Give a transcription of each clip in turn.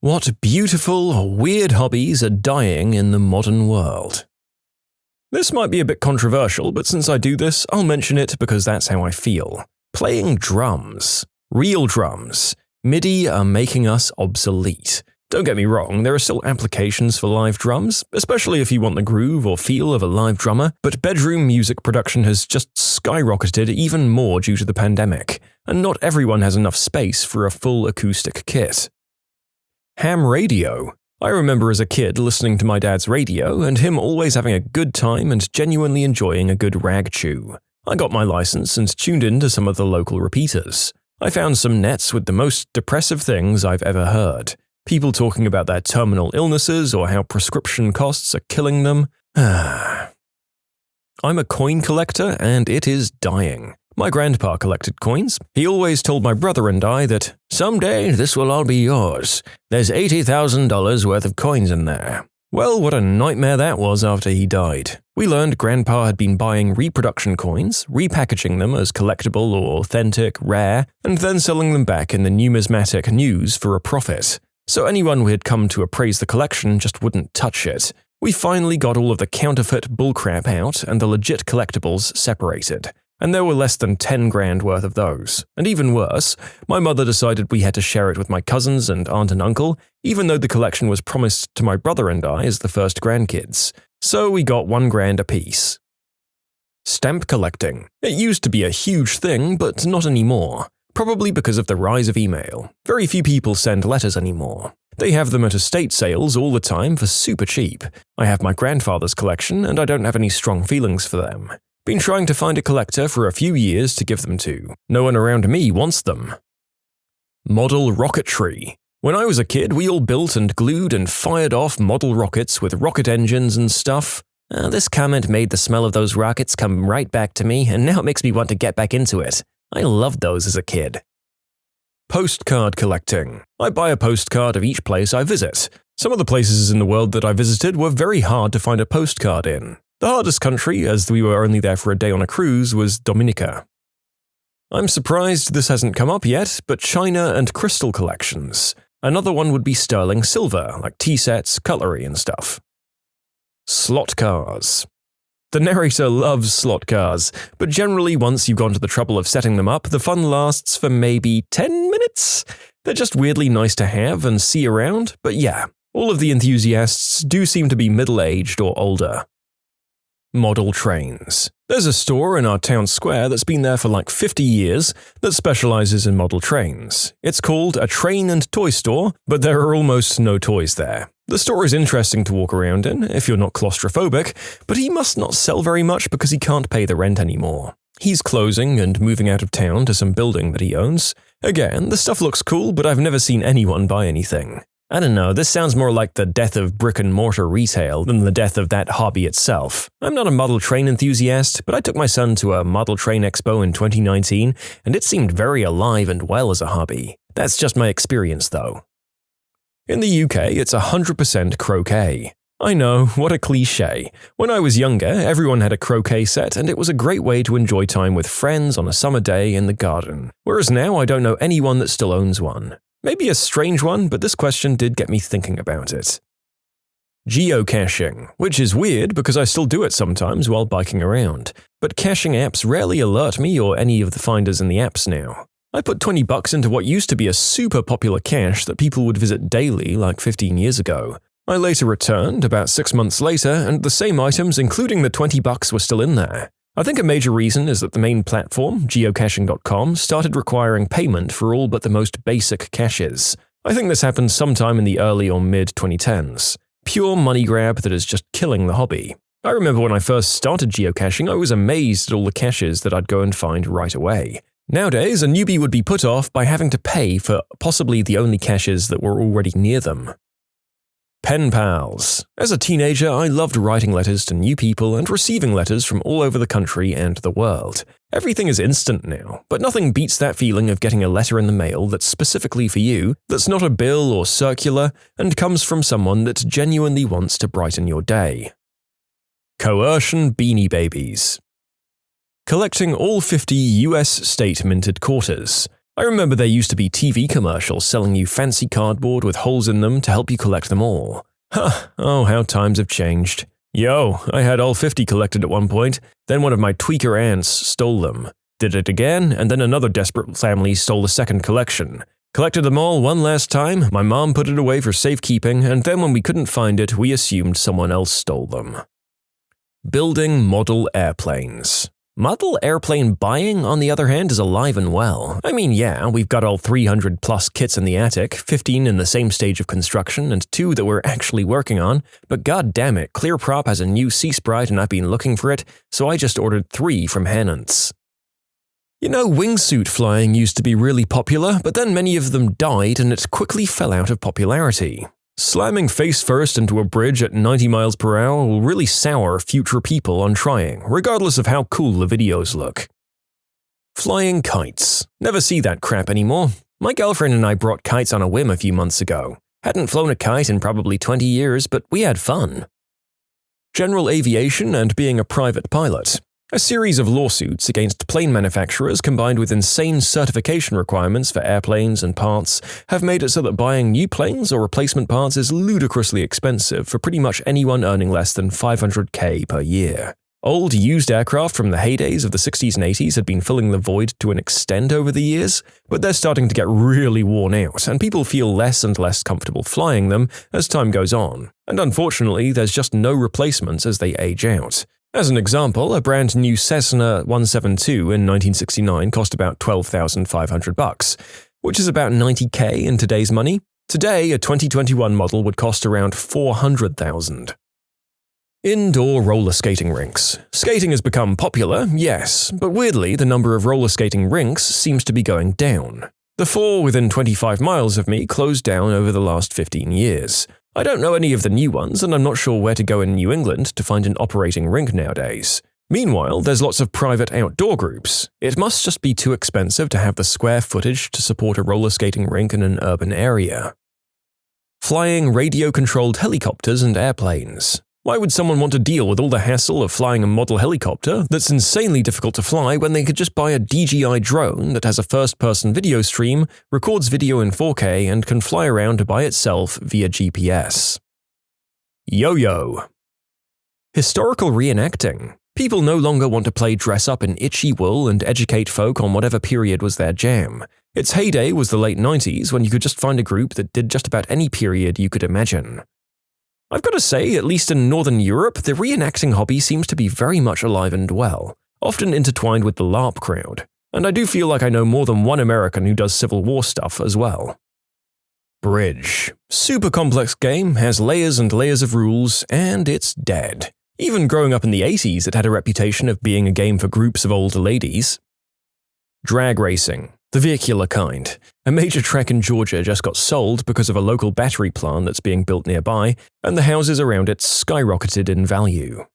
What beautiful, weird hobbies are dying in the modern world? This might be a bit controversial, but since I do this, I'll mention it because that's how I feel. Playing drums. Real drums. MIDI are making us obsolete. Don't get me wrong, there are still applications for live drums, especially if you want the groove or feel of a live drummer, but bedroom music production has just skyrocketed even more due to the pandemic, and not everyone has enough space for a full acoustic kit. Ham radio. I remember as a kid listening to my dad's radio and him always having a good time and genuinely enjoying a good rag chew. I got my license and tuned into some of the local repeaters. I found some nets with the most depressive things I've ever heard. People talking about their terminal illnesses or how prescription costs are killing them. I'm a coin collector and it is dying. My grandpa collected coins. He always told my brother and I that, "Someday this will all be yours. There's $80,000 worth of coins in there." Well, what a nightmare that was after he died. We learned Grandpa had been buying reproduction coins, repackaging them as collectible or authentic, rare, and then selling them back in the numismatic news for a profit. So anyone who had come to appraise the collection just wouldn't touch it. We finally got all of the counterfeit bullcrap out and the legit collectibles separated. And there were less than 10 grand worth of those. And even worse, my mother decided we had to share it with my cousins and aunt and uncle, even though the collection was promised to my brother and I as the first grandkids. So we got 1 grand apiece. Stamp collecting. It used to be a huge thing, but not anymore. Probably because of the rise of email. Very few people send letters anymore. They have them at estate sales all the time for super cheap. I have my grandfather's collection and I don't have any strong feelings for them. Been trying to find a collector for a few years to give them to. No one around me wants them. Model rocketry. When I was a kid, we all built and glued and fired off model rockets with rocket engines and stuff. This comment made the smell of those rockets come right back to me, and now it makes me want to get back into it. I loved those as a kid. Postcard collecting. I buy a postcard of each place I visit. Some of the places in the world that I visited were very hard to find a postcard in. The hardest country, as we were only there for a day on a cruise, was Dominica. I'm surprised this hasn't come up yet, but china and crystal collections. Another one would be sterling silver, like tea sets, cutlery and stuff. Slot cars. The narrator loves slot cars, but generally once you've gone to the trouble of setting them up, the fun lasts for maybe 10 minutes? They're just weirdly nice to have and see around, but yeah, all of the enthusiasts do seem to be middle-aged or older. Model trains. There's a store in our town square that's been there for like 50 years that specializes in model trains. It's called a train and toy store, but there are almost no toys there. The store is interesting to walk around in if you're not claustrophobic, but he must not sell very much because he can't pay the rent anymore. He's closing and moving out of town to some building that he owns. Again, the stuff looks cool, but I've never seen anyone buy anything. I don't know, this sounds more like the death of brick-and-mortar retail than the death of that hobby itself. I'm not a model train enthusiast, but I took my son to a model train expo in 2019, and it seemed very alive and well as a hobby. That's just my experience, though. In the UK, it's 100% croquet. I know, what a cliché. When I was younger, everyone had a croquet set, and it was a great way to enjoy time with friends on a summer day in the garden. Whereas now, I don't know anyone that still owns one. Maybe a strange one, but this question did get me thinking about it. Geocaching, which is weird because I still do it sometimes while biking around, but caching apps rarely alert me or any of the finders in the apps now. I put $20 into what used to be a super popular cache that people would visit daily like 15 years ago. I later returned, about 6 months later, and the same items, including the $20, were still in there. I think a major reason is that the main platform, geocaching.com, started requiring payment for all but the most basic caches. I think this happened sometime in the early or mid-2010s. Pure money grab that is just killing the hobby. I remember when I first started geocaching, I was amazed at all the caches that I'd go and find right away. Nowadays, a newbie would be put off by having to pay for possibly the only caches that were already near them. Pen pals. As a teenager, I loved writing letters to new people and receiving letters from all over the country and the world. Everything is instant now, but nothing beats that feeling of getting a letter in the mail that's specifically for you, that's not a bill or circular, and comes from someone that genuinely wants to brighten your day. Coercion beanie babies. Collecting all 50 US state minted quarters. I remember there used to be TV commercials selling you fancy cardboard with holes in them to help you collect them all. Huh, oh how times have changed. Yo, I had all 50 collected at one point, then one of my tweaker aunts stole them. Did it again, and then another desperate family stole the second collection. Collected them all one last time, my mom put it away for safekeeping, and then when we couldn't find it, we assumed someone else stole them. Building model airplanes. Model airplane buying, on the other hand, is alive and well. I mean, yeah, we've got all 300 plus kits in the attic, 15 in the same stage of construction, and 2 that we're actually working on, but god damn it, ClearProp has a new Sea Sprite and I've been looking for it, so I just ordered 3 from Hanant's. You know, wingsuit flying used to be really popular, but then many of them died and it quickly fell out of popularity. Slamming face first into a bridge at 90 miles per hour will really sour future people on trying, regardless of how cool the videos look. Flying kites. Never see that crap anymore. My girlfriend and I brought kites on a whim a few months ago. Hadn't flown a kite in probably 20 years, but we had fun. General aviation and being a private pilot. A series of lawsuits against plane manufacturers combined with insane certification requirements for airplanes and parts have made it so that buying new planes or replacement parts is ludicrously expensive for pretty much anyone earning less than $500K per year. Old used aircraft from the heydays of the 60s and 80s had been filling the void to an extent over the years, but they're starting to get really worn out, and people feel less and less comfortable flying them as time goes on, and unfortunately there's just no replacements as they age out. As an example, a brand new Cessna 172 in 1969 cost about $12,500, which is about $90K in today's money. Today, a 2021 model would cost around $400,000. Indoor roller skating rinks. Skating has become popular, yes, but weirdly, the number of roller skating rinks seems to be going down. The 4 within 25 miles of me closed down over the last 15 years. I don't know any of the new ones, and I'm not sure where to go in New England to find an operating rink nowadays. Meanwhile, there's lots of private outdoor groups. It must just be too expensive to have the square footage to support a roller skating rink in an urban area. Flying radio-controlled helicopters and airplanes. Why would someone want to deal with all the hassle of flying a model helicopter that's insanely difficult to fly when they could just buy a DJI drone that has a first-person video stream, records video in 4K, and can fly around by itself via GPS? Yo-yo. Historical reenacting. People no longer want to play dress-up in itchy wool and educate folk on whatever period was their jam. Its heyday was the late 90s when you could just find a group that did just about any period you could imagine. I've got to say, at least in Northern Europe, the reenacting hobby seems to be very much alive and well, often intertwined with the LARP crowd, and I do feel like I know more than one American who does Civil War stuff as well. Bridge. Super complex game, has layers and layers of rules, and it's dead. Even growing up in the 80s, it had a reputation of being a game for groups of older ladies. Drag racing. The vehicular kind. A major track in Georgia just got sold because of a local battery plant that's being built nearby, and the houses around it skyrocketed in value.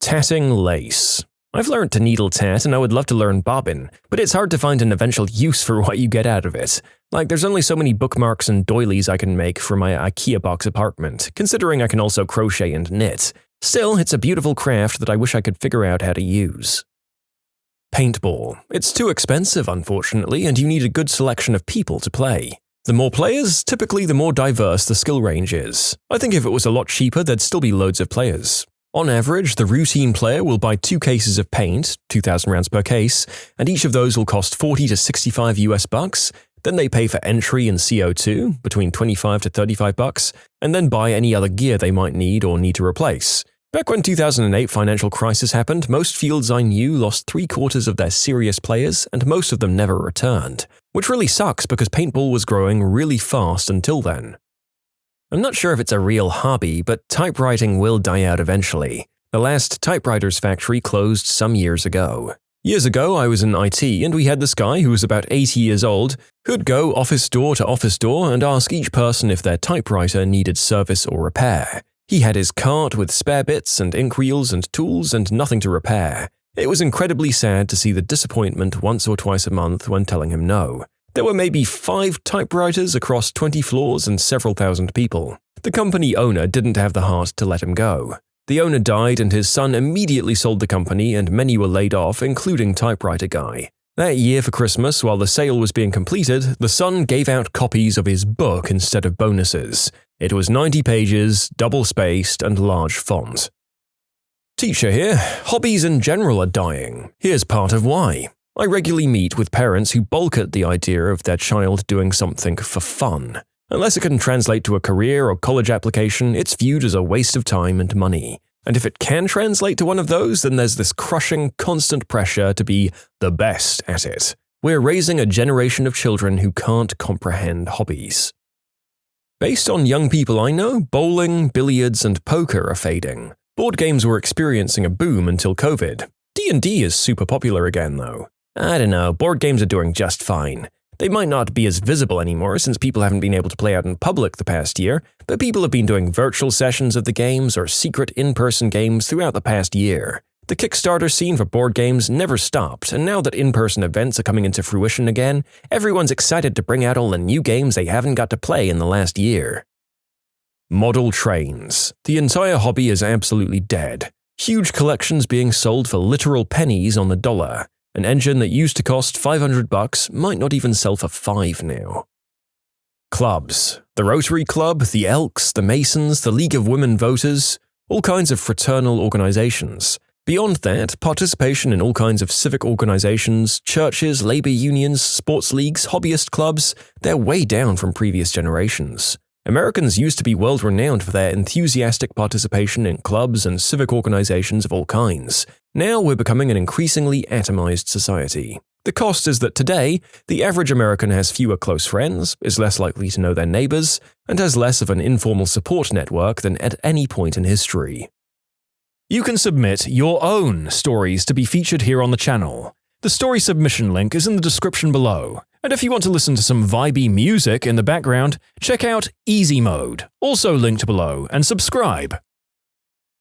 Tatting lace. I've learned to needle tat and I would love to learn bobbin, but it's hard to find an eventual use for what you get out of it. Like, there's only so many bookmarks and doilies I can make for my IKEA box apartment, considering I can also crochet and knit. Still, it's a beautiful craft that I wish I could figure out how to use. Paintball. It's too expensive, unfortunately, and you need a good selection of people to play. The more players, typically the more diverse the skill range is. I think if it was a lot cheaper, there'd still be loads of players. On average, the routine player will buy 2 cases of paint, 2,000 rounds per case, and each of those will cost $40 to $65 US. Then they pay for entry and CO2, between $25 to $35, and then buy any other gear they might need or need to replace. Back when 2008 financial crisis happened, most fields I knew lost 3/4 of their serious players, and most of them never returned, which really sucks because paintball was growing really fast until then. I'm not sure if it's a real hobby, but typewriting will die out eventually. The last typewriters factory closed some years ago. Years ago, I was in IT, and we had this guy who was about 80 years old who'd go office door to office door and ask each person if their typewriter needed service or repair. He had his cart with spare bits and ink reels and tools and nothing to repair. It was incredibly sad to see the disappointment once or twice a month when telling him no. There were maybe 5 typewriters across 20 floors and several thousand people. The company owner didn't have the heart to let him go. The owner died and his son immediately sold the company and many were laid off, including typewriter guy. That year for Christmas, while the sale was being completed, the son gave out copies of his book instead of bonuses. It was 90 pages, double-spaced, and large font. Teacher here. Hobbies in general are dying. Here's part of why. I regularly meet with parents who balk at the idea of their child doing something for fun. Unless it can translate to a career or college application, it's viewed as a waste of time and money. And if it can translate to one of those, then there's this crushing, constant pressure to be the best at it. We're raising a generation of children who can't comprehend hobbies. Based on young people I know, bowling, billiards, and poker are fading. Board games were experiencing a boom until COVID. D&D is super popular again, though. I don't know, board games are doing just fine. They might not be as visible anymore since people haven't been able to play out in public the past year, but people have been doing virtual sessions of the games or secret in-person games throughout the past year. The Kickstarter scene for board games never stopped, and now that in-person events are coming into fruition again, everyone's excited to bring out all the new games they haven't got to play in the last year. Model trains. The entire hobby is absolutely dead. Huge collections being sold for literal pennies on the dollar. An engine that used to cost $500 might not even sell for $5 now. Clubs. The Rotary Club, the Elks, the Masons, the League of Women Voters, all kinds of fraternal organizations. Beyond that, participation in all kinds of civic organizations, churches, labor unions, sports leagues, hobbyist clubs, they're way down from previous generations. Americans used to be world-renowned for their enthusiastic participation in clubs and civic organizations of all kinds. Now we're becoming an increasingly atomized society. The cost is that today, the average American has fewer close friends, is less likely to know their neighbors, and has less of an informal support network than at any point in history. You can submit your own stories to be featured here on the channel. The story submission link is in the description below. And if you want to listen to some vibey music in the background, check out easymode, also linked below, and subscribe.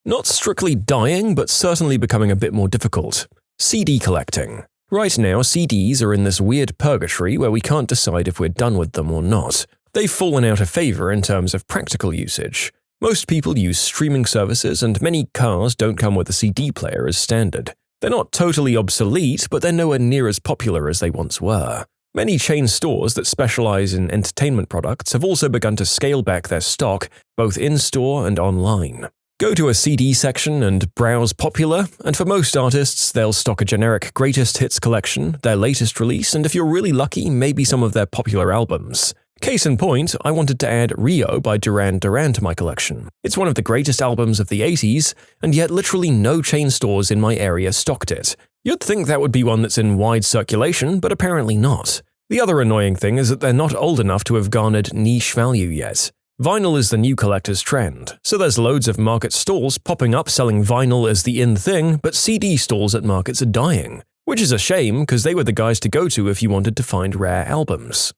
Not strictly dying, but certainly becoming a bit more difficult. CD collecting. Right now, CDs are in this weird purgatory where we can't decide if we're done with them or not. They've fallen out of favor in terms of practical usage. Most people use streaming services, and many cars don't come with a CD player as standard. They're not totally obsolete, but they're nowhere near as popular as they once were. Many chain stores that specialize in entertainment products have also begun to scale back their stock, both in-store and online. Go to a CD section and browse popular, and for most artists, they'll stock a generic greatest hits collection, their latest release, and if you're really lucky, maybe some of their popular albums. Case in point, I wanted to add Rio by Duran Duran to my collection. It's one of the greatest albums of the 80s, and yet literally no chain stores in my area stocked it. You'd think that would be one that's in wide circulation, but apparently not. The other annoying thing is that they're not old enough to have garnered niche value yet. Vinyl is the new collector's trend, so there's loads of market stalls popping up selling vinyl as the in thing, but CD stalls at markets are dying. Which is a shame, because they were the guys to go to if you wanted to find rare albums.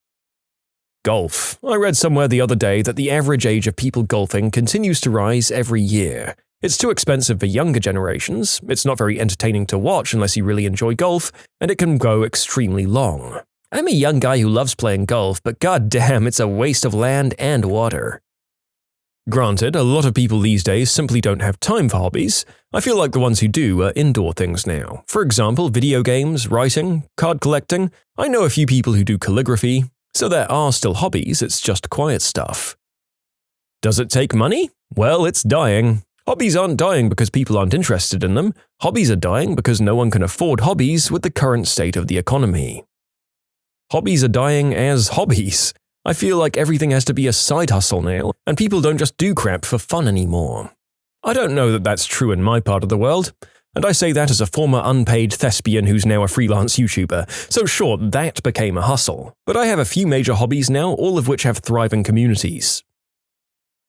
Golf. I read somewhere the other day that the average age of people golfing continues to rise every year. It's too expensive for younger generations, it's not very entertaining to watch unless you really enjoy golf, and it can go extremely long. I'm a young guy who loves playing golf, but goddamn, it's a waste of land and water. Granted, a lot of people these days simply don't have time for hobbies. I feel like the ones who do are indoor things now. For example, video games, writing, card collecting. I know a few people who do calligraphy. So there are still hobbies, it's just quiet stuff. Does it take money? Well, it's dying. Hobbies aren't dying because people aren't interested in them. Hobbies are dying because no one can afford hobbies with the current state of the economy. Hobbies are dying as hobbies. I feel like everything has to be a side hustle now, and people don't just do crap for fun anymore. I don't know that that's true in my part of the world. And I say that as a former unpaid thespian who's now a freelance YouTuber, so sure, that became a hustle. But I have a few major hobbies now, all of which have thriving communities.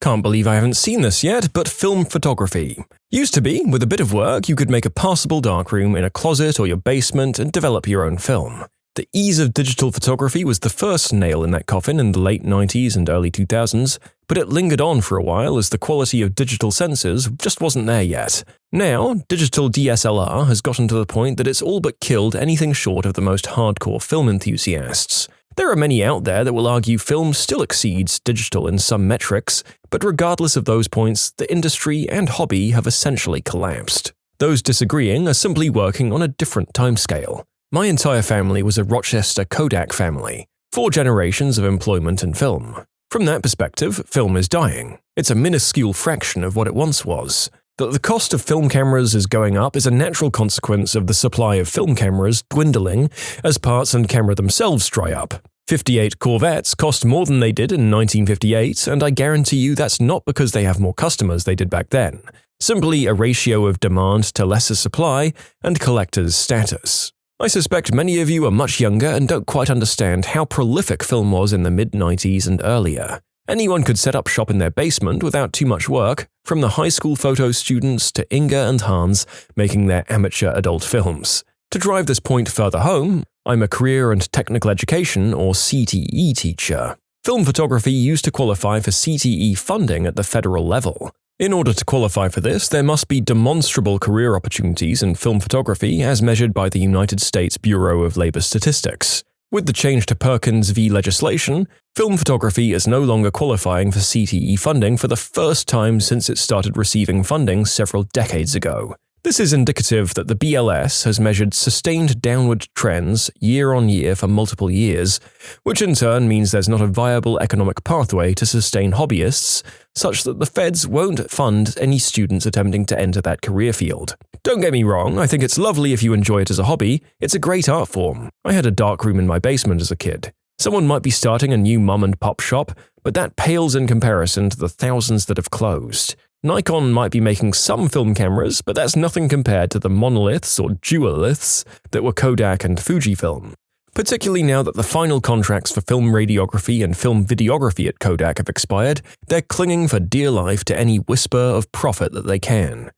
Can't believe I haven't seen this yet, but film photography. Used to be, with a bit of work, you could make a passable darkroom in a closet or your basement and develop your own film. The ease of digital photography was the first nail in that coffin in the late 90s and early 2000s, but it lingered on for a while as the quality of digital sensors just wasn't there yet. Now, digital DSLR has gotten to the point that it's all but killed anything short of the most hardcore film enthusiasts. There are many out there that will argue film still exceeds digital in some metrics, but regardless of those points, the industry and hobby have essentially collapsed. Those disagreeing are simply working on a different timescale. My entire family was a Rochester Kodak family, 4 generations of employment in film. From that perspective, film is dying. It's a minuscule fraction of what it once was. That the cost of film cameras is going up is a natural consequence of the supply of film cameras dwindling as parts and camera themselves dry up. 58 Corvettes cost more than they did in 1958, and I guarantee you that's not because they have more customers they did back then. Simply a ratio of demand to lesser supply and collector's status. I suspect many of you are much younger and don't quite understand how prolific film was in the mid-90s and earlier. Anyone could set up shop in their basement without too much work, from the high school photo students to Inga and Hans making their amateur adult films. To drive this point further home, I'm a career and technical education or CTE teacher. Film photography used to qualify for CTE funding at the federal level. In order to qualify for this, there must be demonstrable career opportunities in film photography as measured by the United States Bureau of Labor Statistics. With the change to Perkins v. legislation, film photography is no longer qualifying for CTE funding for the first time since it started receiving funding several decades ago. This is indicative that the BLS has measured sustained downward trends year on year for multiple years, which in turn means there's not a viable economic pathway to sustain hobbyists, such that the feds won't fund any students attempting to enter that career field. Don't get me wrong, I think it's lovely if you enjoy it as a hobby. It's a great art form. I had a darkroom in my basement as a kid. Someone might be starting a new mum and pop shop, but that pales in comparison to the thousands that have closed. Nikon might be making some film cameras, but that's nothing compared to the monoliths or duoliths that were Kodak and Fujifilm. Particularly now that the final contracts for film radiography and film videography at Kodak have expired, they're clinging for dear life to any whisper of profit that they can.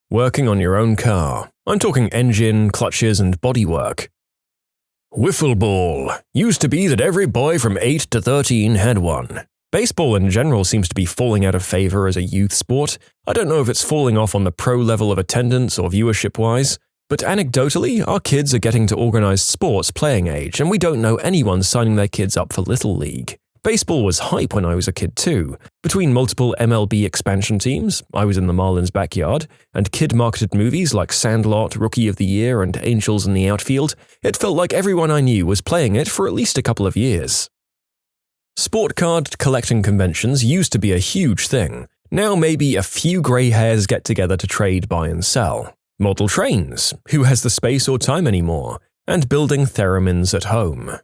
Working on your own car. I'm talking engine, clutches, and bodywork. Wiffle ball. Used to be that every boy from 8 to 13 had one. Baseball in general seems to be falling out of favor as a youth sport. I don't know if it's falling off on the pro level of attendance or viewership-wise, but anecdotally, our kids are getting to organized sports playing age, and we don't know anyone signing their kids up for Little League. Baseball was hype when I was a kid too. Between multiple MLB expansion teams, I was in the Marlins' backyard, and kid-marketed movies like Sandlot, Rookie of the Year, and Angels in the Outfield, it felt like everyone I knew was playing it for at least a couple of years. Sport card collecting conventions used to be a huge thing. Now maybe a few grey hairs get together to trade, buy and sell. Model trains, who has the space or time anymore? And building theremins at home.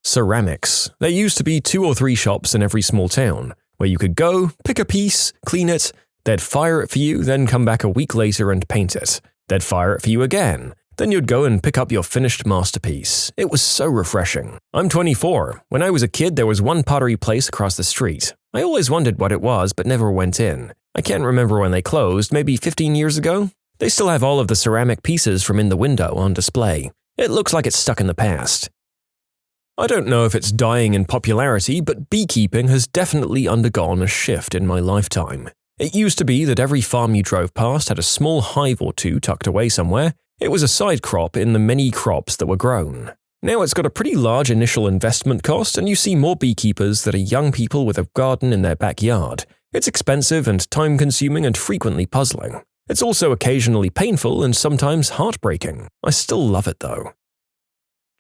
Ceramics. There used to be 2 or 3 shops in every small town, where you could go, pick a piece, clean it, they'd fire it for you, then come back a week later and paint it. They'd fire it for you again. Then you'd go and pick up your finished masterpiece. It was so refreshing. I'm 24. When I was a kid, there was one pottery place across the street. I always wondered what it was, but never went in. I can't remember when they closed, maybe 15 years ago? They still have all of the ceramic pieces from in the window on display. It looks like it's stuck in the past. I don't know if it's dying in popularity, but beekeeping has definitely undergone a shift in my lifetime. It used to be that every farm you drove past had a small hive or two tucked away somewhere. It was a side crop in the many crops that were grown. Now it's got a pretty large initial investment cost, and you see more beekeepers that are young people with a garden in their backyard. It's expensive and time-consuming and frequently puzzling. It's also occasionally painful and sometimes heartbreaking. I still love it though.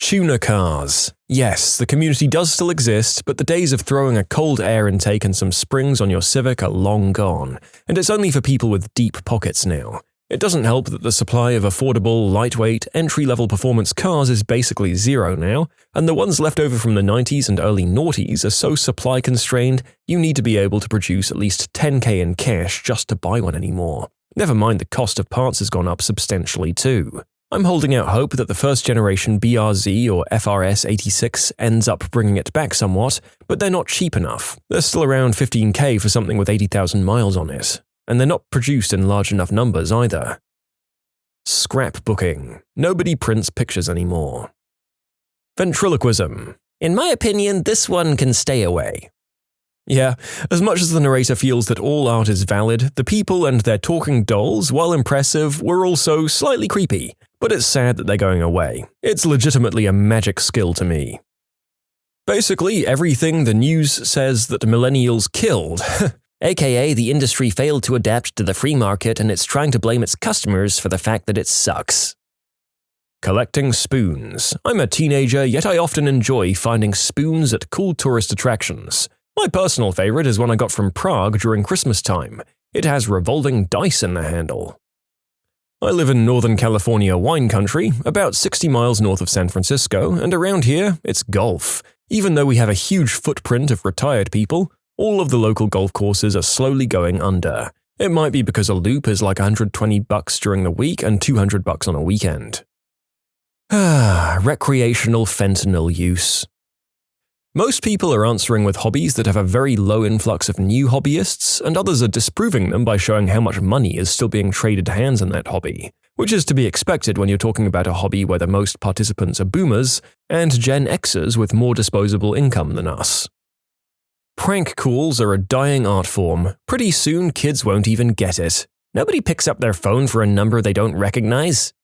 Tuner cars. Yes, the community does still exist, but the days of throwing a cold air intake and some springs on your Civic are long gone, and it's only for people with deep pockets now. It doesn't help that the supply of affordable, lightweight, entry-level performance cars is basically zero now, and the ones left over from the 90s and early noughties are so supply-constrained you need to be able to produce at least $10,000 in cash just to buy one anymore. Never mind the cost of parts has gone up substantially too. I'm holding out hope that the first-generation BRZ or FRS 86 ends up bringing it back somewhat, but they're not cheap enough. They're still around $15,000 for something with 80,000 miles on it. And they're not produced in large enough numbers either. Scrapbooking. Nobody prints pictures anymore. Ventriloquism. In my opinion, this one can stay away. Yeah, as much as the narrator feels that all art is valid, the people and their talking dolls, while impressive, were also slightly creepy. But it's sad that they're going away. It's legitimately a magic skill to me. Basically, everything the news says that millennials killed. AKA, the industry failed to adapt to the free market and it's trying to blame its customers for the fact that it sucks. Collecting spoons. I'm a teenager, yet I often enjoy finding spoons at cool tourist attractions. My personal favorite is one I got from Prague during Christmas time. It has revolving dice in the handle. I live in Northern California wine country, about 60 miles north of San Francisco, and around here, it's golf. Even though we have a huge footprint of retired people, all of the local golf courses are slowly going under. It might be because a loop is like $120 during the week and $200 on a weekend. Recreational fentanyl use. Most people are answering with hobbies that have a very low influx of new hobbyists, and others are disproving them by showing how much money is still being traded hands in that hobby, which is to be expected when you're talking about a hobby where the most participants are boomers and Gen Xers with more disposable income than us. Prank calls are a dying art form. Pretty soon, kids won't even get it. Nobody picks up their phone for a number they don't recognize.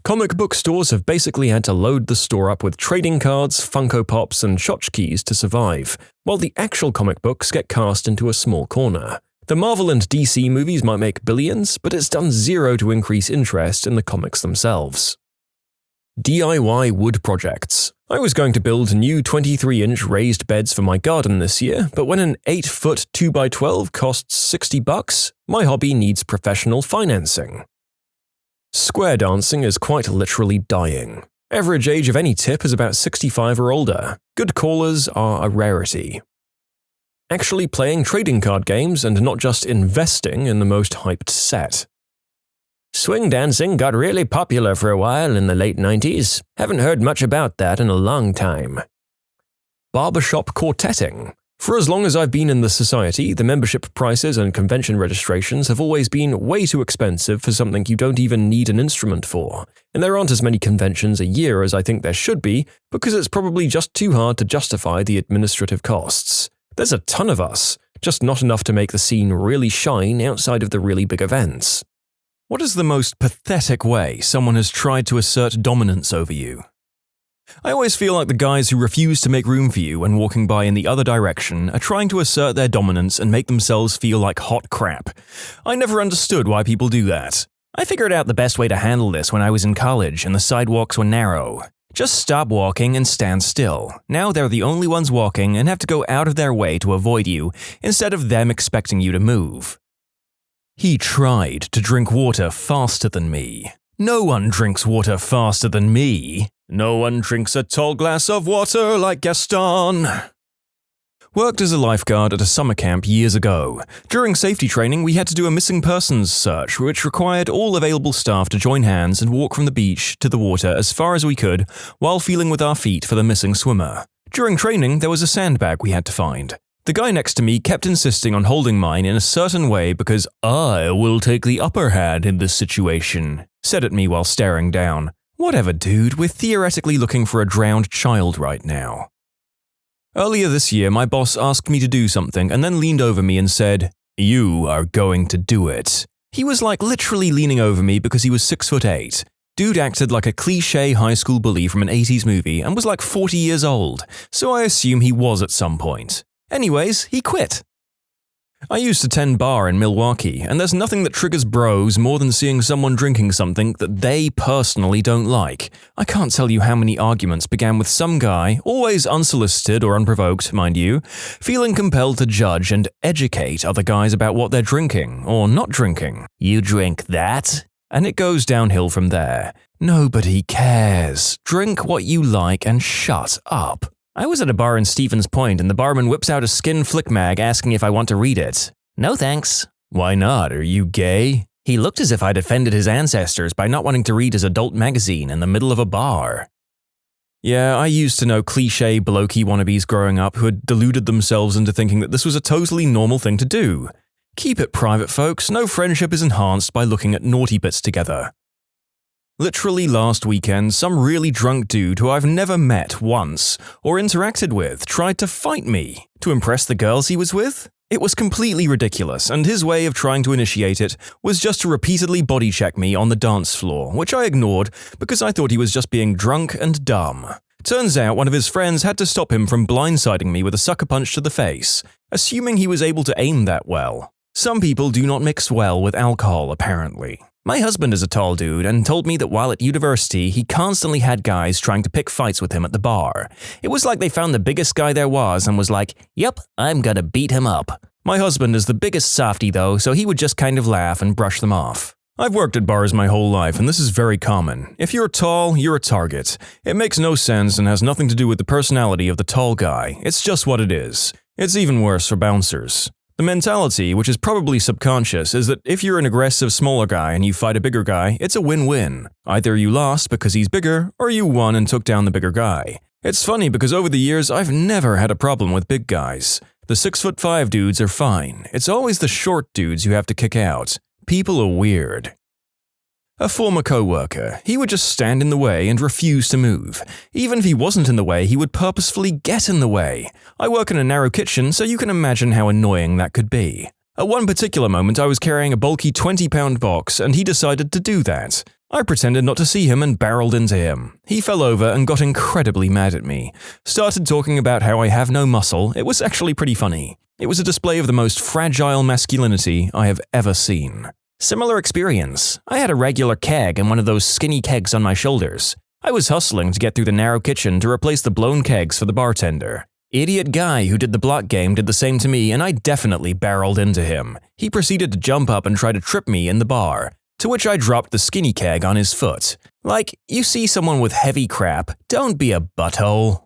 Comic book stores have basically had to load the store up with trading cards, Funko Pops, and tchotchkes to survive, while the actual comic books get cast into a small corner. The Marvel and DC movies might make billions, but it's done zero to increase interest in the comics themselves. DIY wood projects. I was going to build new 23-inch raised beds for my garden this year, but when an 8-foot 2x12 costs $60, my hobby needs professional financing. Square dancing is quite literally dying. Average age of any tip is about 65 or older. Good callers are a rarity. Actually playing trading card games and not just investing in the most hyped set. Swing dancing got really popular for a while in the late 90s. Haven't heard much about that in a long time. Barbershop quartetting. For as long as I've been in the society, the membership prices and convention registrations have always been way too expensive for something you don't even need an instrument for, and there aren't as many conventions a year as I think there should be because it's probably just too hard to justify the administrative costs. There's a ton of us, just not enough to make the scene really shine outside of the really big events. What is the most pathetic way someone has tried to assert dominance over you? I always feel like the guys who refuse to make room for you when walking by in the other direction are trying to assert their dominance and make themselves feel like hot crap. I never understood why people do that. I figured out the best way to handle this when I was in college and the sidewalks were narrow. Just stop walking and stand still. Now they're the only ones walking and have to go out of their way to avoid you instead of them expecting you to move. He tried to drink water faster than me. No one drinks water faster than me. No one drinks a tall glass of water like Gaston. Worked as a lifeguard at a summer camp years ago. During safety training, we had to do a missing persons search, which required all available staff to join hands and walk from the beach to the water as far as we could, while feeling with our feet for the missing swimmer. During training, there was a sandbag we had to find. The guy next to me kept insisting on holding mine in a certain way because I will take the upper hand in this situation, said at me while staring down. Whatever, dude, we're theoretically looking for a drowned child right now. Earlier this year, my boss asked me to do something and then leaned over me and said, "You are going to do it." He was like literally leaning over me because he was 6'8". Dude acted like a cliché high school bully from an 80s movie and was like 40 years old, so I assume he was at some point. Anyways, he quit. I used to tend bar in Milwaukee, and there's nothing that triggers bros more than seeing someone drinking something that they personally don't like. I can't tell you how many arguments began with some guy, always unsolicited or unprovoked, mind you, feeling compelled to judge and educate other guys about what they're drinking or not drinking. You drink that? And it goes downhill from there. Nobody cares. Drink what you like and shut up. I was at a bar in Stevens Point and the barman whips out a skin flick mag asking if I want to read it. No thanks. Why not? Are you gay? He looked as if I'd offended his ancestors by not wanting to read his adult magazine in the middle of a bar. Yeah, I used to know cliché blokey wannabes growing up who had deluded themselves into thinking that this was a totally normal thing to do. Keep it private, folks. No friendship is enhanced by looking at naughty bits together. Literally last weekend, some really drunk dude who I've never met once or interacted with tried to fight me to impress the girls he was with. It was completely ridiculous, and his way of trying to initiate it was just to repeatedly body check me on the dance floor, which I ignored because I thought he was just being drunk and dumb. Turns out one of his friends had to stop him from blindsiding me with a sucker punch to the face, assuming he was able to aim that well. Some people do not mix well with alcohol, apparently. My husband is a tall dude and told me that while at university, he constantly had guys trying to pick fights with him at the bar. It was like they found the biggest guy there was and was like, "Yep, I'm gonna beat him up." My husband is the biggest softy though, so he would just kind of laugh and brush them off. I've worked at bars my whole life, and this is very common. If you're tall, you're a target. It makes no sense and has nothing to do with the personality of the tall guy. It's just what it is. It's even worse for bouncers. The mentality, which is probably subconscious, is that if you're an aggressive smaller guy and you fight a bigger guy, it's a win-win. Either you lost because he's bigger, or you won and took down the bigger guy. It's funny because over the years, I've never had a problem with big guys. The 6'5" dudes are fine. It's always the short dudes you have to kick out. People are weird. A former co-worker, he would just stand in the way and refuse to move. Even if he wasn't in the way, he would purposefully get in the way. I work in a narrow kitchen, so you can imagine how annoying that could be. At one particular moment, I was carrying a bulky 20-pound box, and he decided to do that. I pretended not to see him and barreled into him. He fell over and got incredibly mad at me. Started talking about how I have no muscle. It was actually pretty funny. It was a display of the most fragile masculinity I have ever seen. Similar experience. I had a regular keg and one of those skinny kegs on my shoulders. I was hustling to get through the narrow kitchen to replace the blown kegs for the bartender. Idiot guy who did the block game did the same to me, and I definitely barreled into him. He proceeded to jump up and try to trip me in the bar, to which I dropped the skinny keg on his foot. Like, you see someone with heavy crap, don't be a butthole.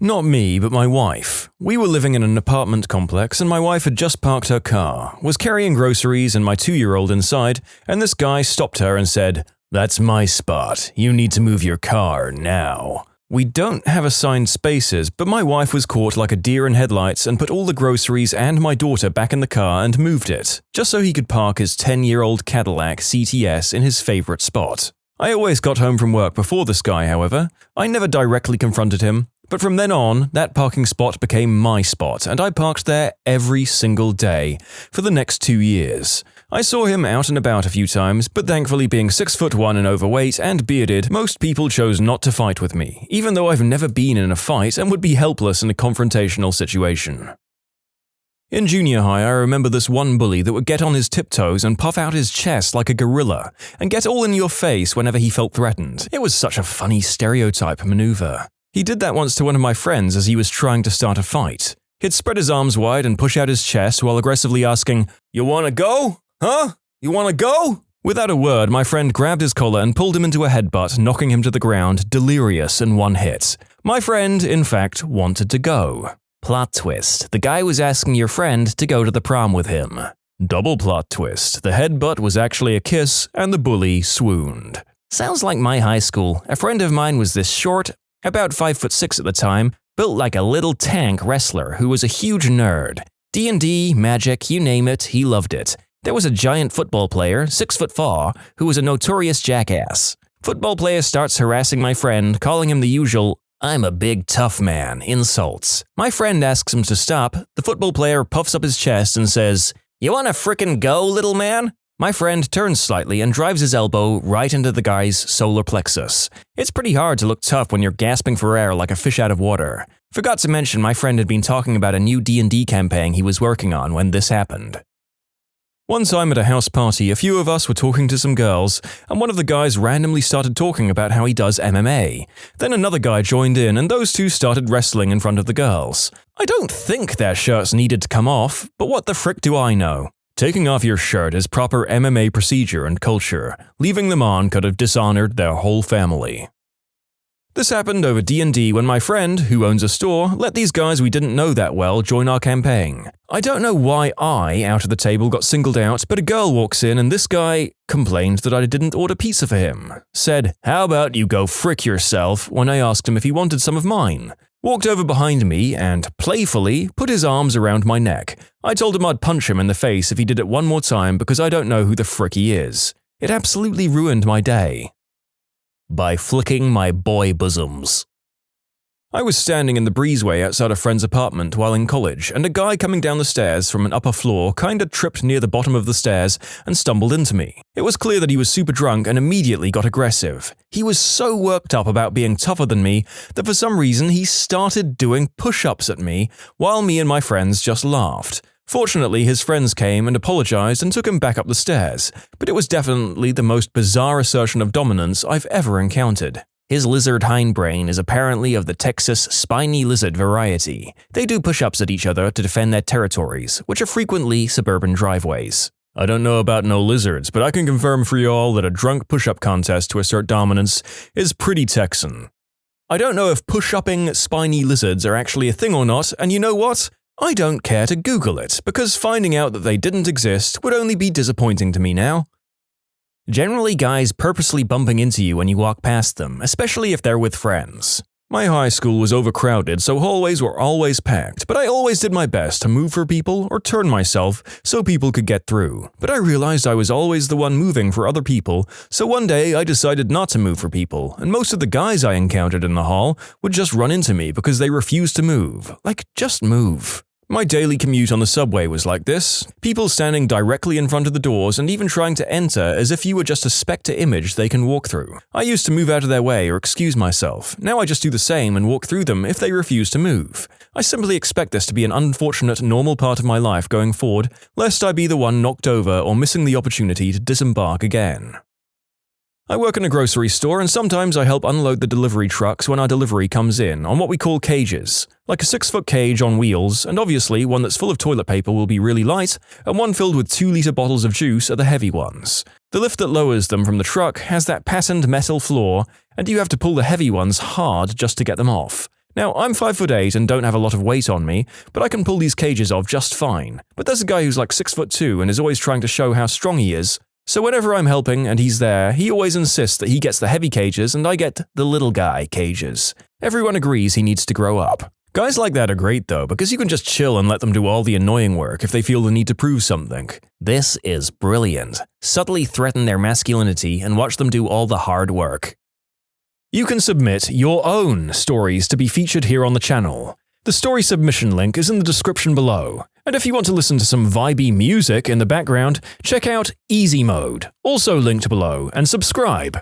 Not me, but my wife. We were living in an apartment complex and my wife had just parked her car, was carrying groceries and my 2-year-old inside, and this guy stopped her and said, "That's my spot. You need to move your car now." We don't have assigned spaces, but my wife was caught like a deer in headlights and put all the groceries and my daughter back in the car and moved it, just so he could park his 10-year-old Cadillac CTS in his favorite spot. I always got home from work before this guy, however. I never directly confronted him. But from then on, that parking spot became my spot, and I parked there every single day for the next 2 years. I saw him out and about a few times, but thankfully being 6'1" and overweight and bearded, most people chose not to fight with me, even though I've never been in a fight and would be helpless in a confrontational situation. In junior high, I remember this one bully that would get on his tiptoes and puff out his chest like a gorilla, and get all in your face whenever he felt threatened. It was such a funny stereotype maneuver. He did that once to one of my friends as he was trying to start a fight. He'd spread his arms wide and push out his chest while aggressively asking, "You wanna go? Huh? You wanna go?" Without a word, my friend grabbed his collar and pulled him into a headbutt, knocking him to the ground, delirious in one hit. My friend, in fact, wanted to go. Plot twist, the guy was asking your friend to go to the prom with him. Double plot twist, the headbutt was actually a kiss and the bully swooned. Sounds like my high school. A friend of mine was this short, about 5'6" at the time, built like a little tank wrestler who was a huge nerd. D&D, magic, you name it, he loved it. There was a giant football player, 6'4", who was a notorious jackass. Football player starts harassing my friend, calling him the usual, "I'm a big tough man," insults. My friend asks him to stop. The football player puffs up his chest and says, "You wanna frickin' go, little man?" My friend turns slightly and drives his elbow right into the guy's solar plexus. It's pretty hard to look tough when you're gasping for air like a fish out of water. Forgot to mention my friend had been talking about a new D&D campaign he was working on when this happened. One time at a house party, a few of us were talking to some girls, and one of the guys randomly started talking about how he does MMA. Then another guy joined in, and those two started wrestling in front of the girls. I don't think their shirts needed to come off, but what the frick do I know? Taking off your shirt is proper MMA procedure and culture. Leaving them on could have dishonored their whole family. This happened over D&D when my friend, who owns a store, let these guys we didn't know that well join our campaign. I don't know why I, out of the table, got singled out, but a girl walks in and this guy complained that I didn't order pizza for him. Said, "How about you go frick yourself," when I asked him if he wanted some of mine. Walked over behind me and, playfully, put his arms around my neck. I told him I'd punch him in the face if he did it one more time because I don't know who the frick he is. It absolutely ruined my day. By flicking my boy bosoms. I was standing in the breezeway outside a friend's apartment while in college, and a guy coming down the stairs from an upper floor kinda tripped near the bottom of the stairs and stumbled into me. It was clear that he was super drunk and immediately got aggressive. He was so worked up about being tougher than me that for some reason he started doing push-ups at me while me and my friends just laughed. Fortunately, his friends came and apologized and took him back up the stairs, but it was definitely the most bizarre assertion of dominance I've ever encountered. His lizard hindbrain is apparently of the Texas spiny lizard variety. They do push-ups at each other to defend their territories, which are frequently suburban driveways. I don't know about no lizards, but I can confirm for y'all that a drunk push-up contest to assert dominance is pretty Texan. I don't know if push-upping spiny lizards are actually a thing or not, and you know what? I don't care to Google it, because finding out that they didn't exist would only be disappointing to me now. Generally, guys purposely bumping into you when you walk past them, especially if they're with friends. My high school was overcrowded, so hallways were always packed, but I always did my best to move for people or turn myself so people could get through. But I realized I was always the one moving for other people, so one day I decided not to move for people, and most of the guys I encountered in the hall would just run into me because they refused to move. Like, just move. My daily commute on the subway was like this, people standing directly in front of the doors and even trying to enter as if you were just a spectre image they can walk through. I used to move out of their way or excuse myself. Now I just do the same and walk through them if they refuse to move. I simply expect this to be an unfortunate normal part of my life going forward, lest I be the one knocked over or missing the opportunity to disembark again. I work in a grocery store and sometimes I help unload the delivery trucks when our delivery comes in on what we call cages, like a 6-foot cage on wheels, and obviously one that's full of toilet paper will be really light, and one filled with 2-liter bottles of juice are the heavy ones. The lift that lowers them from the truck has that patterned metal floor, and you have to pull the heavy ones hard just to get them off. Now, I'm 5'8" and don't have a lot of weight on me, but I can pull these cages off just fine. But there's a guy who's like 6'2" and is always trying to show how strong he is. So whenever I'm helping and he's there, he always insists that he gets the heavy cages and I get the little guy cages. Everyone agrees he needs to grow up. Guys like that are great though, because you can just chill and let them do all the annoying work if they feel the need to prove something. This is brilliant. Subtly threaten their masculinity and watch them do all the hard work. You can submit your own stories to be featured here on the channel. The story submission link is in the description below. And if you want to listen to some vibey music in the background, check out easymode, also linked below, and subscribe.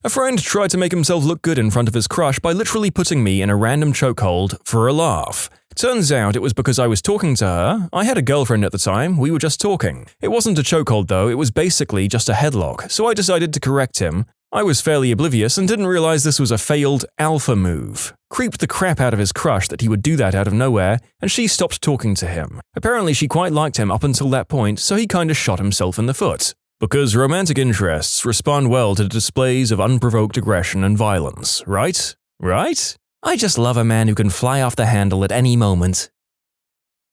A friend tried to make himself look good in front of his crush by literally putting me in a random chokehold for a laugh. Turns out it was because I was talking to her. I had a girlfriend at the time, we were just talking. It wasn't a chokehold though, it was basically just a headlock, so I decided to correct him. I was fairly oblivious and didn't realize this was a failed alpha move. Creeped the crap out of his crush that he would do that out of nowhere, and she stopped talking to him. Apparently she quite liked him up until that point, so he kinda shot himself in the foot. Because romantic interests respond well to displays of unprovoked aggression and violence, right? Right? I just love a man who can fly off the handle at any moment.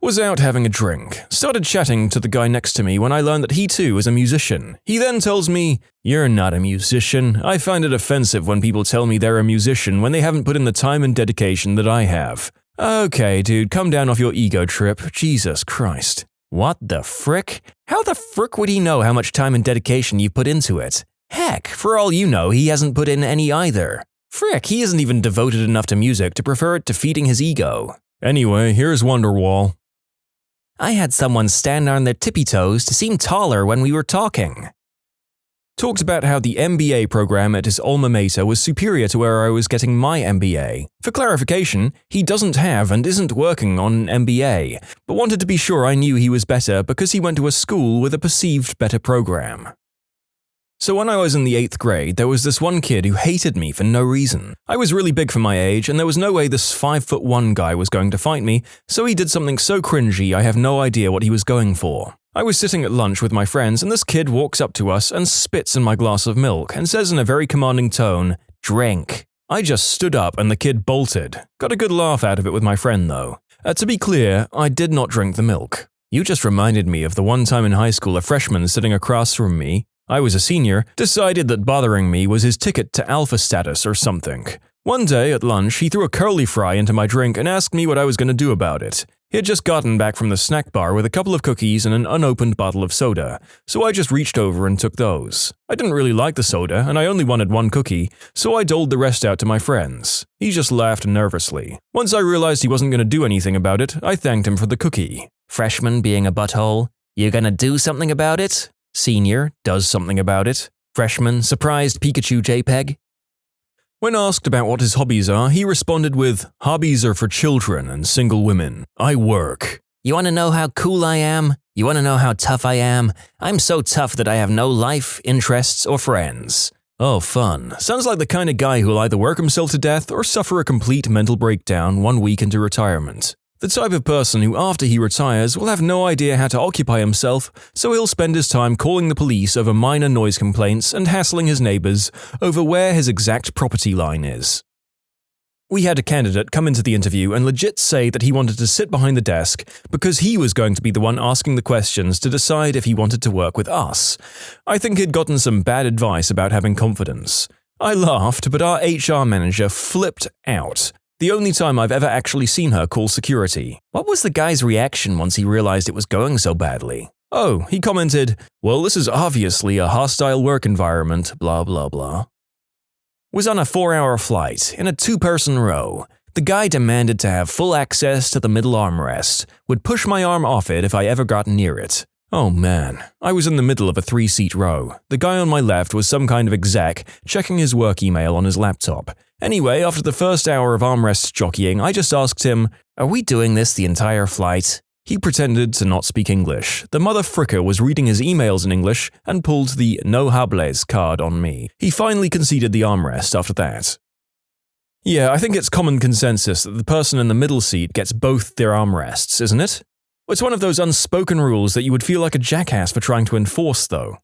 Was out having a drink, started chatting to the guy next to me when I learned that he too is a musician. He then tells me, "You're not a musician. I find it offensive when people tell me they're a musician when they haven't put in the time and dedication that I have." Okay, dude, come down off your ego trip. Jesus Christ. What the frick? How the frick would he know how much time and dedication you put into it? Heck, for all you know, he hasn't put in any either. Frick, he isn't even devoted enough to music to prefer it to feeding his ego. Anyway, here's Wonderwall. I had someone stand on their tippy toes to seem taller when we were talking. Talked about how the MBA program at his alma mater was superior to where I was getting my MBA. For clarification, he doesn't have and isn't working on an MBA, but wanted to be sure I knew he was better because he went to a school with a perceived better program. So when I was in the 8th grade, there was this one kid who hated me for no reason. I was really big for my age, and there was no way this 5'1" guy was going to fight me, so he did something so cringy I have no idea what he was going for. I was sitting at lunch with my friends, and this kid walks up to us and spits in my glass of milk and says in a very commanding tone, "Drink." I just stood up and the kid bolted. Got a good laugh out of it with my friend though. To be clear, I did not drink the milk. You just reminded me of the one time in high school a freshman sitting across from me, I was a senior, decided that bothering me was his ticket to alpha status or something. One day at lunch, he threw a curly fry into my drink and asked me what I was going to do about it. He had just gotten back from the snack bar with a couple of cookies and an unopened bottle of soda, so I just reached over and took those. I didn't really like the soda, and I only wanted one cookie, so I doled the rest out to my friends. He just laughed nervously. Once I realized he wasn't going to do anything about it, I thanked him for the cookie. Freshman being a butthole, "You gonna do something about it?" Senior does something about it. Freshman, surprised Pikachu JPEG. When asked about what his hobbies are, he responded with, "Hobbies are for children and single women. I work." You want to know how cool I am? You want to know how tough I am? I'm so tough that I have no life, interests, or friends. Oh, fun. Sounds like the kind of guy who'll either work himself to death or suffer a complete mental breakdown 1 week into retirement. The type of person who after he retires will have no idea how to occupy himself, so he'll spend his time calling the police over minor noise complaints and hassling his neighbors over where his exact property line is. We had a candidate come into the interview and legit say that he wanted to sit behind the desk because he was going to be the one asking the questions to decide if he wanted to work with us. I think he'd gotten some bad advice about having confidence. I laughed, but our HR manager flipped out. The only time I've ever actually seen her call security. What was the guy's reaction once he realized it was going so badly? Oh, he commented, "Well, this is obviously a hostile work environment, blah blah blah." Was on a 4-hour flight, in a 2-person row. The guy demanded to have full access to the middle armrest, would push my arm off it if I ever got near it. Oh man, I was in the middle of a 3-seat row. The guy on my left was some kind of exec, checking his work email on his laptop. Anyway, after the first hour of armrest jockeying, I just asked him, "Are we doing this the entire flight?" He pretended to not speak English. The mother fricker was reading his emails in English and pulled the no hables card on me. He finally conceded the armrest after that. Yeah, I think it's common consensus that the person in the middle seat gets both their armrests, isn't it? It's one of those unspoken rules that you would feel like a jackass for trying to enforce, though.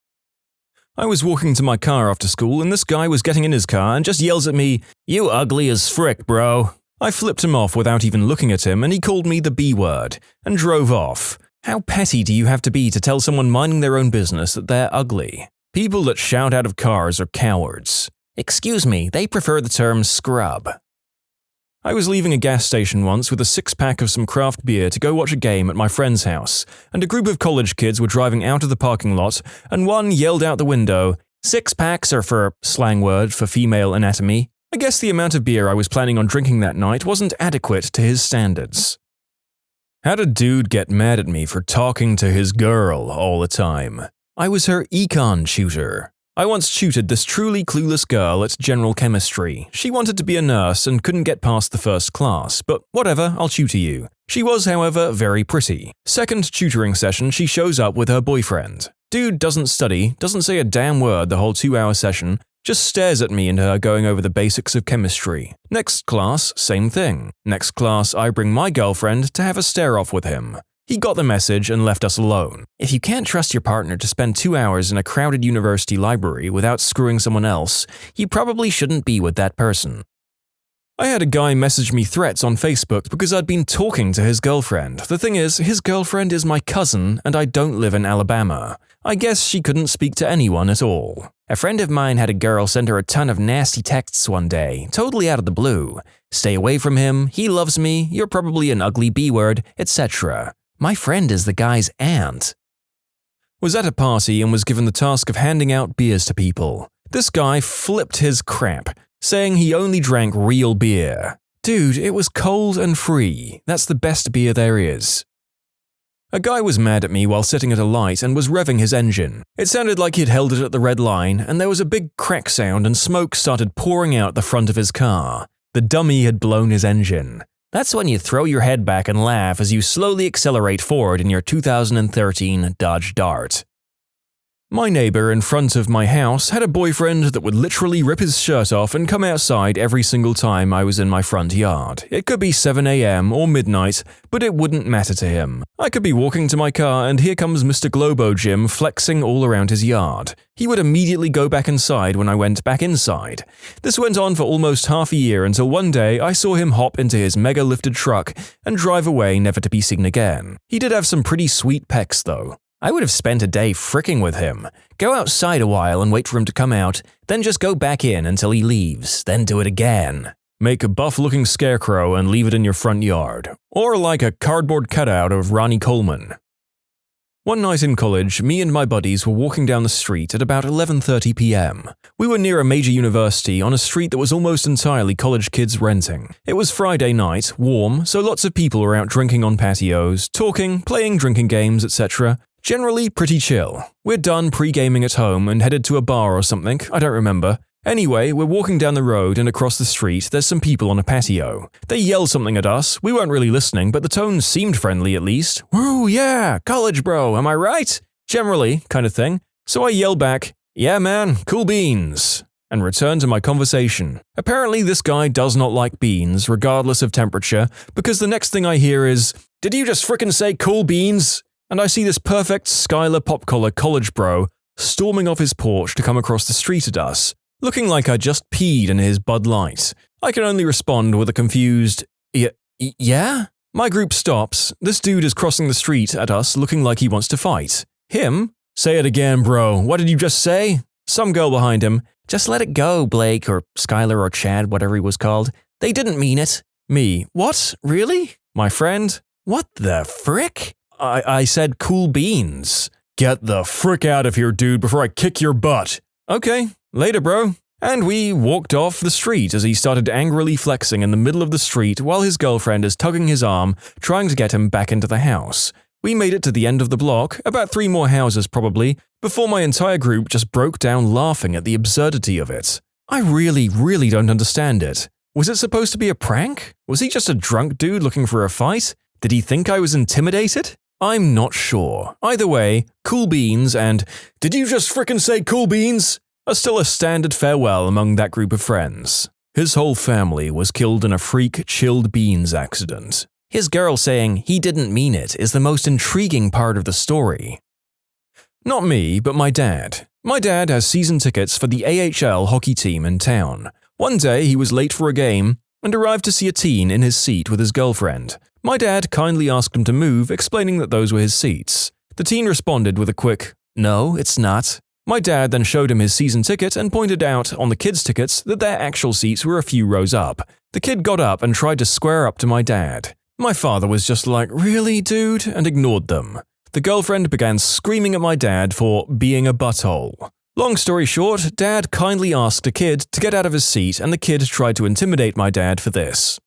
I was walking to my car after school and this guy was getting in his car and just yells at me, "You ugly as frick, bro." I flipped him off without even looking at him and he called me the B word and drove off. How petty do you have to be to tell someone minding their own business that they're ugly? People that shout out of cars are cowards. Excuse me, they prefer the term scrub. I was leaving a gas station once with a 6-pack of some craft beer to go watch a game at my friend's house, and a group of college kids were driving out of the parking lot, and one yelled out the window, "6-packs are for slang word for female anatomy." I guess the amount of beer I was planning on drinking that night wasn't adequate to his standards. Had a dude get mad at me for talking to his girl all the time. I was her econ tutor. I once tutored this truly clueless girl at general chemistry. She wanted to be a nurse and couldn't get past the first class, but whatever, I'll tutor you. She was, however, very pretty. Second tutoring session, she shows up with her boyfriend. Dude doesn't study, doesn't say a damn word the whole 2-hour session, just stares at me and her going over the basics of chemistry. Next class, same thing. Next class, I bring my girlfriend to have a stare-off with him. He got the message and left us alone. If you can't trust your partner to spend 2 hours in a crowded university library without screwing someone else, you probably shouldn't be with that person. I had a guy message me threats on Facebook because I'd been talking to his girlfriend. The thing is, his girlfriend is my cousin and I don't live in Alabama. I guess she couldn't speak to anyone at all. A friend of mine had a girl send her a ton of nasty texts one day, totally out of the blue. "Stay away from him, he loves me, you're probably an ugly B-word, etc. My friend is the guy's aunt." Was at a party and was given the task of handing out beers to people. This guy flipped his crap, saying he only drank real beer. Dude, it was cold and free. That's the best beer there is. A guy was mad at me while sitting at a light and was revving his engine. It sounded like he'd held it at the red line, and there was a big crack sound and smoke started pouring out the front of his car. The dummy had blown his engine. That's when you throw your head back and laugh as you slowly accelerate forward in your 2013 Dodge Dart. My neighbor in front of my house had a boyfriend that would literally rip his shirt off and come outside every single time I was in my front yard. It could be 7 a.m. or midnight, but it wouldn't matter to him. I could be walking to my car and here comes Mr. Globo Jim flexing all around his yard. He would immediately go back inside when I went back inside. This went on for almost half a year until one day I saw him hop into his mega-lifted truck and drive away never to be seen again. He did have some pretty sweet pecs though. I would have spent a day fricking with him. Go outside a while and wait for him to come out, then just go back in until he leaves, then do it again. Make a buff-looking scarecrow and leave it in your front yard. Or like a cardboard cutout of Ronnie Coleman. One night in college, me and my buddies were walking down the street at about 11:30 p.m. We were near a major university on a street that was almost entirely college kids renting. It was Friday night, warm, so lots of people were out drinking on patios, talking, playing drinking games, etc. Generally pretty chill. We're done pre-gaming at home and headed to a bar or something, I don't remember. Anyway, we're walking down the road and across the street there's some people on a patio. They yelled something at us, we weren't really listening, but the tone seemed friendly at least. Woo, yeah, college bro, am I right? Generally, kind of thing. So I yell back, yeah man, cool beans, and return to my conversation. Apparently this guy does not like beans, regardless of temperature, because the next thing I hear is, did you just frickin' say cool beans? And I see this perfect Skylar pop-collar college bro storming off his porch to come across the street at us, looking like I just peed in his Bud Light. I can only respond with a confused, yeah? My group stops. This dude is crossing the street at us looking like he wants to fight. Him? Say it again, bro. What did you just say? Some girl behind him. Just let it go, Blake, or Skylar or Chad, whatever he was called. They didn't mean it. Me. What? Really? My friend? What the frick? I said cool beans. Get the frick out of here, dude, before I kick your butt. Okay, later, bro. And we walked off the street as he started angrily flexing in the middle of the street while his girlfriend is tugging his arm, trying to get him back into the house. We made it to the end of the block, about 3 more houses probably, before my entire group just broke down laughing at the absurdity of it. I really don't understand it. Was it supposed to be a prank? Was he just a drunk dude looking for a fight? Did he think I was intimidated? I'm not sure. Either way, cool beans and did you just frickin' say cool beans? Are still a standard farewell among that group of friends. His whole family was killed in a freak chilled beans accident. His girl saying he didn't mean it is the most intriguing part of the story. Not me, but my dad. My dad has season tickets for the AHL hockey team in town. One day he was late for a game and arrived to see a teen in his seat with his girlfriend. My dad kindly asked him to move, explaining that those were his seats. The teen responded with a quick, "No, it's not." My dad then showed him his season ticket and pointed out on the kids' tickets that their actual seats were a few rows up. The kid got up and tried to square up to my dad. My father was just like, "Really, dude?" and ignored them. The girlfriend began screaming at my dad for being a butthole. Long story short, Dad kindly asked a kid to get out of his seat and the kid tried to intimidate my dad for this.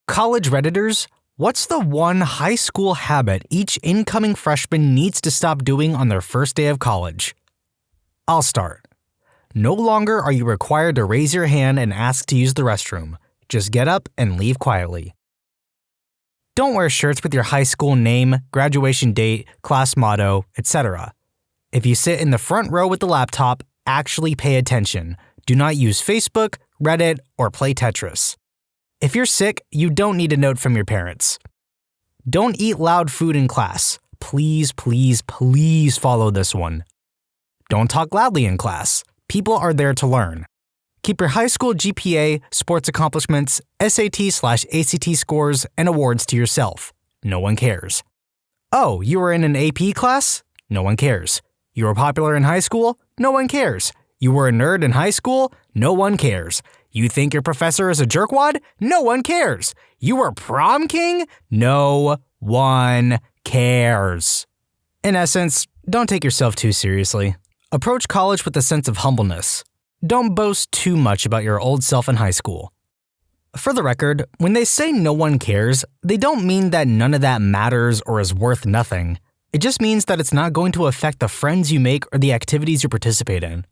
College Redditors, what's the one high school habit each incoming freshman needs to stop doing on their first day of college? I'll start. No longer are you required to raise your hand and ask to use the restroom. Just get up and leave quietly. Don't wear shirts with your high school name, graduation date, class motto, etc. If you sit in the front row with the laptop, actually pay attention. Do not use Facebook, Reddit, or play Tetris. If you're sick, you don't need a note from your parents. Don't eat loud food in class. Please follow this one. Don't talk loudly in class. People are there to learn. Keep your high school GPA, sports accomplishments, SAT/ACT scores, and awards to yourself. No one cares. Oh, you were in an AP class? No one cares. You were popular in high school? No one cares. You were a nerd in high school? No one cares. You think your professor is a jerkwad? No one cares. You were prom king? No one cares. In essence, don't take yourself too seriously. Approach college with a sense of humbleness. Don't boast too much about your old self in high school. For the record, when they say no one cares, they don't mean that none of that matters or is worth nothing. It just means that it's not going to affect the friends you make or the activities you participate in.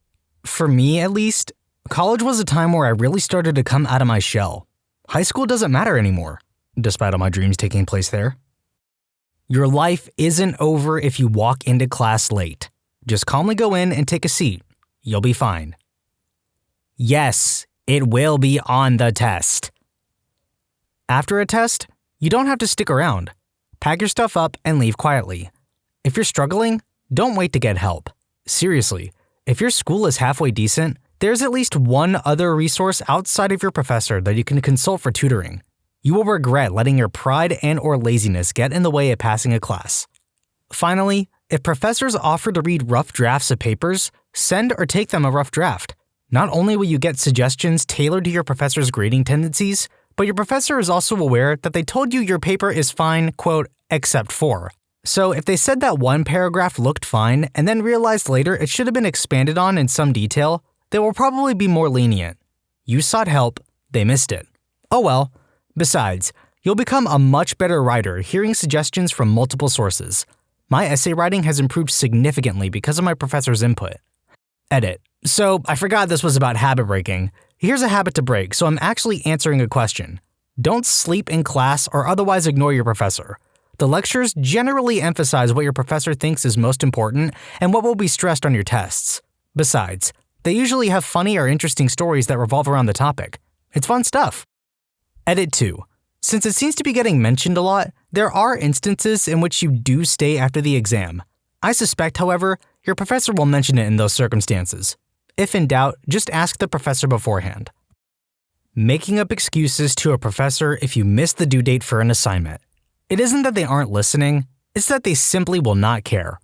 For me, at least, college was a time where I really started to come out of my shell. High school doesn't matter anymore, despite all my dreams taking place there. Your life isn't over if you walk into class late. Just calmly go in and take a seat. You'll be fine. Yes, it will be on the test. After a test, you don't have to stick around. Pack your stuff up and leave quietly. If you're struggling, don't wait to get help. Seriously, if your school is halfway decent, there's at least one other resource outside of your professor that you can consult for tutoring. You will regret letting your pride and/or laziness get in the way of passing a class. Finally, if professors offer to read rough drafts of papers, send or take them a rough draft. Not only will you get suggestions tailored to your professor's grading tendencies, but your professor is also aware that they told you your paper is fine, quote, except for. So if they said that one paragraph looked fine and then realized later it should have been expanded on in some detail, they will probably be more lenient. You sought help, they missed it. Oh well. Besides, you'll become a much better writer hearing suggestions from multiple sources. My essay writing has improved significantly because of my professor's input. Edit. So, I forgot this was about habit breaking. Here's a habit to break, so I'm actually answering a question. Don't sleep in class or otherwise ignore your professor. The lectures generally emphasize what your professor thinks is most important and what will be stressed on your tests. Besides, they usually have funny or interesting stories that revolve around the topic. It's fun stuff. Edit 2. Since it seems to be getting mentioned a lot, there are instances in which you do stay after the exam. I suspect, however, your professor will mention it in those circumstances. If in doubt, just ask the professor beforehand. Making up excuses to a professor if you miss the due date for an assignment. It isn't that they aren't listening, it's that they simply will not care.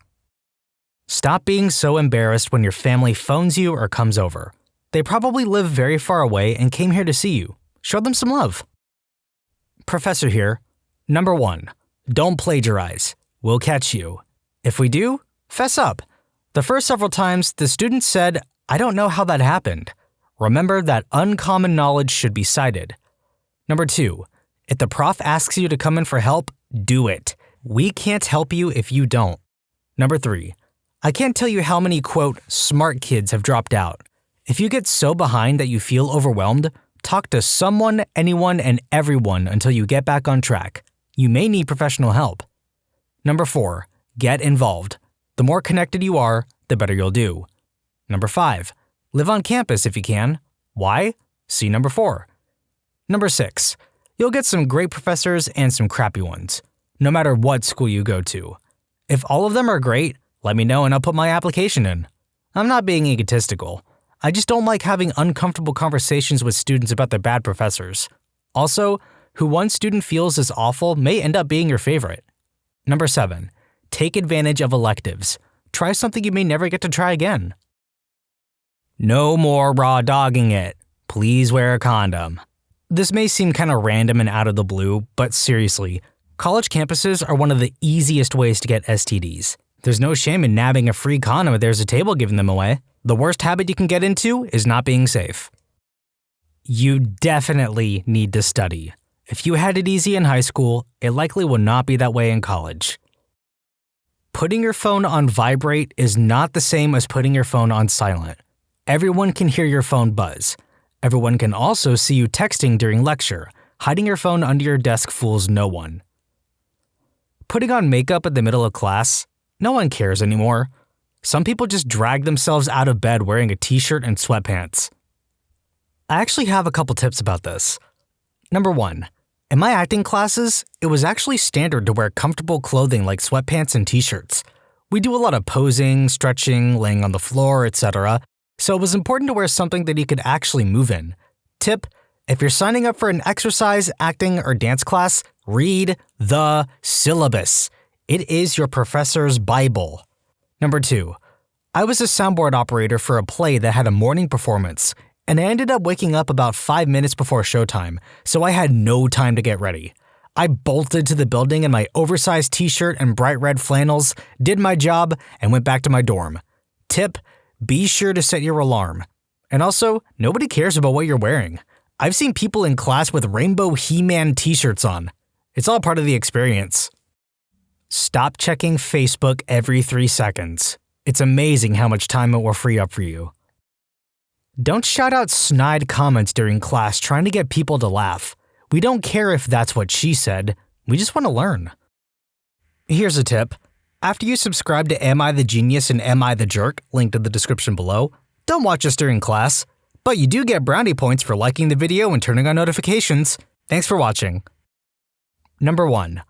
Stop being so embarrassed when your family phones you or comes over. They probably live very far away and came here to see you. Show them some love. Professor here. Number 1. Don't plagiarize. We'll catch you. If we do, fess up. The first several times, the student said, "I don't know how that happened." Remember that uncommon knowledge should be cited. Number 2. If the prof asks you to come in for help, do it. We can't help you if you don't. Number 3. I can't tell you how many, quote, smart kids have dropped out. If you get so behind that you feel overwhelmed, talk to someone, anyone, and everyone until you get back on track. You may need professional help. Number 4. Get involved. The more connected you are, the better you'll do. Number 5. Live on campus if you can. Why? See number 4. Number 6. You'll get some great professors and some crappy ones, no matter what school you go to. If all of them are great, let me know and I'll put my application in. I'm not being egotistical. I just don't like having uncomfortable conversations with students about their bad professors. Also, who one student feels is awful may end up being your favorite. Number 7. Take advantage of electives. Try something you may never get to try again. No more raw dogging it. Please wear a condom. This may seem kind of random and out of the blue, but seriously, college campuses are one of the easiest ways to get STDs. There's no shame in nabbing a free condom if there's a table giving them away. The worst habit you can get into is not being safe. You definitely need to study. If you had it easy in high school, it likely will not be that way in college. Putting your phone on vibrate is not the same as putting your phone on silent. Everyone can hear your phone buzz. Everyone can also see you texting during lecture. Hiding your phone under your desk fools no one. Putting on makeup in the middle of class? No one cares anymore. Some people just drag themselves out of bed wearing a t-shirt and sweatpants. I actually have a couple tips about this. Number 1. In my acting classes, it was actually standard to wear comfortable clothing like sweatpants and t-shirts. We do a lot of posing, stretching, laying on the floor, etc., so it was important to wear something that you could actually move in. Tip: if you're signing up for an exercise, acting, or dance class, read the syllabus. It is your professor's Bible. Number 2. I was a soundboard operator for a play that had a morning performance, and I ended up waking up about 5 minutes before showtime, so I had no time to get ready. I bolted to the building in my oversized t-shirt and bright red flannels, did my job, and went back to my dorm. Tip: be sure to set your alarm. And also, nobody cares about what you're wearing. I've seen people in class with rainbow He-Man t-shirts on. It's all part of the experience. Stop checking Facebook every 3 seconds. It's amazing how much time it will free up for you. Don't shout out snide comments during class trying to get people to laugh. We don't care if that's what she said. We just want to learn. Here's a tip. After you subscribe to Am I the Genius and Am I the Jerk, linked in the description below, don't watch us during class, but you do get brownie points for liking the video and turning on notifications. Thanks for watching. Number 1.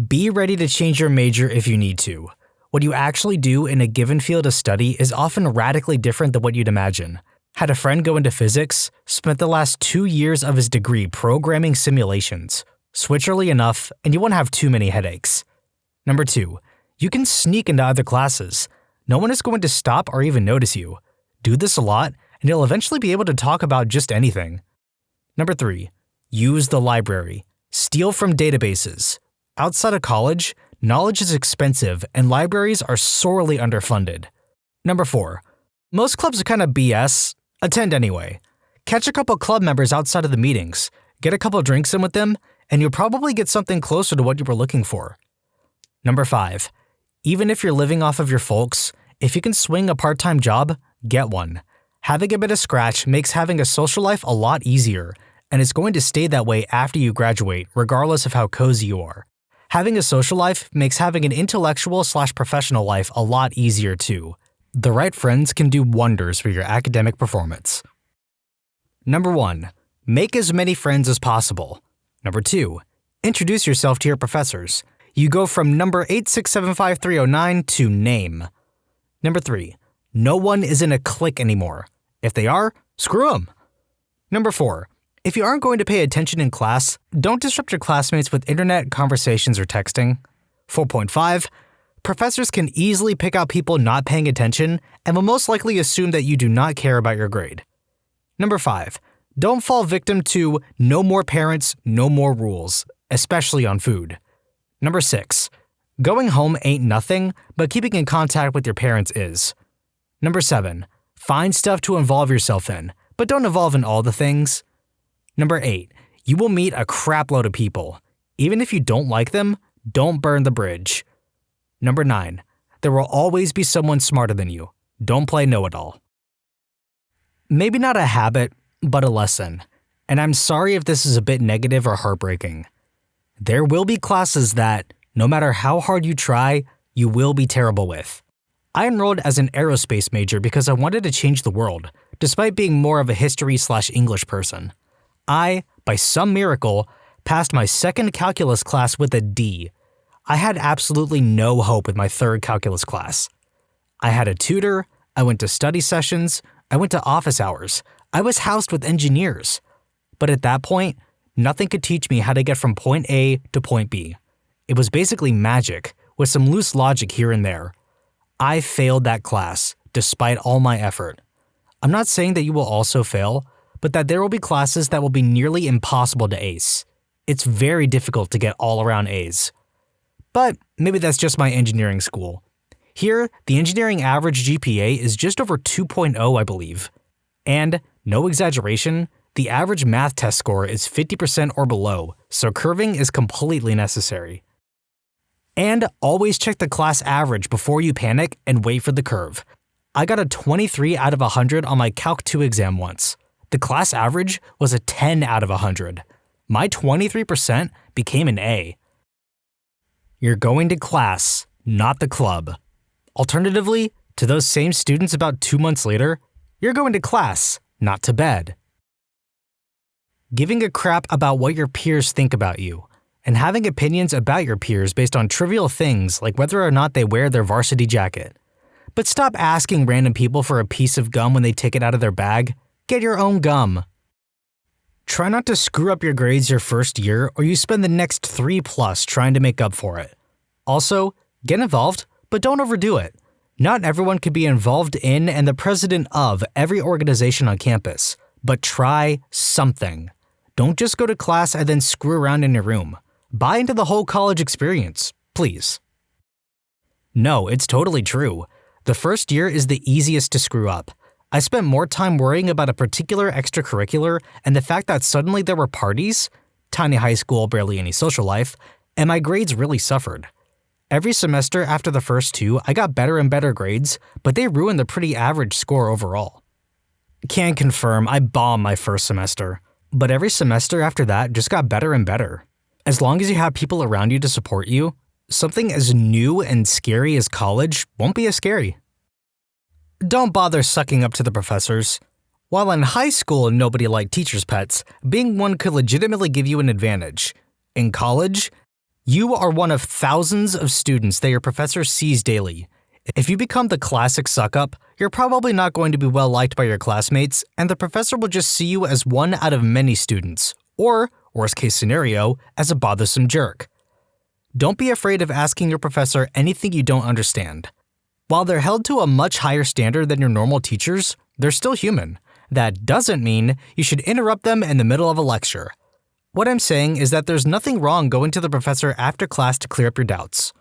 Be ready to change your major if you need to. What you actually do in a given field of study is often radically different than what you'd imagine. Had a friend go into physics, spent the last 2 years of his degree programming simulations. Switch early enough, and you won't have too many headaches. Number 2. You can sneak into other classes. No one is going to stop or even notice you. Do this a lot, and you'll eventually be able to talk about just anything. Number 3. Use the library. Steal from databases. Outside of college, knowledge is expensive, and libraries are sorely underfunded. Number 4. Most clubs are kind of BS. Attend anyway. Catch a couple club members outside of the meetings. Get a couple drinks in with them, and you'll probably get something closer to what you were looking for. Number 5. Even if you're living off of your folks, if you can swing a part-time job, Get one. Having a bit of scratch makes having a social life a lot easier, and it's going to stay that way after you graduate, regardless of how cozy you are. Having a social life makes having an intellectual/professional life a lot easier too. The right friends can do wonders for your academic performance. Number 1. Make as many friends as possible. Number 2. Introduce yourself to your professors. You go from number 8675309 to name. Number 3. No one is in a clique anymore. If they are, screw them. Number 4. If you aren't going to pay attention in class, don't disrupt your classmates with internet conversations or texting. 4.5. Professors can easily pick out people not paying attention and will most likely assume that you do not care about your grade. Number 5. Don't fall victim to no more parents, no more rules, especially on food. Number 6. Going home ain't nothing, but keeping in contact with your parents is. Number 7. Find stuff to involve yourself in, but don't involve in all the things. Number 8. You will meet a crap load of people. Even if you don't like them, don't burn the bridge. Number 9. There will always be someone smarter than you. Don't play know-it-all. Maybe not a habit, but a lesson. And I'm sorry if this is a bit negative or heartbreaking. There will be classes that, no matter how hard you try, you will be terrible with. I enrolled as an aerospace major because I wanted to change the world, despite being more of a history/English person. I, by some miracle, passed my second calculus class with a D. I had absolutely no hope with my third calculus class. I had a tutor, I went to study sessions, I went to office hours, I was housed with engineers. But at that point, nothing could teach me how to get from point A to point B. It was basically magic, with some loose logic here and there. I failed that class, despite all my effort. I'm not saying that you will also fail, but that there will be classes that will be nearly impossible to ace. It's very difficult to get all-around A's. But maybe that's just my engineering school. Here, the engineering average GPA is just over 2.0, I believe. And, no exaggeration, the average math test score is 50% or below, so curving is completely necessary. And always check the class average before you panic and wait for the curve. I got a 23 out of 100 on my Calc 2 exam once. The class average was a 10 out of 100. My 23% became an A. You're going to class, not the club. Alternatively, to those same students about 2 months later, you're going to class, not to bed. Giving a crap about what your peers think about you, and having opinions about your peers based on trivial things like whether or not they wear their varsity jacket. But stop asking random people for a piece of gum when they take it out of their bag. Get your own gum. Try not to screw up your grades your first year or you spend the next 3+ trying to make up for it. Also, get involved, but don't overdo it. Not everyone can be involved in and the president of every organization on campus, but try something. Don't just go to class and then screw around in your room. Buy into the whole college experience, please. No, it's totally true. The first year is the easiest to screw up. I spent more time worrying about a particular extracurricular and the fact that suddenly there were parties, tiny high school, barely any social life, and my grades really suffered. Every semester after the first 2, I got better and better grades, but they ruined the pretty average score overall. Can confirm I bombed my first semester, but every semester after that just got better and better. As long as you have people around you to support you, something as new and scary as college won't be as scary. Don't bother sucking up to the professors. While in high school nobody liked teachers' pets, being one could legitimately give you an advantage. In college, you are one of thousands of students that your professor sees daily. If you become the classic suck-up, you're probably not going to be well liked by your classmates, and the professor will just see you as one out of many students, or, worst case scenario, as a bothersome jerk. Don't be afraid of asking your professor anything you don't understand. While they're held to a much higher standard than your normal teachers, they're still human. That doesn't mean you should interrupt them in the middle of a lecture. What I'm saying is that there's nothing wrong going to the professor after class to clear up your doubts.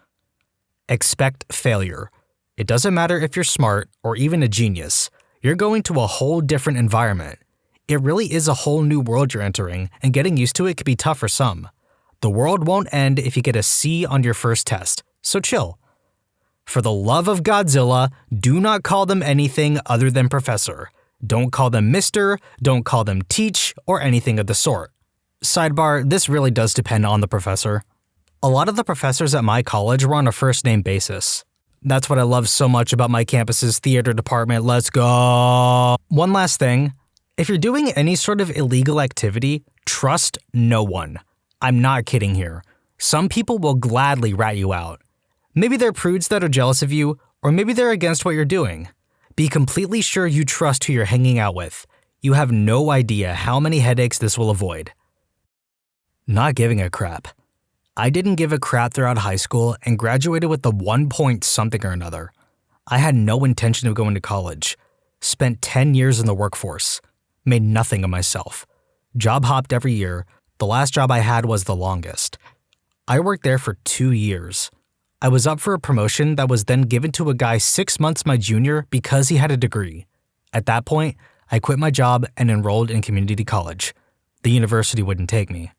Expect failure. It doesn't matter if you're smart or even a genius. You're going to a whole different environment. It really is a whole new world you're entering, and getting used to it can be tough for some. The world won't end if you get a C on your first test, so chill. For the love of Godzilla, do not call them anything other than professor. Don't call them Mr., don't call them teach, or anything of the sort. Sidebar, this really does depend on the professor. A lot of the professors at my college were on a first-name basis. That's what I love so much about my campus's theater department. Let's go! One last thing. If you're doing any sort of illegal activity, trust no one. I'm not kidding here. Some people will gladly rat you out. Maybe they're prudes that are jealous of you, or maybe they're against what you're doing. Be completely sure you trust who you're hanging out with. You have no idea how many headaches this will avoid. Not giving a crap. I didn't give a crap throughout high school and graduated with the 1 point something or another. I had no intention of going to college. Spent 10 years in the workforce. Made nothing of myself. Job hopped every year. The last job I had was the longest. I worked there for 2 years. I was up for a promotion that was then given to a guy 6 months my junior because he had a degree. At that point, I quit my job and enrolled in community college. The university wouldn't take me.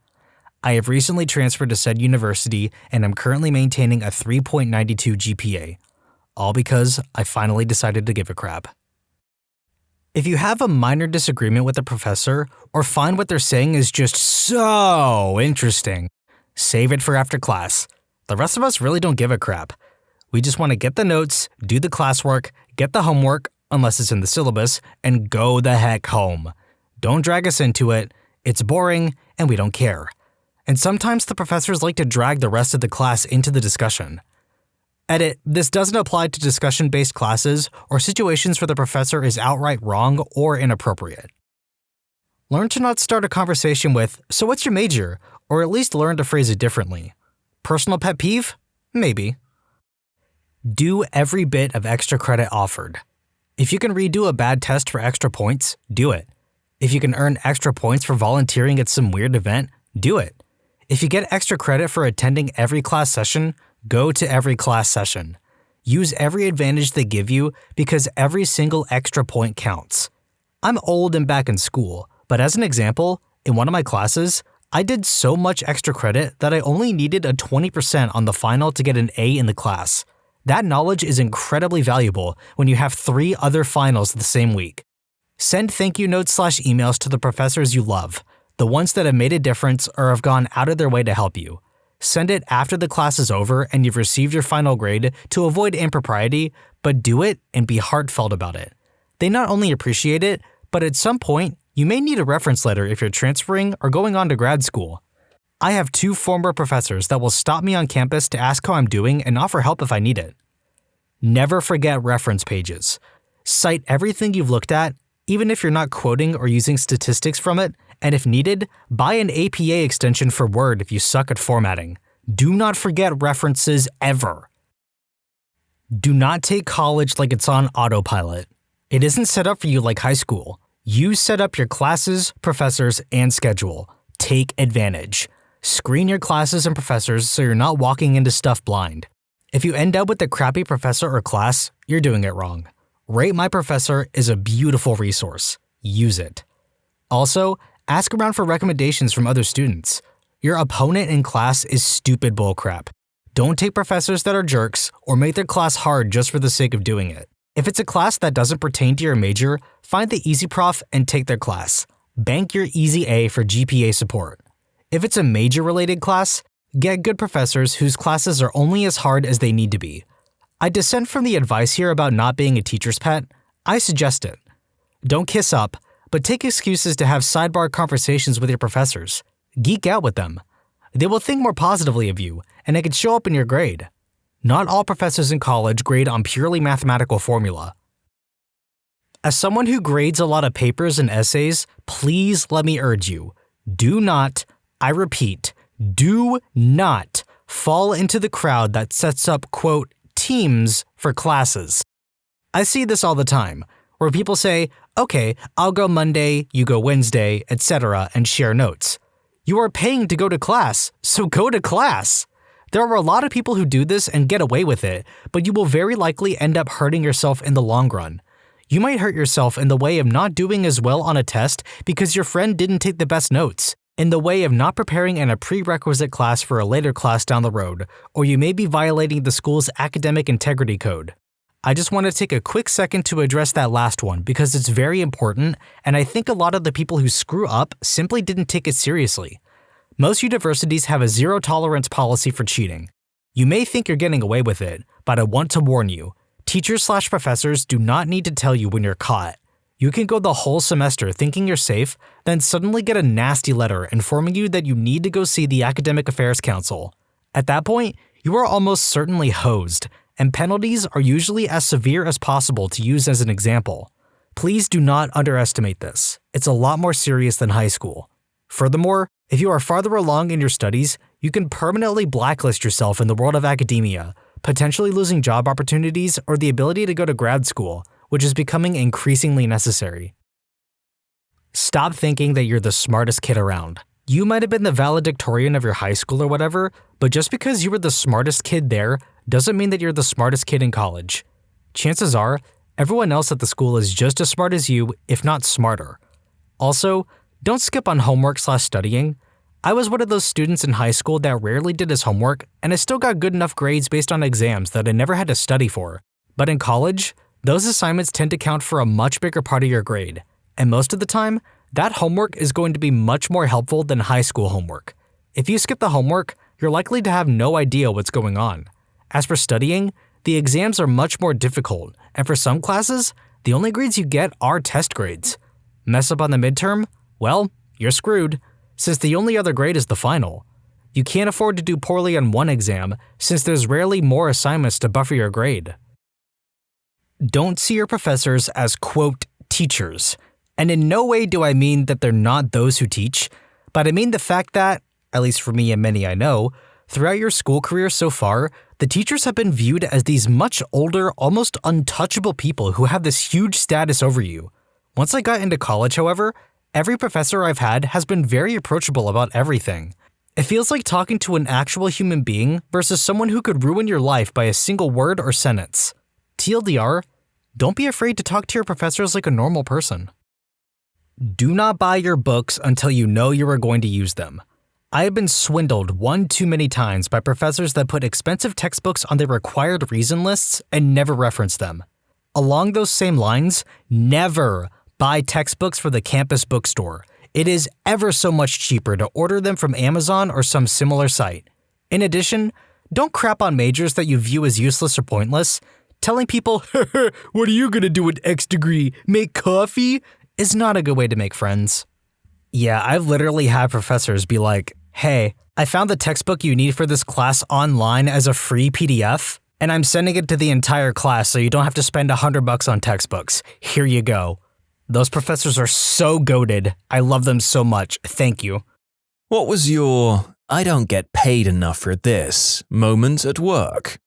I have recently transferred to said university and am currently maintaining a 3.92 GPA, all because I finally decided to give a crap. If you have a minor disagreement with a professor or find what they're saying is just so interesting, save it for after class. The rest of us really don't give a crap. We just want to get the notes, do the classwork, get the homework, unless it's in the syllabus, and go the heck home. Don't drag us into it. It's boring, and we don't care. And sometimes the professors like to drag the rest of the class into the discussion. Edit, this doesn't apply to discussion-based classes or situations where the professor is outright wrong or inappropriate. Learn to not start a conversation with, "So what's your major?" or at least learn to phrase it differently. Personal pet peeve? Maybe. Do every bit of extra credit offered. If you can redo a bad test for extra points, do it. If you can earn extra points for volunteering at some weird event, do it. If you get extra credit for attending every class session, go to every class session. Use every advantage they give you because every single extra point counts. I'm old and back in school, but as an example, in one of my classes, I did so much extra credit that I only needed a 20% on the final to get an A in the class. That knowledge is incredibly valuable when you have 3 other finals the same week. Send thank you notes/emails to the professors you love, the ones that have made a difference or have gone out of their way to help you. Send it after the class is over and you've received your final grade to avoid impropriety, but do it and be heartfelt about it. They not only appreciate it, but at some point, you may need a reference letter if you're transferring or going on to grad school. I have 2 former professors that will stop me on campus to ask how I'm doing and offer help if I need it. Never forget reference pages. Cite everything you've looked at, even if you're not quoting or using statistics from it, and if needed, buy an APA extension for Word if you suck at formatting. Do not forget references ever. Do not take college like it's on autopilot. It isn't set up for you like high school. You set up your classes, professors, and schedule. Take advantage. Screen your classes and professors so you're not walking into stuff blind. If you end up with a crappy professor or class, you're doing it wrong. Rate My Professor is a beautiful resource. Use it. Also, ask around for recommendations from other students. Your opponent in class is stupid bullcrap. Don't take professors that are jerks or make their class hard just for the sake of doing it. If it's a class that doesn't pertain to your major, find the easy prof and take their class. Bank your easy A for GPA support. If it's a major-related class, get good professors whose classes are only as hard as they need to be. I dissent from the advice here about not being a teacher's pet. I suggest it. Don't kiss up, but take excuses to have sidebar conversations with your professors. Geek out with them. They will think more positively of you, and it can show up in your grade. Not all professors in college grade on purely mathematical formula. As someone who grades a lot of papers and essays, please let me urge you, do not, I repeat, do not fall into the crowd that sets up, quote, teams for classes. I see this all the time, where people say, okay, I'll go Monday, you go Wednesday, etc., and share notes. You are paying to go to class, so go to class. There are a lot of people who do this and get away with it, but you will very likely end up hurting yourself in the long run. You might hurt yourself in the way of not doing as well on a test because your friend didn't take the best notes. in the way of not preparing in a prerequisite class for a later class down the road, or you may be violating the school's academic integrity code. I just want to take a quick second to address that last one because it's very important, and I think a lot of the people who screw up simply didn't take it seriously. Most universities have a zero-tolerance policy for cheating. You may think you're getting away with it, but I want to warn you, teachers/professors do not need to tell you when you're caught. You can go the whole semester thinking you're safe, then suddenly get a nasty letter informing you that you need to go see the Academic Affairs Council. At that point, you are almost certainly hosed, and penalties are usually as severe as possible to use as an example. Please do not underestimate this. It's a lot more serious than high school. Furthermore, if you are farther along in your studies, you can permanently blacklist yourself in the world of academia, potentially losing job opportunities or the ability to go to grad school, which is becoming increasingly necessary. Stop thinking that you're the smartest kid around. You might have been the valedictorian of your high school or whatever, but just because you were the smartest kid there doesn't mean that you're the smartest kid in college. Chances are, everyone else at the school is just as smart as you, if not smarter. Also, don't skip on homework/studying. I was one of those students in high school that rarely did his homework, and I still got good enough grades based on exams that I never had to study for. But in college, those assignments tend to count for a much bigger part of your grade, and most of the time, that homework is going to be much more helpful than high school homework. If you skip the homework, you're likely to have no idea what's going on. As for studying, the exams are much more difficult, and for some classes, the only grades you get are test grades. Mess up on the midterm? Well, you're screwed, since the only other grade is the final. You can't afford to do poorly on one exam, since there's rarely more assignments to buffer your grade. Don't see your professors as, quote, teachers. And in no way do I mean that they're not those who teach, but I mean the fact that, at least for me and many I know, throughout your school career so far, the teachers have been viewed as these much older, almost untouchable people who have this huge status over you. Once I got into college, however, every professor I've had has been very approachable about everything. It feels like talking to an actual human being versus someone who could ruin your life by a single word or sentence. TLDR, don't be afraid to talk to your professors like a normal person. Do not buy your books until you know you are going to use them. I have been swindled one too many times by professors that put expensive textbooks on their required reason lists and never reference them. Along those same lines, never buy textbooks for the campus bookstore. It is ever so much cheaper to order them from Amazon or some similar site. In addition, don't crap on majors that you view as useless or pointless. Telling people, what are you gonna do with X degree? Make coffee? Is not a good way to make friends. Yeah, I've literally had professors be like, hey, I found the textbook you need for this class online as a free PDF, and I'm sending it to the entire class so you don't have to spend $100 on textbooks. Here you go. Those professors are so goated. I love them so much. Thank you. What was your "I don't get paid enough for this" moment at work?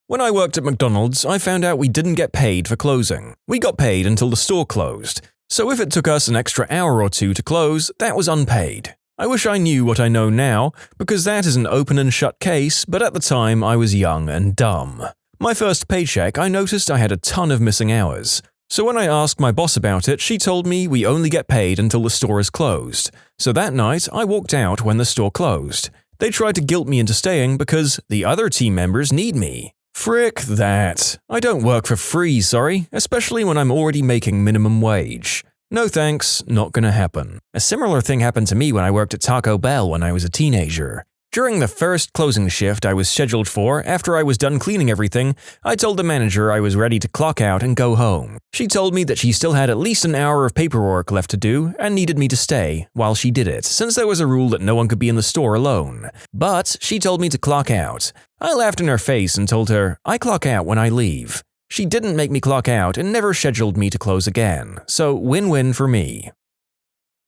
When I worked at McDonald's, I found out we didn't get paid for closing. We got paid until the store closed. So if it took us an extra hour or two to close, that was unpaid. I wish I knew what I know now, because that is an open and shut case, but at the time I was young and dumb. My first paycheck, I noticed I had a ton of missing hours. So when I asked my boss about it, she told me we only get paid until the store is closed. So that night, I walked out when the store closed. They tried to guilt me into staying because the other team members need me. Frick that. I don't work for free, sorry, especially when I'm already making minimum wage. No thanks, not gonna happen. A similar thing happened to me when I worked at Taco Bell when I was a teenager. During the first closing shift I was scheduled for, after I was done cleaning everything, I told the manager I was ready to clock out and go home. She told me that she still had at least an hour of paperwork left to do and needed me to stay while she did it, since there was a rule that no one could be in the store alone. But she told me to clock out. I laughed in her face and told her, I clock out when I leave. She didn't make me clock out and never scheduled me to close again, so win-win for me.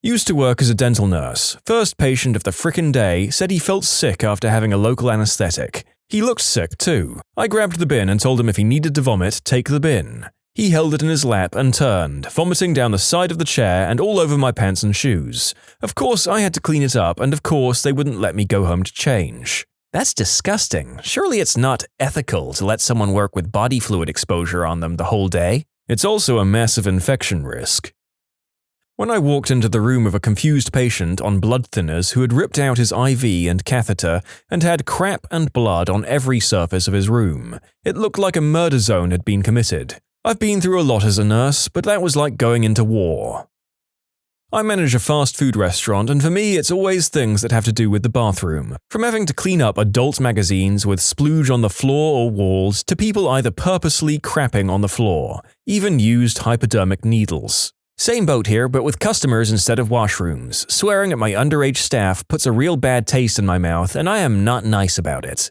Used to work as a dental nurse. First patient of the frickin' day said he felt sick after having a local anesthetic. He looked sick too. I grabbed the bin and told him if he needed to vomit, take the bin. He held it in his lap and turned, vomiting down the side of the chair and all over my pants and shoes. Of course, I had to clean it up, and of course, they wouldn't let me go home to change. That's disgusting. Surely it's not ethical to let someone work with body fluid exposure on them the whole day. It's also a massive infection risk. When I walked into the room of a confused patient on blood thinners who had ripped out his IV and catheter and had crap and blood on every surface of his room, it looked like a murder zone had been committed. I've been through a lot as a nurse, but that was like going into war. I manage a fast food restaurant, and for me it's always things that have to do with the bathroom. From having to clean up adult magazines with splooge on the floor or walls to people either purposely crapping on the floor, even used hypodermic needles. Same boat here, but with customers instead of washrooms. Swearing at my underage staff puts a real bad taste in my mouth, and I am not nice about it.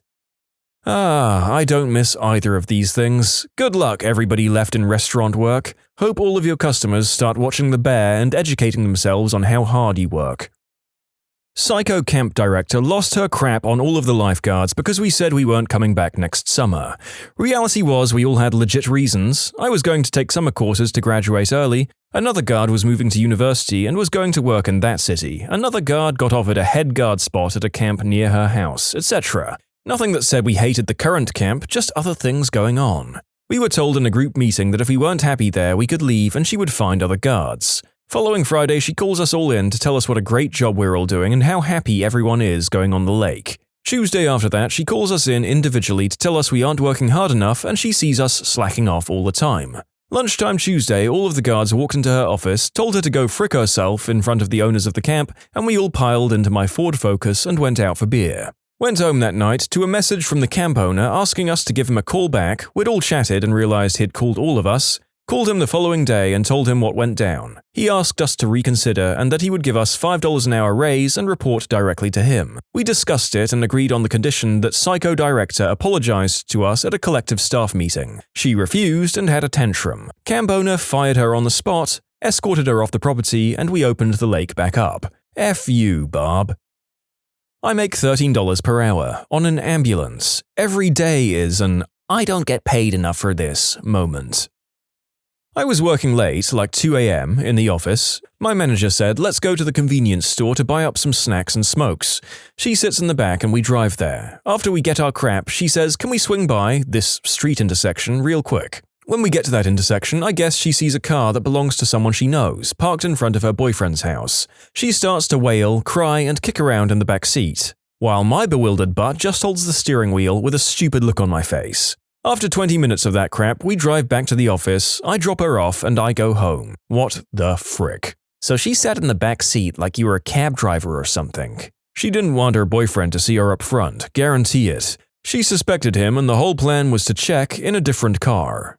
I don't miss either of these things. Good luck, everybody left in restaurant work. Hope all of your customers start watching The Bear and educating themselves on how hard you work. Psycho camp director lost her crap on all of the lifeguards because we said we weren't coming back next summer. Reality was we all had legit reasons. I was going to take summer courses to graduate early. Another guard was moving to university and was going to work in that city. Another guard got offered a head guard spot at a camp near her house, etc. Nothing that said we hated the current camp, just other things going on. We were told in a group meeting that if we weren't happy there, we could leave and she would find other guards. Following Friday, she calls us all in to tell us what a great job we're all doing and how happy everyone is going on the lake. Tuesday after that, she calls us in individually to tell us we aren't working hard enough and she sees us slacking off all the time. Lunchtime Tuesday, all of the guards walked into her office, told her to go frick herself in front of the owners of the camp, and we all piled into my Ford Focus and went out for beer. Went home that night to a message from the camp owner asking us to give him a call back. We'd all chatted and realized he'd called all of us. Called him the following day and told him what went down. He asked us to reconsider and that he would give us $5 an hour raise and report directly to him. We discussed it and agreed on the condition that Psycho Director apologized to us at a collective staff meeting. She refused and had a tantrum. Camp owner fired her on the spot, escorted her off the property, and we opened the lake back up. F you, Bob. I make $13 per hour on an ambulance. Every day is an I don't get paid enough for this moment. I was working late, like 2 a.m., in the office. My manager said, let's go to the convenience store to buy up some snacks and smokes. She sits in the back and we drive there. After we get our crap, she says, can we swing by this street intersection real quick? When we get to that intersection, I guess she sees a car that belongs to someone she knows, parked in front of her boyfriend's house. She starts to wail, cry, and kick around in the back seat, while my bewildered butt just holds the steering wheel with a stupid look on my face. After 20 minutes of that crap, we drive back to the office, I drop her off, and I go home. What the frick? So she sat in the back seat like you were a cab driver or something. She didn't want her boyfriend to see her up front, guarantee it. She suspected him and the whole plan was to check in a different car.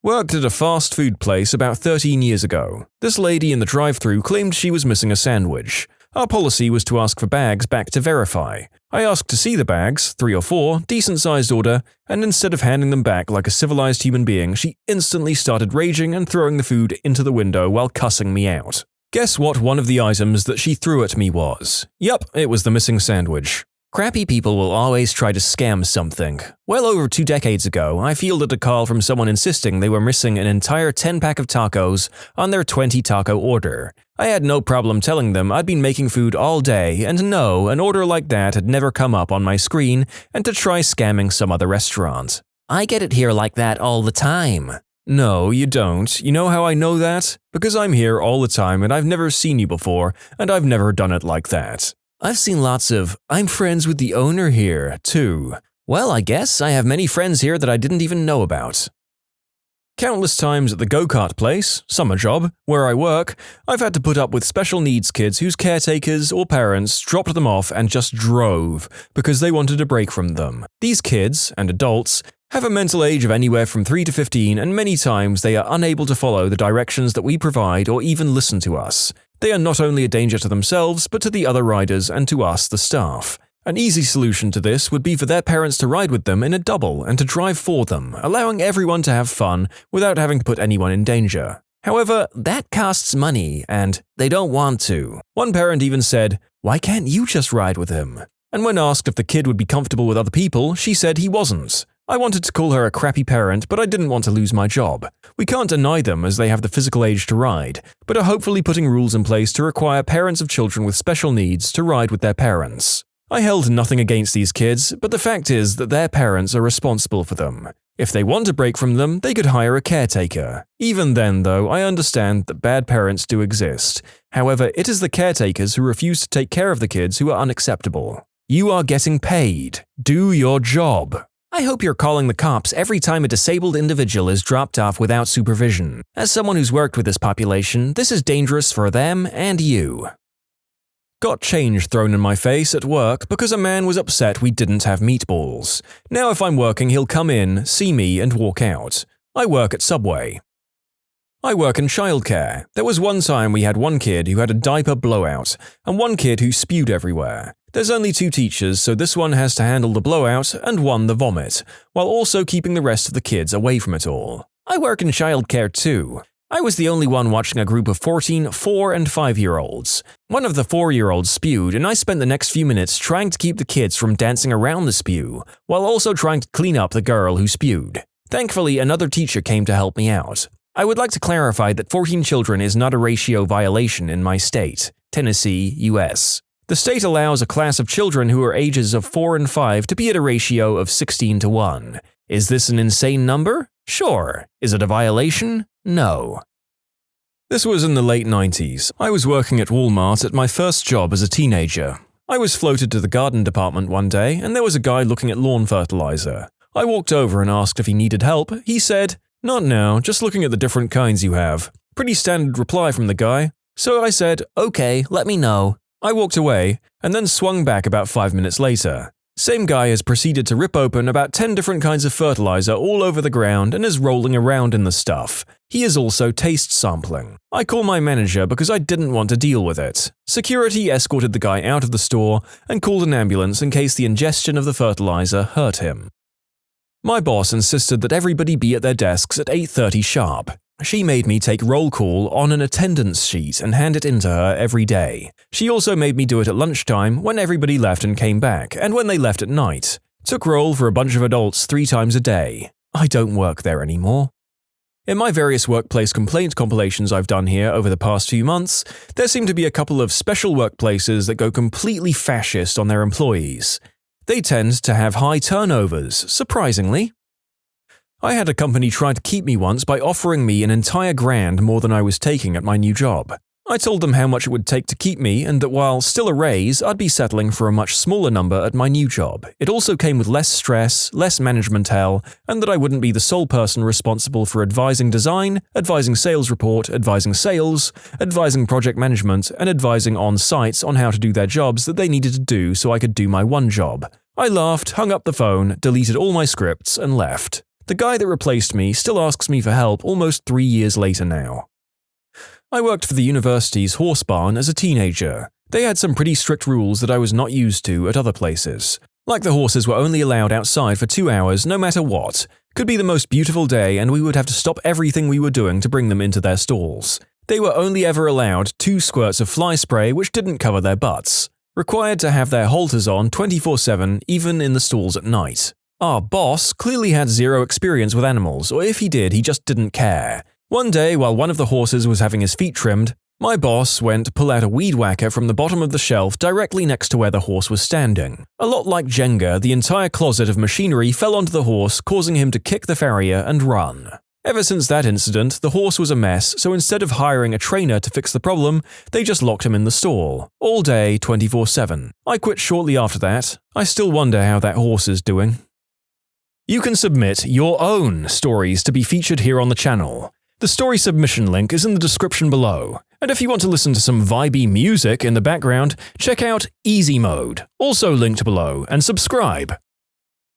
Worked at a fast food place about 13 years ago. This lady in the drive-thru claimed she was missing a sandwich. Our policy was to ask for bags back to verify. I asked to see the bags, 3 or 4, decent-sized order, and instead of handing them back like a civilized human being, she instantly started raging and throwing the food into the window while cussing me out. Guess what one of the items that she threw at me was? Yup, it was the missing sandwich. Crappy people will always try to scam something. Well over 2 decades ago, I fielded a call from someone insisting they were missing an entire 10-pack of tacos on their 20-taco order. I had no problem telling them I'd been making food all day and no, an order like that had never come up on my screen and to try scamming some other restaurant. I get it here like that all the time. No, you don't. You know how I know that? Because I'm here all the time and I've never seen you before and I've never done it like that. I've seen lots of, I'm friends with the owner here, too. Well, I guess I have many friends here that I didn't even know about. Countless times at the go-kart place, summer job, where I work, I've had to put up with special needs kids whose caretakers or parents dropped them off and just drove because they wanted a break from them. These kids, and adults, have a mental age of anywhere from 3 to 15 and many times they are unable to follow the directions that we provide or even listen to us. They are not only a danger to themselves, but to the other riders and to us, the staff. An easy solution to this would be for their parents to ride with them in a double and to drive for them, allowing everyone to have fun without having to put anyone in danger. However, that costs money, and they don't want to. One parent even said, "Why can't you just ride with him?" And when asked if the kid would be comfortable with other people, she said he wasn't. I wanted to call her a crappy parent, but I didn't want to lose my job. We can't deny them as they have the physical age to ride, but are hopefully putting rules in place to require parents of children with special needs to ride with their parents. I held nothing against these kids, but the fact is that their parents are responsible for them. If they want to break from them, they could hire a caretaker. Even then, though, I understand that bad parents do exist. However, it is the caretakers who refuse to take care of the kids who are unacceptable. You are getting paid. Do your job. I hope you're calling the cops every time a disabled individual is dropped off without supervision. As someone who's worked with this population, this is dangerous for them and you. Got change thrown in my face at work because a man was upset we didn't have meatballs. Now if I'm working, he'll come in, see me, and walk out. I work at Subway. I work in childcare. There was one time we had one kid who had a diaper blowout, and one kid who spewed everywhere. There's only 2 teachers, so this one has to handle the blowout and one the vomit, while also keeping the rest of the kids away from it all. I work in childcare too. I was the only one watching a group of 14 4- and 5-year-olds. One of the 4-year-olds spewed, and I spent the next few minutes trying to keep the kids from dancing around the spew, while also trying to clean up the girl who spewed. Thankfully, another teacher came to help me out. I would like to clarify that 14 children is not a ratio violation in my state, Tennessee, US. The state allows a class of children who are ages of 4 and 5 to be at a ratio of 16 to 1. Is this an insane number? Sure. Is it a violation? No. This was in the late 90s. I was working at Walmart at my first job as a teenager. I was floated to the garden department one day, and there was a guy looking at lawn fertilizer. I walked over and asked if he needed help. He said, "Not now, just looking at the different kinds you have." Pretty standard reply from the guy. So I said, "Okay, let me know." I walked away, and then swung back about 5 minutes later. Same guy has proceeded to rip open about 10 different kinds of fertilizer all over the ground and is rolling around in the stuff. He is also taste sampling. I call my manager because I didn't want to deal with it. Security escorted the guy out of the store and called an ambulance in case the ingestion of the fertilizer hurt him. My boss insisted that everybody be at their desks at 8:30 sharp. She made me take roll call on an attendance sheet and hand it in to her every day. She also made me do it at lunchtime when everybody left and came back, and when they left at night. Took roll for a bunch of adults 3 times a day. I don't work there anymore. In my various workplace complaint compilations I've done here over the past few months, there seem to be a couple of special workplaces that go completely fascist on their employees. They tend to have high turnovers, surprisingly. I had a company try to keep me once by offering me an entire grand more than I was taking at my new job. I told them how much it would take to keep me and that while still a raise, I'd be settling for a much smaller number at my new job. It also came with less stress, less management hell, and that I wouldn't be the sole person responsible for advising design, advising sales report, advising sales, advising project management, and advising on sites on how to do their jobs that they needed to do so I could do my one job. I laughed, hung up the phone, deleted all my scripts, and left. The guy that replaced me still asks me for help almost 3 years later now. I worked for the university's horse barn as a teenager. They had some pretty strict rules that I was not used to at other places. Like the horses were only allowed outside for 2 hours no matter what. Could be the most beautiful day and we would have to stop everything we were doing to bring them into their stalls. They were only ever allowed 2 squirts of fly spray which didn't cover their butts. Required to have their halters on 24/7 even in the stalls at night. Our boss clearly had zero experience with animals, or if he did, he just didn't care. One day, while one of the horses was having his feet trimmed, my boss went to pull out a weed whacker from the bottom of the shelf directly next to where the horse was standing. A lot like Jenga, the entire closet of machinery fell onto the horse, causing him to kick the farrier and run. Ever since that incident, the horse was a mess, so instead of hiring a trainer to fix the problem, they just locked him in the stall, all day 24/7. I quit shortly after that. I still wonder how that horse is doing. You can submit your own stories to be featured here on the channel. The story submission link is in the description below. And if you want to listen to some vibey music in the background, check out easymode, also linked below, and subscribe.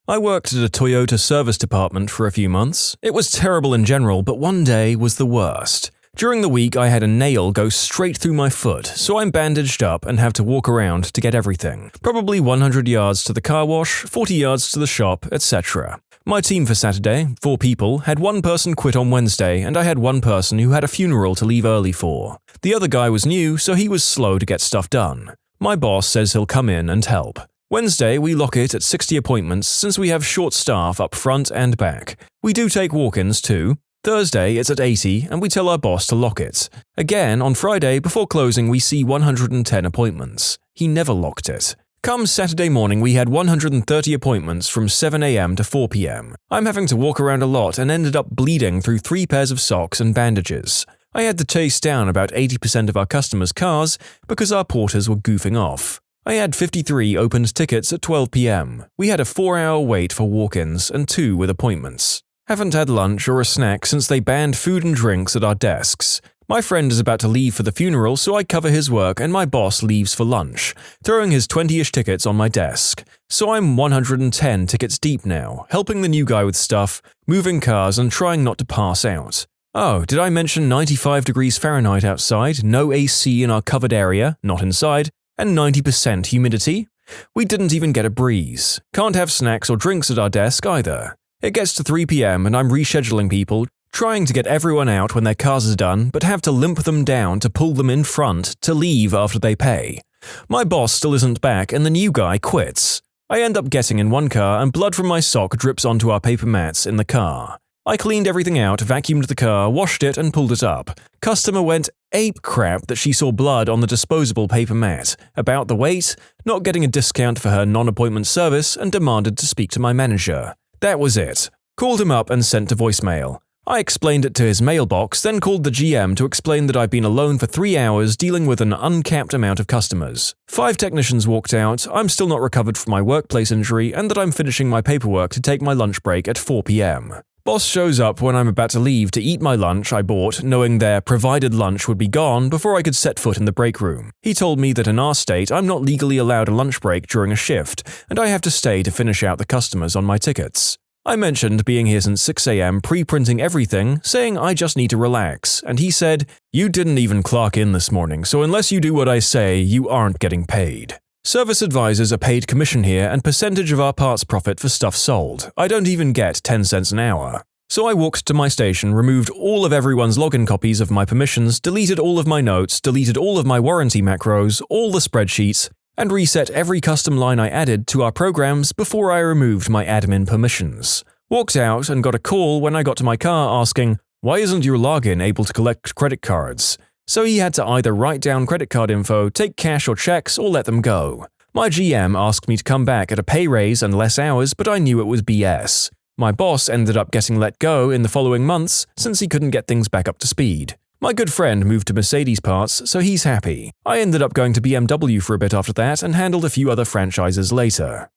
I worked at a Toyota service department for a few months. It was terrible in general, but one day was the worst. During the week, I had a nail go straight through my foot, so I'm bandaged up and have to walk around to get everything. Probably 100 yards to the car wash, 40 yards to the shop, etc. My team for Saturday, 4 people, had one person quit on Wednesday and I had one person who had a funeral to leave early for. The other guy was new, so he was slow to get stuff done. My boss says he'll come in and help. Wednesday, we lock it at 60 appointments since we have short staff up front and back. We do take walk-ins too. Thursday, it's at 80 and we tell our boss to lock it. Again, on Friday, before closing, we see 110 appointments. He never locked it. Come Saturday morning, we had 130 appointments from 7 a.m. to 4 p.m. I'm having to walk around a lot and ended up bleeding through 3 pairs of socks and bandages. I had to chase down about 80% of our customers' cars because our porters were goofing off. I had 53 opened tickets at 12 p.m. We had a 4-hour wait for walk-ins and 2 with appointments. Haven't had lunch or a snack since they banned food and drinks at our desks. My friend is about to leave for the funeral, so I cover his work and my boss leaves for lunch, throwing his 20-ish tickets on my desk. So I'm 110 tickets deep now, helping the new guy with stuff, moving cars and trying not to pass out. Oh, did I mention 95 degrees Fahrenheit outside, no AC in our covered area, not inside, and 90% humidity? We didn't even get a breeze. Can't have snacks or drinks at our desk either. It gets to 3 p.m. and I'm rescheduling people, trying to get everyone out when their cars are done, but have to limp them down to pull them in front to leave after they pay. My boss still isn't back and the new guy quits. I end up getting in one car and blood from my sock drips onto our paper mats in the car. I cleaned everything out, vacuumed the car, washed it and pulled it up. Customer went ape crap that she saw blood on the disposable paper mat, about the wait, not getting a discount for her non-appointment service and demanded to speak to my manager. That was it. Called him up and sent to voicemail. I explained it to his mailbox, then called the GM to explain that I'd been alone for 3 hours dealing with an uncapped amount of customers. 5 technicians walked out, I'm still not recovered from my workplace injury, and that I'm finishing my paperwork to take my lunch break at 4 p.m. Boss shows up when I'm about to leave to eat my lunch I bought, knowing their provided lunch would be gone before I could set foot in the break room. He told me that in our state I'm not legally allowed a lunch break during a shift, and I have to stay to finish out the customers on my tickets. I mentioned being here since 6 a.m. pre-printing everything, saying I just need to relax, and he said, "You didn't even clock in this morning, so unless you do what I say, you aren't getting paid. Service advisors are paid commission here and percentage of our parts profit for stuff sold. I don't even get 10 cents an hour." So I walked to my station, removed all of everyone's login copies of my permissions, deleted all of my notes, deleted all of my warranty macros, all the spreadsheets, and reset every custom line I added to our programs before I removed my admin permissions. Walked out and got a call when I got to my car asking, "Why isn't your login able to collect credit cards?" So he had to either write down credit card info, take cash or checks, or let them go. My GM asked me to come back at a pay raise and less hours, but I knew it was BS. My boss ended up getting let go in the following months since he couldn't get things back up to speed. My good friend moved to Mercedes parts, so he's happy. I ended up going to BMW for a bit after that and handled a few other franchises later.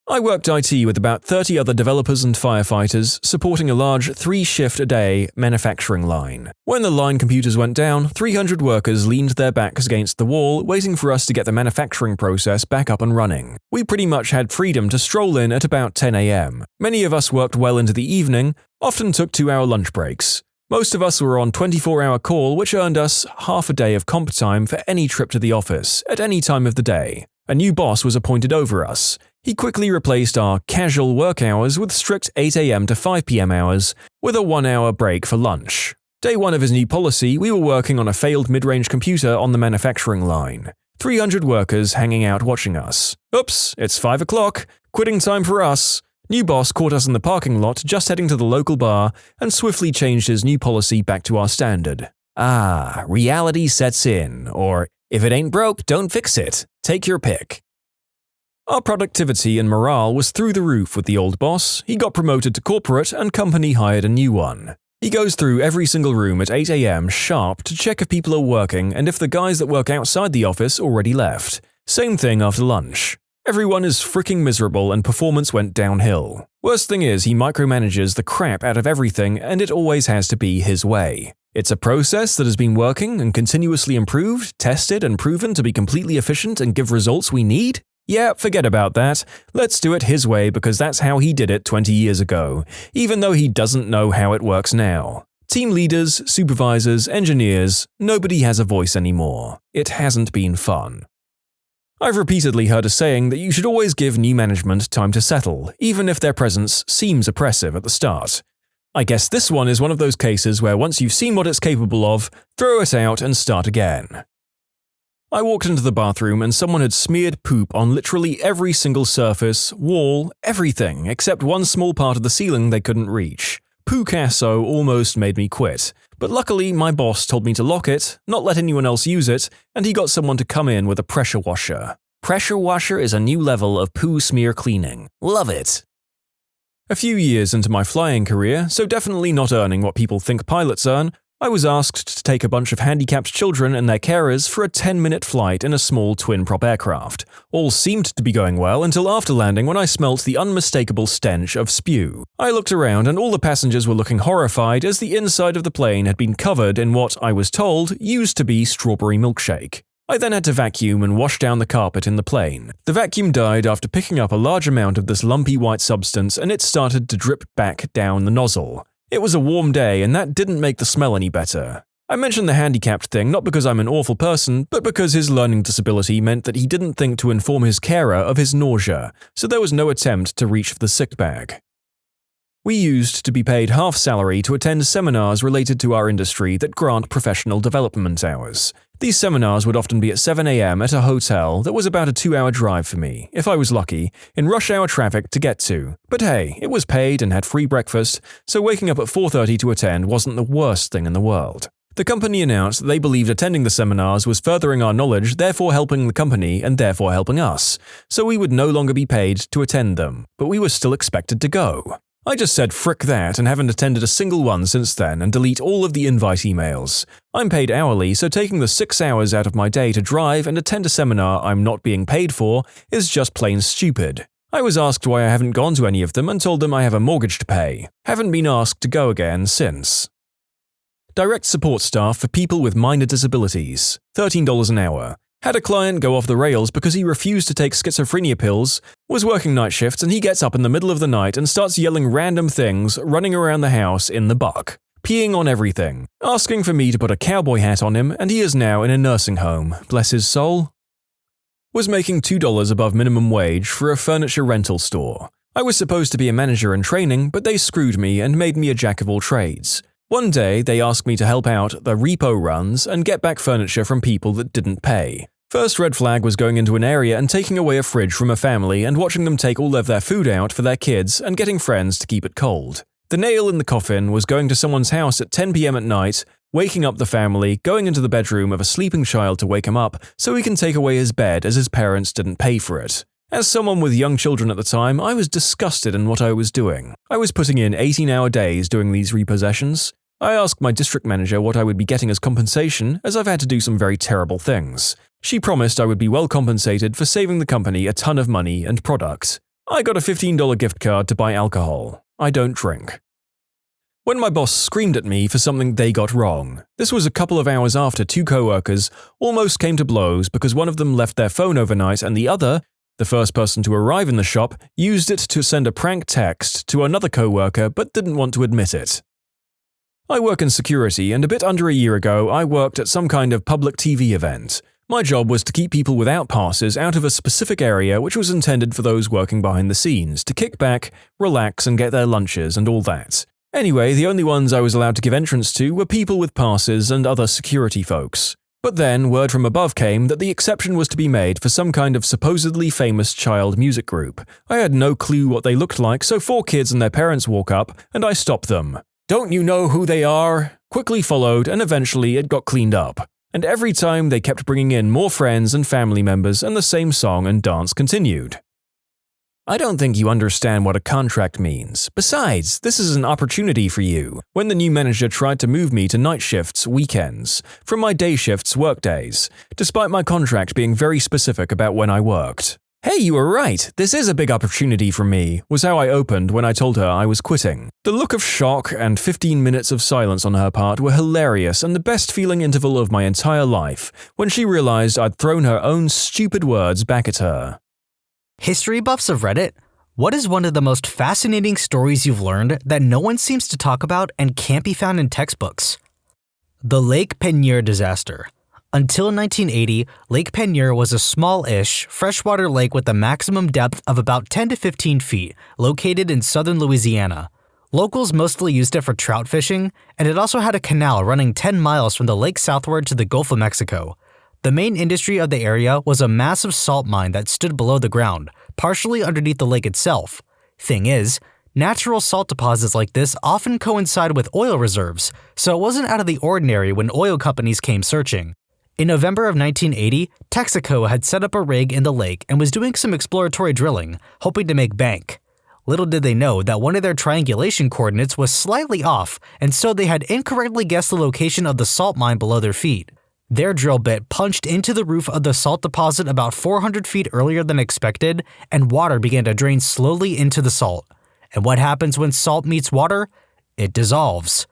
I worked IT with about 30 other developers and firefighters, supporting a large 3-shift-a-day manufacturing line. When the line computers went down, 300 workers leaned their backs against the wall, waiting for us to get the manufacturing process back up and running. We pretty much had freedom to stroll in at about 10 a.m. Many of us worked well into the evening, often took 2-hour lunch breaks. Most of us were on 24-hour call, which earned us half a day of comp time for any trip to the office, at any time of the day. A new boss was appointed over us. He quickly replaced our casual work hours with strict 8 a.m. to 5 p.m. hours, with a 1-hour break for lunch. Day 1 of his new policy, we were working on a failed mid-range computer on the manufacturing line. 300 workers hanging out watching us. Oops, it's 5 o'clock. Quitting time for us. New boss caught us in the parking lot just heading to the local bar and swiftly changed his new policy back to our standard. Reality sets in, or if it ain't broke, don't fix it. Take your pick. Our productivity and morale was through the roof with the old boss. He got promoted to corporate and company hired a new one. He goes through every single room at 8 a.m. sharp to check if people are working and if the guys that work outside the office already left. Same thing after lunch. Everyone is freaking miserable and performance went downhill. Worst thing is he micromanages the crap out of everything and it always has to be his way. It's a process that has been working and continuously improved, tested and proven to be completely efficient and give results we need? Yeah, forget about that. Let's do it his way because that's how he did it 20 years ago, even though he doesn't know how it works now. Team leaders, supervisors, engineers, nobody has a voice anymore. It hasn't been fun. I've repeatedly heard a saying that you should always give new management time to settle, even if their presence seems oppressive at the start. I guess this one is one of those cases where once you've seen what it's capable of, throw it out and start again. I walked into the bathroom and someone had smeared poop on literally every single surface, wall, everything, except one small part of the ceiling they couldn't reach. Poo-casso almost made me quit, but luckily my boss told me to lock it, not let anyone else use it, and he got someone to come in with a pressure washer. Pressure washer is a new level of poo smear cleaning. Love it. A few years into my flying career, so definitely not earning what people think pilots earn, I was asked to take a bunch of handicapped children and their carers for a 10-minute flight in a small twin-prop aircraft. All seemed to be going well until after landing when I smelt the unmistakable stench of spew. I looked around and all the passengers were looking horrified as the inside of the plane had been covered in what, I was told, used to be strawberry milkshake. I then had to vacuum and wash down the carpet in the plane. The vacuum died after picking up a large amount of this lumpy white substance and it started to drip back down the nozzle. It was a warm day and that didn't make the smell any better. I mentioned the handicapped thing not because I'm an awful person, but because his learning disability meant that he didn't think to inform his carer of his nausea, so there was no attempt to reach for the sick bag. We used to be paid half salary to attend seminars related to our industry that grant professional development hours. These seminars would often be at 7 a.m. at a hotel that was about a 2-hour drive for me, if I was lucky, in rush hour traffic to get to. But hey, it was paid and had free breakfast, so waking up at 4:30 to attend wasn't the worst thing in the world. The company announced that they believed attending the seminars was furthering our knowledge, therefore helping the company and therefore helping us, so we would no longer be paid to attend them, but we were still expected to go. I just said frick that and haven't attended a single one since then and delete all of the invite emails. I'm paid hourly, so taking the 6 hours out of my day to drive and attend a seminar I'm not being paid for is just plain stupid. I was asked why I haven't gone to any of them and told them I have a mortgage to pay. Haven't been asked to go again since. Direct support staff for people with minor disabilities, $13 an hour. Had a client go off the rails because he refused to take schizophrenia pills, was working night shifts and he gets up in the middle of the night and starts yelling random things, running around the house in the buck, peeing on everything, asking for me to put a cowboy hat on him, and he is now in a nursing home, bless his soul. Was making $2 above minimum wage for a furniture rental store. I was supposed to be a manager in training, but they screwed me and made me a jack of all trades. One day, they asked me to help out the repo runs and get back furniture from people that didn't pay. First red flag was going into an area and taking away a fridge from a family and watching them take all of their food out for their kids and getting friends to keep it cold. The nail in the coffin was going to someone's house at 10 p.m. at night, waking up the family, going into the bedroom of a sleeping child to wake him up so he can take away his bed as his parents didn't pay for it. As someone with young children at the time, I was disgusted in what I was doing. I was putting in 18-hour days doing these repossessions. I asked my district manager what I would be getting as compensation, as I've had to do some very terrible things. She promised I would be well compensated for saving the company a ton of money and product. I got a $15 gift card to buy alcohol. I don't drink. When my boss screamed at me for something they got wrong, this was a couple of hours after 2 co-workers almost came to blows because one of them left their phone overnight and the other, the first person to arrive in the shop, used it to send a prank text to another co-worker but didn't want to admit it. I work in security, and a bit under a year ago, I worked at some kind of public TV event. My job was to keep people without passes out of a specific area which was intended for those working behind the scenes, to kick back, relax and get their lunches and all that. Anyway, the only ones I was allowed to give entrance to were people with passes and other security folks. But then, word from above came that the exception was to be made for some kind of supposedly famous child music group. I had no clue what they looked like, so 4 kids and their parents walk up, and I stop them. "Don't you know who they are?" quickly followed, and eventually it got cleaned up. And every time they kept bringing in more friends and family members and the same song and dance continued. I don't think you understand what a contract means. Besides, this is an opportunity for you. When the new manager tried to move me to night shifts, weekends, from my day shifts, workdays, despite my contract being very specific about when I worked. "Hey, you were right. This is a big opportunity for me," was how I opened when I told her I was quitting. The look of shock and 15 minutes of silence on her part were hilarious and the best feeling interval of my entire life when she realized I'd thrown her own stupid words back at her. History buffs of Reddit, what is one of the most fascinating stories you've learned that no one seems to talk about and can't be found in textbooks? The Lake Peigneur disaster. Until 1980, Lake Peigneur was a small-ish freshwater lake with a maximum depth of about 10 to 15 feet, located in southern Louisiana. Locals mostly used it for trout fishing, and it also had a canal running 10 miles from the lake southward to the Gulf of Mexico. The main industry of the area was a massive salt mine that stood below the ground, partially underneath the lake itself. Thing is, natural salt deposits like this often coincide with oil reserves, so it wasn't out of the ordinary when oil companies came searching. In November of 1980, Texaco had set up a rig in the lake and was doing some exploratory drilling, hoping to make bank. Little did they know that one of their triangulation coordinates was slightly off, and so they had incorrectly guessed the location of the salt mine below their feet. Their drill bit punched into the roof of the salt deposit about 400 feet earlier than expected, and water began to drain slowly into the salt. And what happens when salt meets water? It dissolves.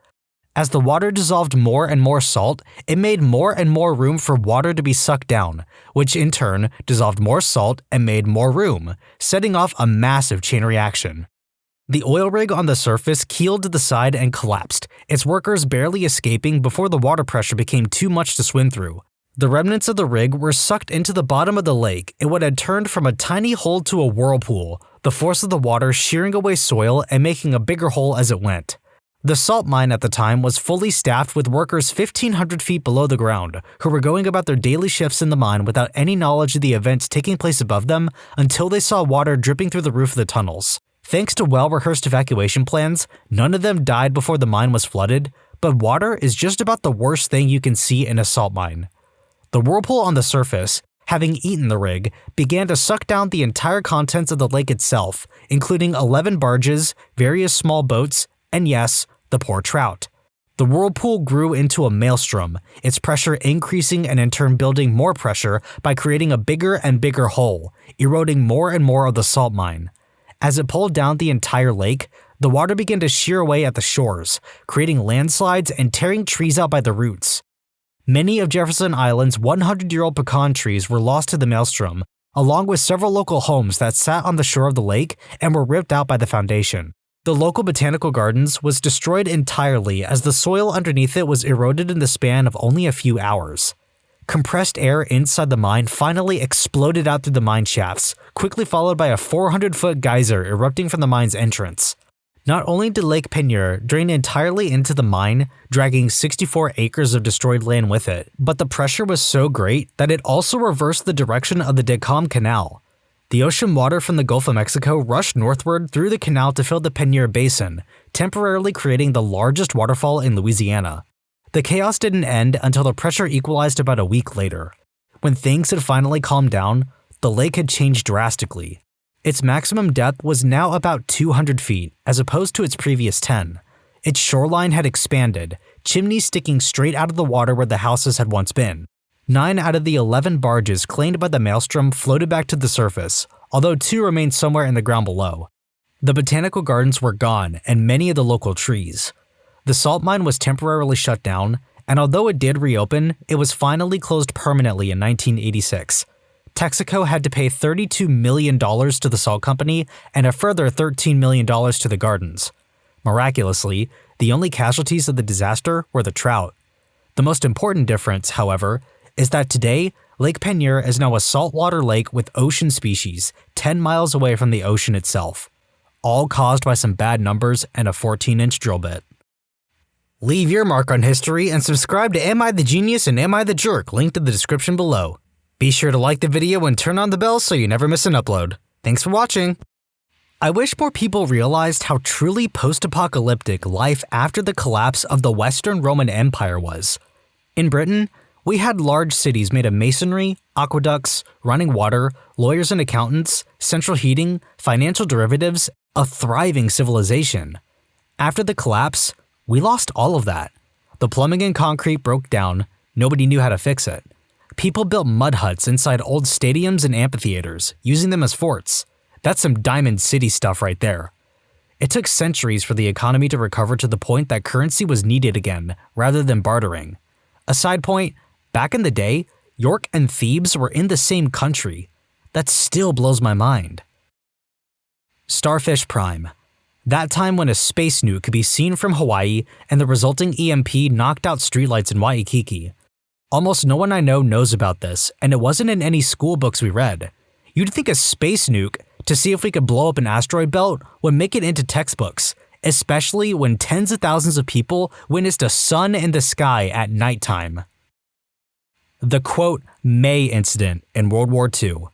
As the water dissolved more and more salt, it made more and more room for water to be sucked down, which in turn dissolved more salt and made more room, setting off a massive chain reaction. The oil rig on the surface keeled to the side and collapsed, its workers barely escaping before the water pressure became too much to swim through. The remnants of the rig were sucked into the bottom of the lake in what had turned from a tiny hole to a whirlpool, the force of the water shearing away soil and making a bigger hole as it went. The salt mine at the time was fully staffed with workers 1,500 feet below the ground, who were going about their daily shifts in the mine without any knowledge of the events taking place above them until they saw water dripping through the roof of the tunnels. Thanks to well-rehearsed evacuation plans, none of them died before the mine was flooded, but water is just about the worst thing you can see in a salt mine. The whirlpool on the surface, having eaten the rig, began to suck down the entire contents of the lake itself, including 11 barges, various small boats, and yes, the poor trout. The whirlpool grew into a maelstrom, its pressure increasing and in turn building more pressure by creating a bigger and bigger hole, eroding more and more of the salt mine. As it pulled down the entire lake, the water began to shear away at the shores, creating landslides and tearing trees out by the roots. Many of Jefferson Island's 100-year-old pecan trees were lost to the maelstrom, along with several local homes that sat on the shore of the lake and were ripped out by the foundation. The local botanical gardens was destroyed entirely as the soil underneath it was eroded in the span of only a few hours. Compressed air inside the mine finally exploded out through the mine shafts, quickly followed by a 400-foot geyser erupting from the mine's entrance. Not only did Lake Peigneur drain entirely into the mine, dragging 64 acres of destroyed land with it, but the pressure was so great that it also reversed the direction of the Descommes Canal. The ocean water from the Gulf of Mexico rushed northward through the canal to fill the Peigneur Basin, temporarily creating the largest waterfall in Louisiana. The chaos didn't end until the pressure equalized about a week later. When things had finally calmed down, the lake had changed drastically. Its maximum depth was now about 200 feet, as opposed to its previous 10. Its shoreline had expanded, chimneys sticking straight out of the water where the houses had once been. 9 out of the 11 barges claimed by the maelstrom floated back to the surface, although 2 remained somewhere in the ground below. The botanical gardens were gone, and many of the local trees. The salt mine was temporarily shut down, and although it did reopen, it was finally closed permanently in 1986. Texaco had to pay $32 million to the salt company and a further $13 million to the gardens. Miraculously, the only casualties of the disaster were the trout. The most important difference, however, is that today, Lake Peigneur is now a saltwater lake with ocean species 10 miles away from the ocean itself, all caused by some bad numbers and a 14-inch drill bit. Leave your mark on history and subscribe to Am I the Genius and Am I the Jerk, linked in the description below. Be sure to like the video and turn on the bell so you never miss an upload. Thanks for watching! I wish more people realized how truly post-apocalyptic life after the collapse of the Western Roman Empire was. In Britain, we had large cities made of masonry, aqueducts, running water, lawyers and accountants, central heating, financial derivatives, a thriving civilization. After the collapse, we lost all of that. The plumbing and concrete broke down, nobody knew how to fix it. People built mud huts inside old stadiums and amphitheaters, using them as forts. That's some Diamond City stuff right there. It took centuries for the economy to recover to the point that currency was needed again, rather than bartering. A side point, back in the day, York and Thebes were in the same country. That still blows my mind. Starfish Prime. That time when a space nuke could be seen from Hawaii and the resulting EMP knocked out streetlights in Waikiki. Almost no one I know knows about this, and it wasn't in any school books we read. You'd think a space nuke, to see if we could blow up an asteroid belt, would make it into textbooks, especially when tens of thousands of people witnessed a sun in the sky at nighttime. The quote, May incident in World War II.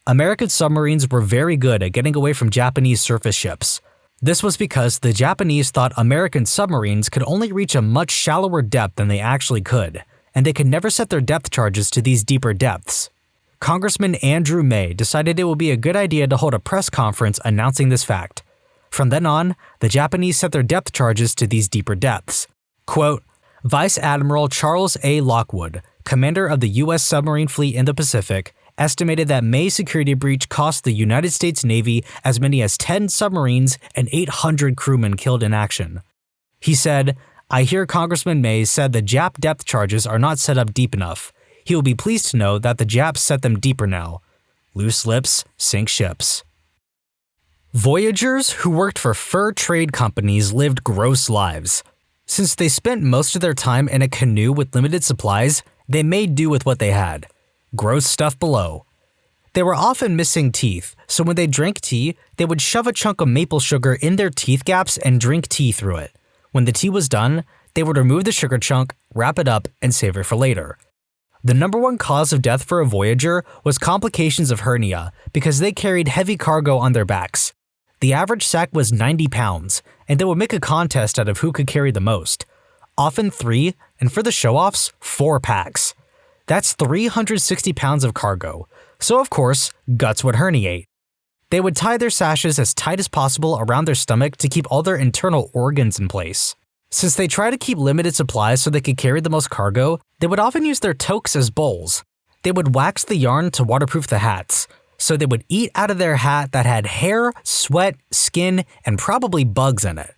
American submarines were very good at getting away from Japanese surface ships. This was because the Japanese thought American submarines could only reach a much shallower depth than they actually could, and they could never set their depth charges to these deeper depths. Congressman Andrew May decided it would be a good idea to hold a press conference announcing this fact. From then on, the Japanese set their depth charges to these deeper depths. Quote, Vice Admiral Charles A. Lockwood, commander of the U.S. submarine fleet in the Pacific, estimated that May's security breach cost the United States Navy as many as 10 submarines and 800 crewmen killed in action. He said, I hear Congressman May said the Jap depth charges are not set up deep enough. He will be pleased to know that the Japs set them deeper now. Loose lips sink ships. Voyagers who worked for fur trade companies lived gross lives. Since they spent most of their time in a canoe with limited supplies, they made do with what they had. Gross stuff below. They were often missing teeth, so when they drank tea, they would shove a chunk of maple sugar in their teeth gaps and drink tea through it. When the tea was done, they would remove the sugar chunk, wrap it up, and save it for later. The number one cause of death for a voyager was complications of hernia because they carried heavy cargo on their backs. The average sack was 90 pounds, and they would make a contest out of who could carry the most. Often 3, and for the show-offs, 4 packs. That's 360 pounds of cargo, so of course, guts would herniate. They would tie their sashes as tight as possible around their stomach to keep all their internal organs in place. Since they try to keep limited supplies so they could carry the most cargo, they would often use their toques as bowls. They would wax the yarn to waterproof the hats, so they would eat out of their hat that had hair, sweat, skin, and probably bugs in it.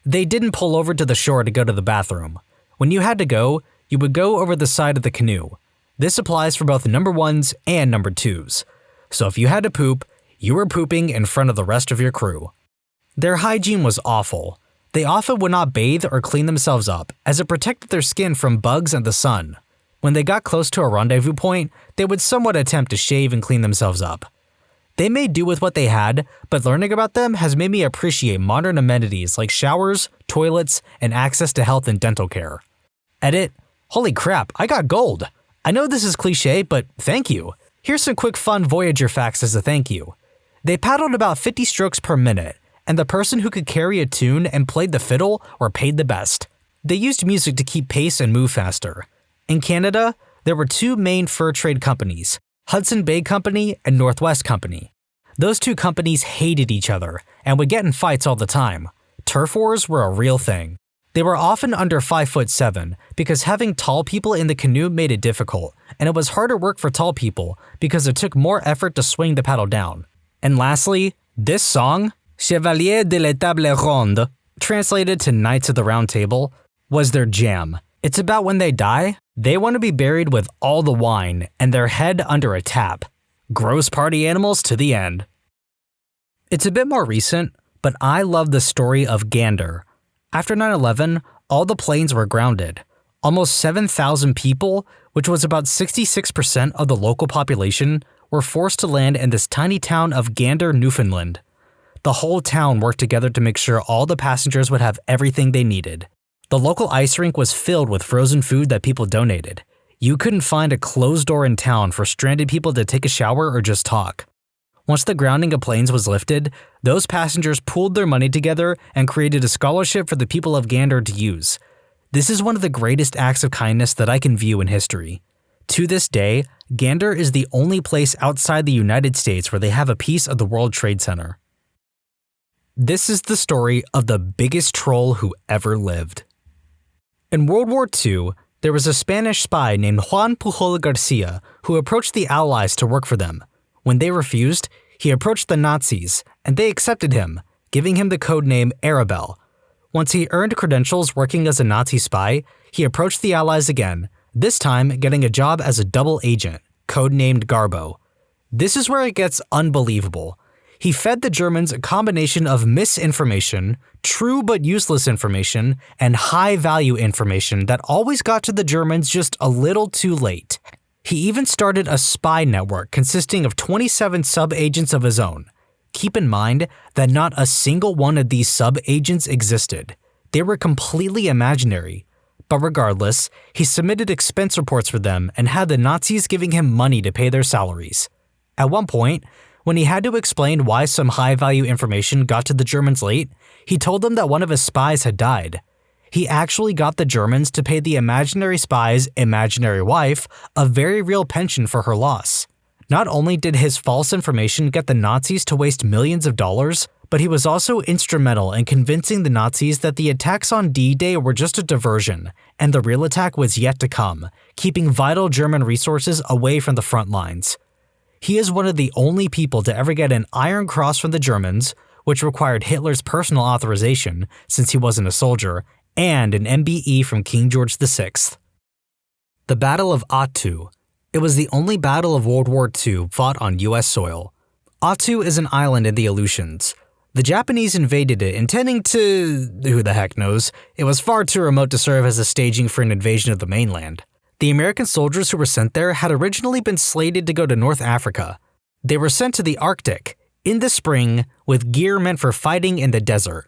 They didn't pull over to the shore to go to the bathroom. When you had to go, you would go over the side of the canoe. This applies for both number 1s and number 2s. So if you had to poop, you were pooping in front of the rest of your crew. Their hygiene was awful. They often would not bathe or clean themselves up, as it protected their skin from bugs and the sun. When they got close to a rendezvous point, they would somewhat attempt to shave and clean themselves up. They made do with what they had, but learning about them has made me appreciate modern amenities like showers, toilets, and access to health and dental care. Edit, holy crap, I got gold! I know this is cliche, but thank you. Here's some quick fun Voyager facts as a thank you. They paddled about 50 strokes per minute, and the person who could carry a tune and played the fiddle were paid the best. They used music to keep pace and move faster. In Canada, there were 2 main fur trade companies, Hudson Bay Company and Northwest Company. Those 2 companies hated each other and would get in fights all the time. Turf wars were a real thing. They were often under 5'7" because having tall people in the canoe made it difficult, and it was harder work for tall people because it took more effort to swing the paddle down. And lastly, this song, Chevalier de la Table Ronde, translated to Knights of the Round Table, was their jam. It's about when they die, they want to be buried with all the wine and their head under a tap. Gross party animals to the end. It's a bit more recent, but I love the story of Gander. After 9/11, all the planes were grounded. Almost 7,000 people, which was about 66% of the local population, were forced to land in this tiny town of Gander, Newfoundland. The whole town worked together to make sure all the passengers would have everything they needed. The local ice rink was filled with frozen food that people donated. You couldn't find a closed door in town for stranded people to take a shower or just talk. Once the grounding of planes was lifted, those passengers pooled their money together and created a scholarship for the people of Gander to use. This is one of the greatest acts of kindness that I can view in history. To this day, Gander is the only place outside the United States where they have a piece of the World Trade Center. This is the story of the biggest troll who ever lived. In World War II, there was a Spanish spy named Juan Pujol Garcia who approached the Allies to work for them. When they refused, he approached the Nazis, and they accepted him, giving him the code name Arabelle. Once he earned credentials working as a Nazi spy, he approached the Allies again, this time getting a job as a double agent, codenamed Garbo. This is where it gets unbelievable. He fed the Germans a combination of misinformation, true but useless information, and high-value information that always got to the Germans just a little too late. He even started a spy network consisting of 27 sub-agents of his own. Keep in mind that not a single one of these sub-agents existed. They were completely imaginary. But regardless, he submitted expense reports for them and had the Nazis giving him money to pay their salaries. At one point, when he had to explain why some high-value information got to the Germans late, he told them that one of his spies had died. He actually got the Germans to pay the imaginary spy's imaginary wife a very real pension for her loss. Not only did his false information get the Nazis to waste millions of dollars, but he was also instrumental in convincing the Nazis that the attacks on D-Day were just a diversion, and the real attack was yet to come, keeping vital German resources away from the front lines. He is one of the only people to ever get an Iron Cross from the Germans, which required Hitler's personal authorization since he wasn't a soldier, and an MBE from King George VI. The Battle of Attu. It was the only battle of World War II fought on US soil. Attu is an island in the Aleutians. The Japanese invaded it intending to… who the heck knows, it was far too remote to serve as a staging for an invasion of the mainland. The American soldiers who were sent there had originally been slated to go to North Africa. They were sent to the Arctic, in the spring, with gear meant for fighting in the desert.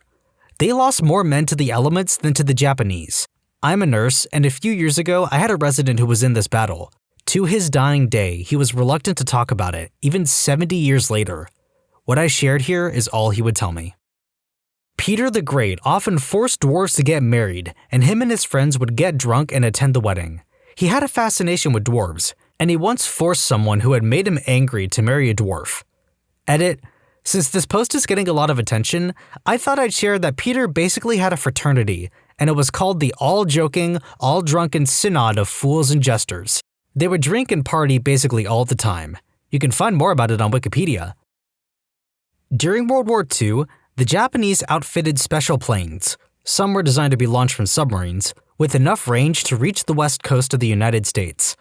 They lost more men to the elements than to the Japanese. I'm a nurse, and a few years ago I had a resident who was in this battle. To his dying day, he was reluctant to talk about it, even 70 years later. What I shared here is all he would tell me. Peter the Great often forced dwarves to get married, and him and his friends would get drunk and attend the wedding. He had a fascination with dwarves, and he once forced someone who had made him angry to marry a dwarf. Edit. Since this post is getting a lot of attention, I thought I'd share that Peter basically had a fraternity, and it was called the all-joking, all-drunken synod of fools and jesters. They would drink and party basically all the time. You can find more about it on Wikipedia. During World War II, the Japanese outfitted special planes, some were designed to be launched from submarines, with enough range to reach the west coast of the United States.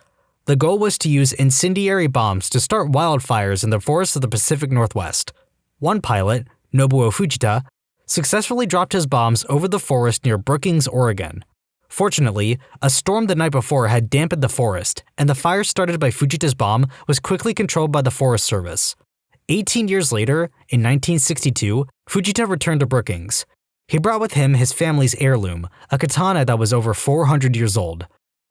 The goal was to use incendiary bombs to start wildfires in the forests of the Pacific Northwest. One pilot, Nobuo Fujita, successfully dropped his bombs over the forest near Brookings, Oregon. Fortunately, a storm the night before had dampened the forest, and the fire started by Fujita's bomb was quickly controlled by the Forest Service. 18 years later, in 1962, Fujita returned to Brookings. He brought with him his family's heirloom, a katana that was over 400 years old.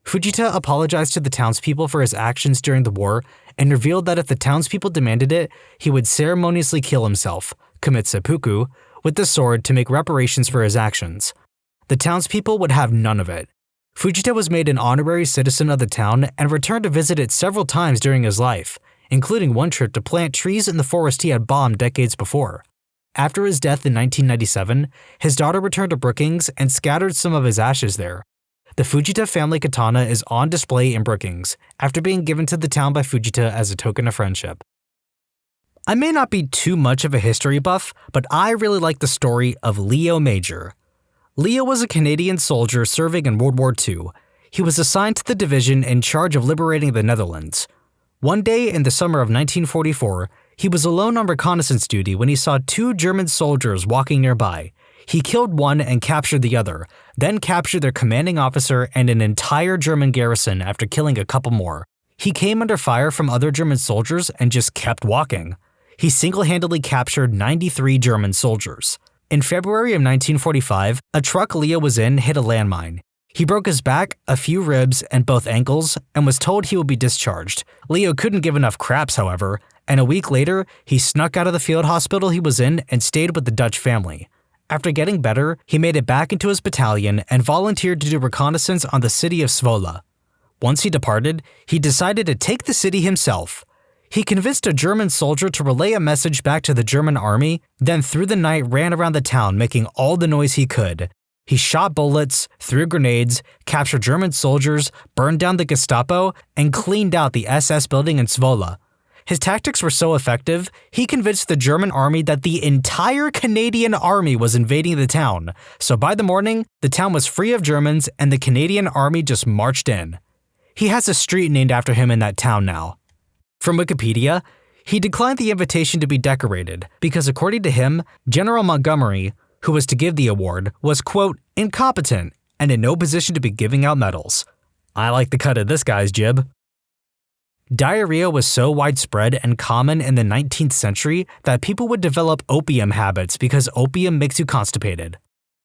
Fujita apologized to the townspeople for his actions during the war and revealed that if the townspeople demanded it, he would ceremoniously kill himself, commit seppuku, with the sword to make reparations for his actions. The townspeople would have none of it. Fujita was made an honorary citizen of the town and returned to visit it several times during his life, including one trip to plant trees in the forest he had bombed decades before. After his death in 1997, his daughter returned to Brookings and scattered some of his ashes there. The Fujita family katana is on display in Brookings, after being given to the town by Fujita as a token of friendship. I may not be too much of a history buff, but I really like the story of Leo Major. Leo was a Canadian soldier serving in World War II. He was assigned to the division in charge of liberating the Netherlands. One day in the summer of 1944, he was alone on reconnaissance duty when he saw two German soldiers walking nearby. He killed one and captured the other, then captured their commanding officer and an entire German garrison after killing a couple more. He came under fire from other German soldiers and just kept walking. He single-handedly captured 93 German soldiers. In February of 1945, a truck Leo was in hit a landmine. He broke his back, a few ribs, and both ankles, and was told he would be discharged. Leo couldn't give enough craps, however, and a week later, he snuck out of the field hospital he was in and stayed with the Dutch family. After getting better, he made it back into his battalion and volunteered to do reconnaissance on the city of Zwolle. Once he departed, he decided to take the city himself. He convinced a German soldier to relay a message back to the German army, then through the night ran around the town making all the noise he could. He shot bullets, threw grenades, captured German soldiers, burned down the Gestapo, and cleaned out the SS building in Zwolle. His tactics were so effective, he convinced the German army that the entire Canadian army was invading the town, so by the morning, the town was free of Germans and the Canadian army just marched in. He has a street named after him in that town now. From Wikipedia, he declined the invitation to be decorated because according to him, General Montgomery, who was to give the award, was, quote, incompetent and in no position to be giving out medals. I like the cut of this guy's jib. Diarrhea was so widespread and common in the 19th century that people would develop opium habits because opium makes you constipated.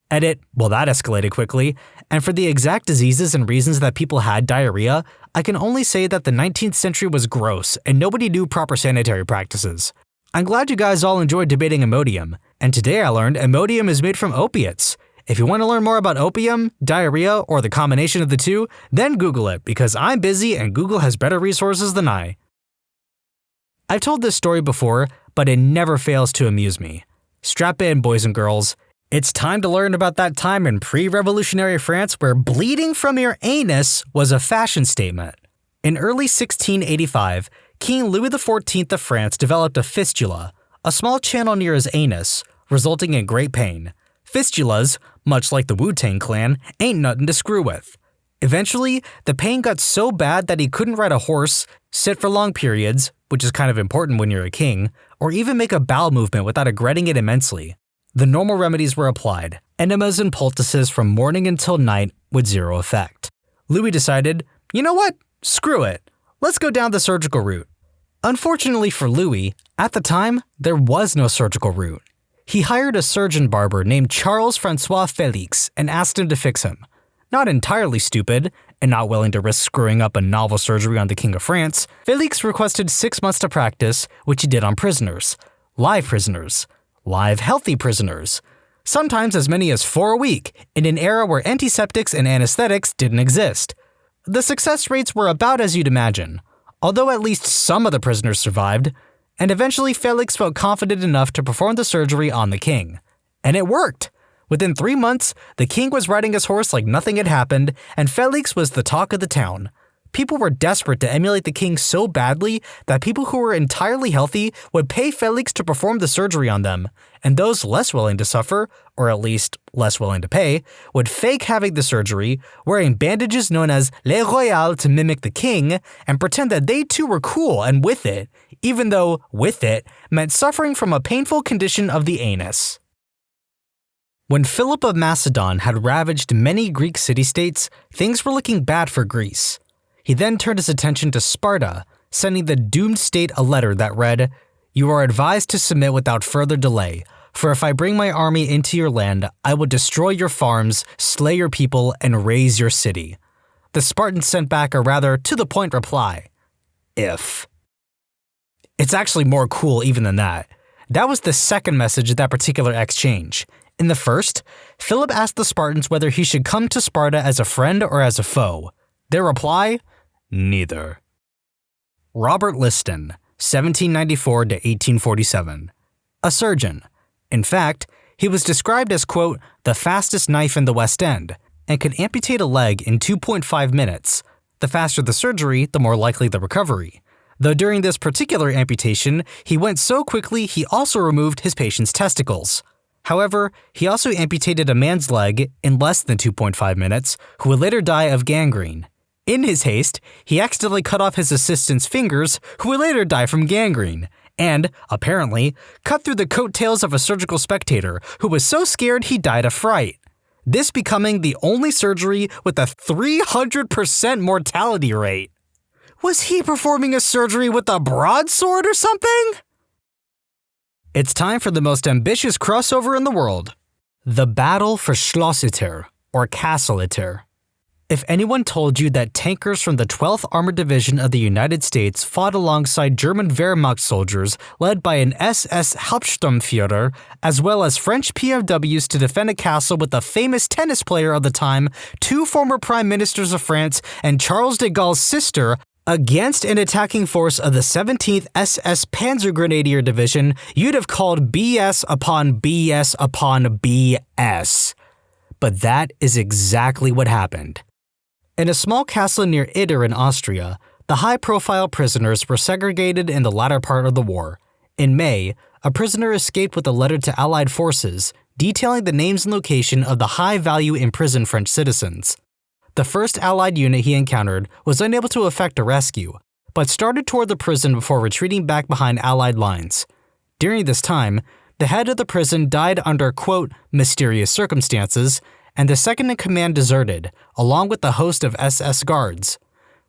Edit, well that escalated quickly, and for the exact diseases and reasons that people had diarrhea, I can only say that the 19th century was gross and nobody knew proper sanitary practices. I'm glad you guys all enjoyed debating Imodium, and today I learned Imodium is made from opiates. If you want to learn more about opium, diarrhea, or the combination of the two, then Google it because I'm busy and Google has better resources than I. I've told this story before, but it never fails to amuse me. Strap in, boys and girls. It's time to learn about that time in pre-revolutionary France where bleeding from your anus was a fashion statement. In early 1685, King Louis XIV of France developed a fistula, a small channel near his anus, resulting in great pain. Fistulas, much like the Wu-Tang Clan, ain't nothing to screw with. Eventually, the pain got so bad that he couldn't ride a horse, sit for long periods, which is kind of important when you're a king, or even make a bowel movement without regretting it immensely. The normal remedies were applied, enemas and poultices from morning until night with zero effect. Louis decided, you know what? Screw it. Let's go down the surgical route. Unfortunately for Louis, at the time, there was no surgical route. He hired a surgeon barber named Charles Francois Felix and asked him to fix him. Not entirely stupid, and not willing to risk screwing up a novel surgery on the King of France, Felix requested 6 months to practice, which he did on prisoners. Live healthy prisoners. Sometimes as many as 4 a week, in an era where antiseptics and anesthetics didn't exist. The success rates were about as you'd imagine, although at least some of the prisoners survived, and eventually Felix felt confident enough to perform the surgery on the king. And it worked! Within 3 months, the king was riding his horse like nothing had happened, and Felix was the talk of the town. People were desperate to emulate the king so badly that people who were entirely healthy would pay Felix to perform the surgery on them, and those less willing to suffer, or at least less willing to pay, would fake having the surgery, wearing bandages known as Les Royales to mimic the king, and pretend that they too were cool and with it, even though with it meant suffering from a painful condition of the anus. When Philip of Macedon had ravaged many Greek city-states, things were looking bad for Greece. He then turned his attention to Sparta, sending the doomed state a letter that read, "You are advised to submit without further delay, for if I bring my army into your land, I will destroy your farms, slay your people, and raze your city." The Spartans sent back a rather to-the-point reply, "If." It's actually more cool even than that. That was the second message of that particular exchange. In the first, Philip asked the Spartans whether he should come to Sparta as a friend or as a foe. Their reply? Neither. Robert Liston, 1794 to 1847. A surgeon. In fact, he was described as, quote, the fastest knife in the West End, and could amputate a leg in 2.5 minutes. The faster the surgery, the more likely the recovery. Though during this particular amputation, he went so quickly he also removed his patient's testicles. However, he also amputated a man's leg in less than 2.5 minutes, who would later die of gangrene. In his haste, he accidentally cut off his assistant's fingers, who would later die from gangrene, and, apparently, cut through the coattails of a surgical spectator who was so scared he died of fright. This becoming the only surgery with a 300% mortality rate. Was he performing a surgery with a broadsword or something? It's time for the most ambitious crossover in the world. The Battle for Schlossiter, or Castle-iter. If anyone told you that tankers from the 12th Armored Division of the United States fought alongside German Wehrmacht soldiers led by an SS Hauptsturmführer, as well as French POWs to defend a castle with the famous tennis player of the time, 2 former prime ministers of France, and Charles de Gaulle's sister, against an attacking force of the 17th SS Panzergrenadier Division, you'd have called BS upon BS upon BS. But that is exactly what happened. In a small castle near Idar in Austria, the high-profile prisoners were segregated in the latter part of the war. In May, a prisoner escaped with a letter to Allied forces detailing the names and location of the high-value imprisoned French citizens. The first Allied unit he encountered was unable to effect a rescue, but started toward the prison before retreating back behind Allied lines. During this time, the head of the prison died under, quote, mysterious circumstances, and the second-in-command deserted, along with the host of SS guards.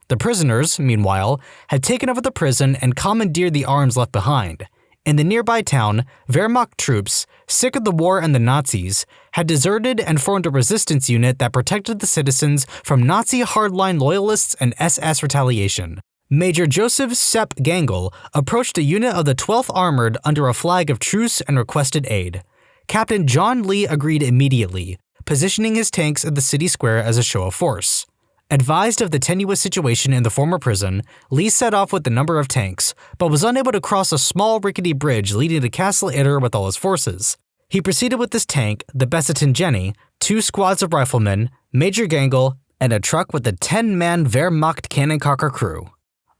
The prisoners, meanwhile, had taken over the prison and commandeered the arms left behind. In the nearby town, Wehrmacht troops, sick of the war and the Nazis, had deserted and formed a resistance unit that protected the citizens from Nazi hardline loyalists and SS retaliation. Major Joseph Sepp Gangel approached a unit of the 12th Armored under a flag of truce and requested aid. Captain John Lee agreed immediately, positioning his tanks at the city square as a show of force. Advised of the tenuous situation in the former prison, Lee set off with a number of tanks, but was unable to cross a small rickety bridge leading to Castle Itter with all his forces. He proceeded with this tank, the Bessiton Jenny, 2 squads of riflemen, Major Gangle, and a truck with a 10-man Wehrmacht Kannonkocher crew.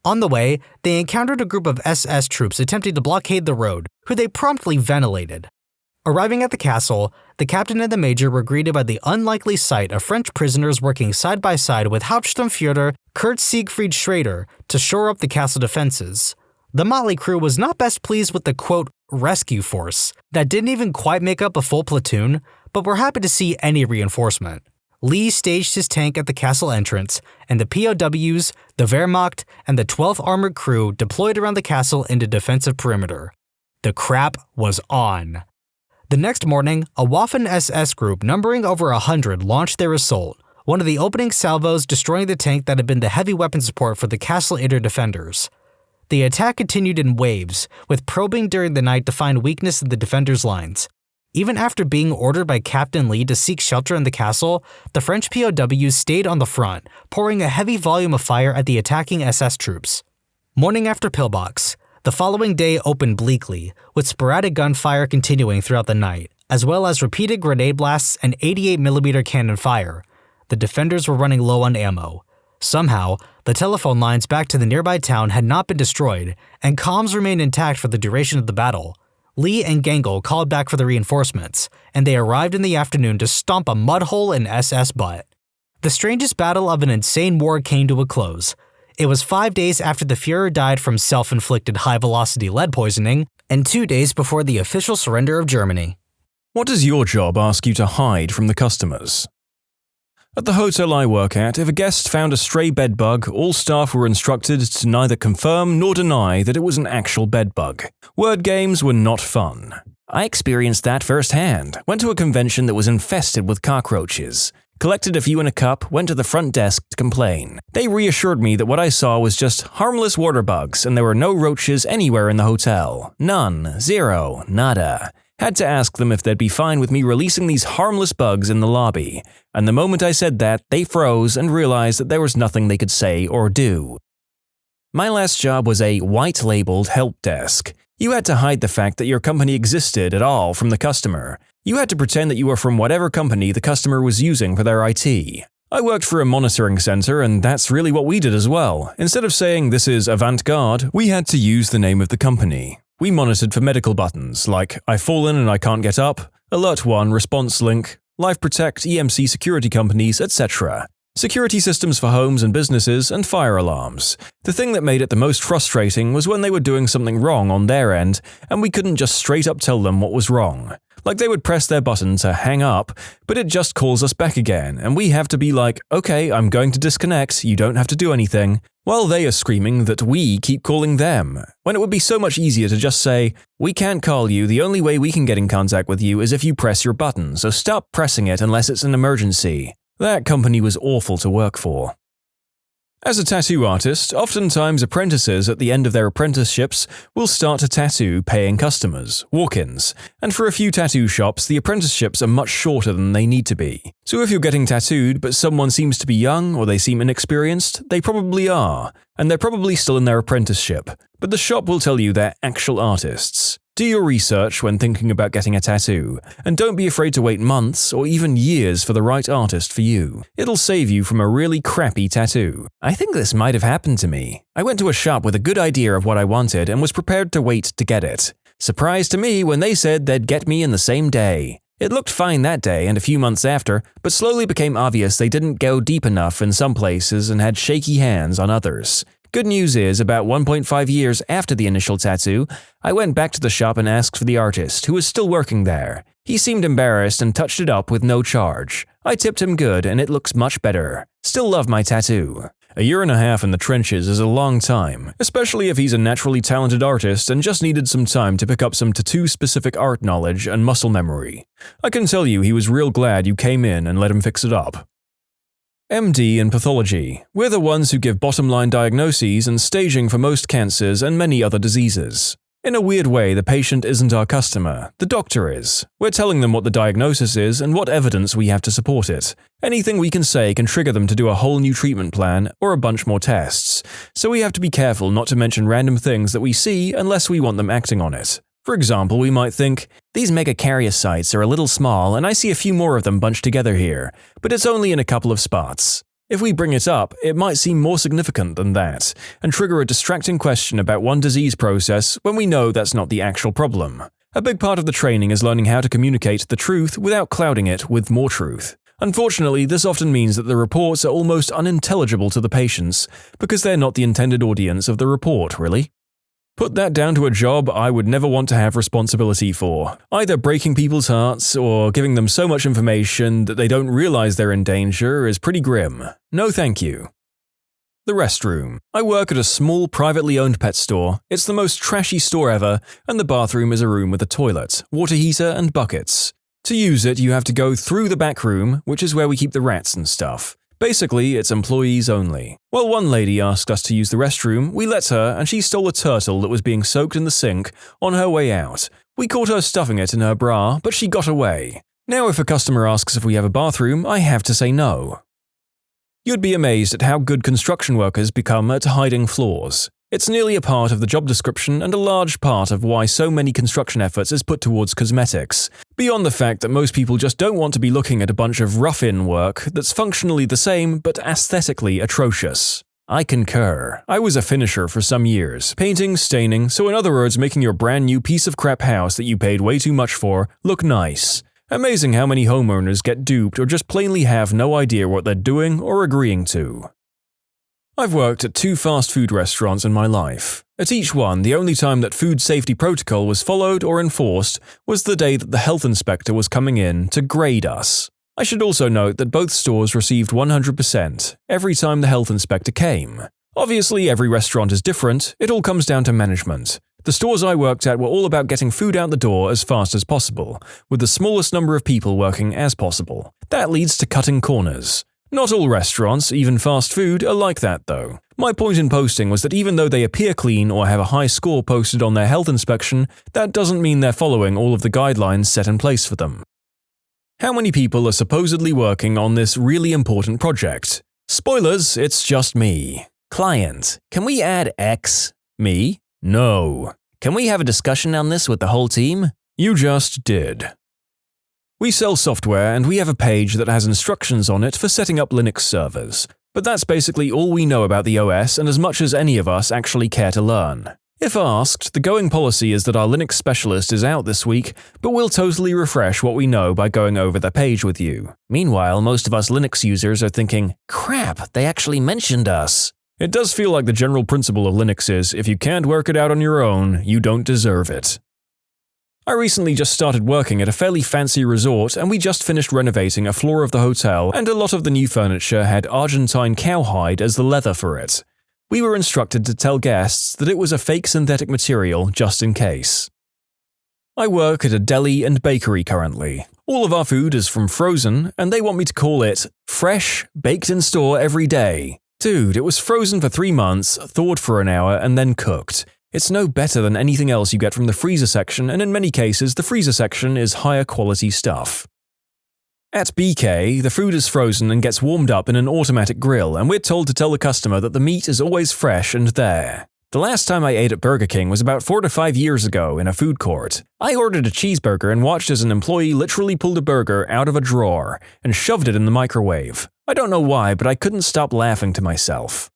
On the way, they encountered a group of SS troops attempting to blockade the road, who they promptly ventilated. Arriving at the castle, the captain and the major were greeted by the unlikely sight of French prisoners working side by side with Hauptsturmführer Kurt Siegfried Schrader to shore up the castle defenses. The motley crew was not best pleased with the quote, rescue force that didn't even quite make up a full platoon, but were happy to see any reinforcement. Lee staged his tank at the castle entrance, and the POWs, the Wehrmacht, and the 12th Armored Crew deployed around the castle into defensive perimeter. The crap was on. The next morning, a Waffen-SS group numbering over 100 launched their assault, one of the opening salvos destroying the tank that had been the heavy weapon support for the Castle Itter defenders. The attack continued in waves, with probing during the night to find weakness in the defenders' lines. Even after being ordered by Captain Lee to seek shelter in the castle, the French POWs stayed on the front, pouring a heavy volume of fire at the attacking SS troops. Morning after pillbox, the following day opened bleakly, with sporadic gunfire continuing throughout the night, as well as repeated grenade blasts and 88mm cannon fire. The defenders were running low on ammo. Somehow, the telephone lines back to the nearby town had not been destroyed, and comms remained intact for the duration of the battle. Lee and Gangle called back for the reinforcements, and they arrived in the afternoon to stomp a mud hole in SS butt. The strangest battle of an insane war came to a close. It was 5 days after the Führer died from self-inflicted high-velocity lead poisoning, and 2 days before the official surrender of Germany. What does your job ask you to hide from the customers? At the hotel I work at, if a guest found a stray bedbug, all staff were instructed to neither confirm nor deny that it was an actual bedbug. Word games were not fun. I experienced that firsthand. Went to a convention that was infested with cockroaches. Collected a few in a cup, went to the front desk to complain. They reassured me that what I saw was just harmless water bugs and there were no roaches anywhere in the hotel. None. Zero. Nada. Had to ask them if they'd be fine with me releasing these harmless bugs in the lobby. And the moment I said that, they froze and realized that there was nothing they could say or do. My last job was a white-labeled help desk. You had to hide the fact that your company existed at all from the customer. You had to pretend that you were from whatever company the customer was using for their IT. I worked for a monitoring center, and that's really what we did as well. Instead of saying this is avant-garde, we had to use the name of the company. We monitored for medical buttons like I've fallen and I can't get up, Alert 1, Response Link, Life Protect, EMC security companies, etc. Security systems for homes and businesses, and fire alarms. The thing that made it the most frustrating was when they were doing something wrong on their end, and we couldn't just straight up tell them what was wrong. Like they would press their button to hang up, but it just calls us back again, and we have to be like, okay, I'm going to disconnect, you don't have to do anything, while they are screaming that we keep calling them, when it would be so much easier to just say, we can't call you, the only way we can get in contact with you is if you press your button, so stop pressing it unless it's an emergency. That company was awful to work for. As a tattoo artist, oftentimes apprentices at the end of their apprenticeships will start to tattoo paying customers, walk-ins, and for a few tattoo shops the apprenticeships are much shorter than they need to be. So if you're getting tattooed but someone seems to be young or they seem inexperienced, they probably are, and they're probably still in their apprenticeship, but the shop will tell you they're actual artists. Do your research when thinking about getting a tattoo, and don't be afraid to wait months or even years for the right artist for you. It'll save you from a really crappy tattoo. I think this might have happened to me. I went to a shop with a good idea of what I wanted and was prepared to wait to get it. Surprise to me when they said they'd get me in the same day. It looked fine that day and a few months after, but slowly became obvious they didn't go deep enough in some places and had shaky hands on others. Good news is, about 1.5 years after the initial tattoo, I went back to the shop and asked for the artist, who was still working there. He seemed embarrassed and touched it up with no charge. I tipped him good and it looks much better. Still love my tattoo. A year and a half in the trenches is a long time, especially if he's a naturally talented artist and just needed some time to pick up some tattoo-specific art knowledge and muscle memory. I can tell you he was real glad you came in and let him fix it up. MD in pathology. We're the ones who give bottom-line diagnoses and staging for most cancers and many other diseases. In a weird way, the patient isn't our customer, the doctor is. We're telling them what the diagnosis is and what evidence we have to support it. Anything we can say can trigger them to do a whole new treatment plan or a bunch more tests, so we have to be careful not to mention random things that we see unless we want them acting on it. For example, we might think, "These megakaryocytes are a little small and I see a few more of them bunched together here, but it's only in a couple of spots." If we bring it up, it might seem more significant than that, and trigger a distracting question about one disease process when we know that's not the actual problem. A big part of the training is learning how to communicate the truth without clouding it with more truth. Unfortunately, this often means that the reports are almost unintelligible to the patients, because they're not the intended audience of the report, really. Put that down to a job I would never want to have responsibility for, either breaking people's hearts or giving them so much information that they don't realize they're in danger is pretty grim. No thank you. The restroom. I work at a small privately owned pet store. It's the most trashy store ever, and the bathroom is a room with a toilet, water heater, and buckets. To use it, you have to go through the back room, which is where we keep the rats and stuff. Basically, it's employees only. Well, one lady asked us to use the restroom, we let her, and she stole a turtle that was being soaked in the sink on her way out. We caught her stuffing it in her bra, but she got away. Now if a customer asks if we have a bathroom, I have to say no. You'd be amazed at how good construction workers become at hiding flaws. It's nearly a part of the job description and a large part of why so many construction efforts is put towards cosmetics, beyond the fact that most people just don't want to be looking at a bunch of rough-in work that's functionally the same but aesthetically atrocious. I concur. I was a finisher for some years, painting, staining, so in other words making your brand new piece of crap house that you paid way too much for look nice. Amazing how many homeowners get duped or just plainly have no idea what they're doing or agreeing to. I've worked at 2 fast food restaurants in my life. At each one, the only time that food safety protocol was followed or enforced was the day that the health inspector was coming in to grade us. I should also note that both stores received 100% every time the health inspector came. Obviously, every restaurant is different, it all comes down to management. The stores I worked at were all about getting food out the door as fast as possible, with the smallest number of people working as possible. That leads to cutting corners. Not all restaurants, even fast food, are like that though. My point in posting was that even though they appear clean or have a high score posted on their health inspection, that doesn't mean they're following all of the guidelines set in place for them. How many people are supposedly working on this really important project? Spoilers, it's just me. Client, can we add X? Me? No. Can we have a discussion on this with the whole team? You just did. We sell software and we have a page that has instructions on it for setting up Linux servers. But that's basically all we know about the OS and as much as any of us actually care to learn. If asked, the going policy is that our Linux specialist is out this week, but we'll totally refresh what we know by going over the page with you. Meanwhile, most of us Linux users are thinking, crap, they actually mentioned us. It does feel like the general principle of Linux is, if you can't work it out on your own, you don't deserve it. I recently just started working at a fairly fancy resort and we just finished renovating a floor of the hotel and a lot of the new furniture had Argentine cowhide as the leather for it. We were instructed to tell guests that it was a fake synthetic material just in case. I work at a deli and bakery currently. All of our food is from frozen and they want me to call it fresh, baked in store every day. Dude, it was frozen for 3 months, thawed for an hour and then cooked. It's no better than anything else you get from the freezer section, and in many cases, the freezer section is higher quality stuff. At BK, the food is frozen and gets warmed up in an automatic grill, and we're told to tell the customer that the meat is always fresh and there. The last time I ate at Burger King was about 4 to 5 years ago in a food court. I ordered a cheeseburger and watched as an employee literally pulled a burger out of a drawer and shoved it in the microwave. I don't know why, but I couldn't stop laughing to myself.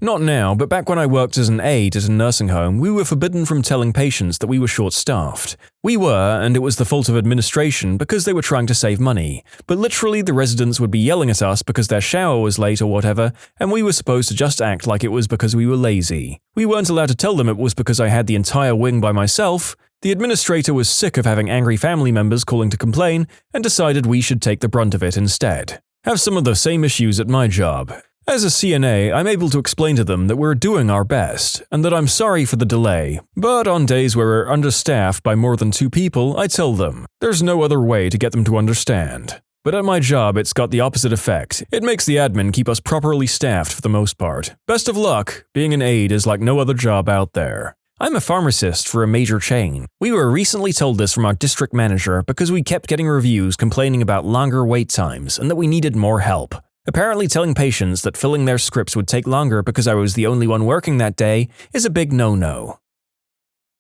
Not now, but back when I worked as an aide at a nursing home, we were forbidden from telling patients that we were short-staffed. We were, and it was the fault of administration because they were trying to save money. But literally the residents would be yelling at us because their shower was late or whatever, and we were supposed to just act like it was because we were lazy. We weren't allowed to tell them it was because I had the entire wing by myself. The administrator was sick of having angry family members calling to complain and decided we should take the brunt of it instead. Have some of the same issues at my job. As a CNA, I'm able to explain to them that we're doing our best, and that I'm sorry for the delay, but on days where we're understaffed by more than 2 people, I tell them. There's no other way to get them to understand. But at my job, it's got the opposite effect. It makes the admin keep us properly staffed for the most part. Best of luck, being an aide is like no other job out there. I'm a pharmacist for a major chain. We were recently told this from our district manager because we kept getting reviews complaining about longer wait times and that we needed more help. Apparently telling patients that filling their scripts would take longer because I was the only one working that day is a big no-no.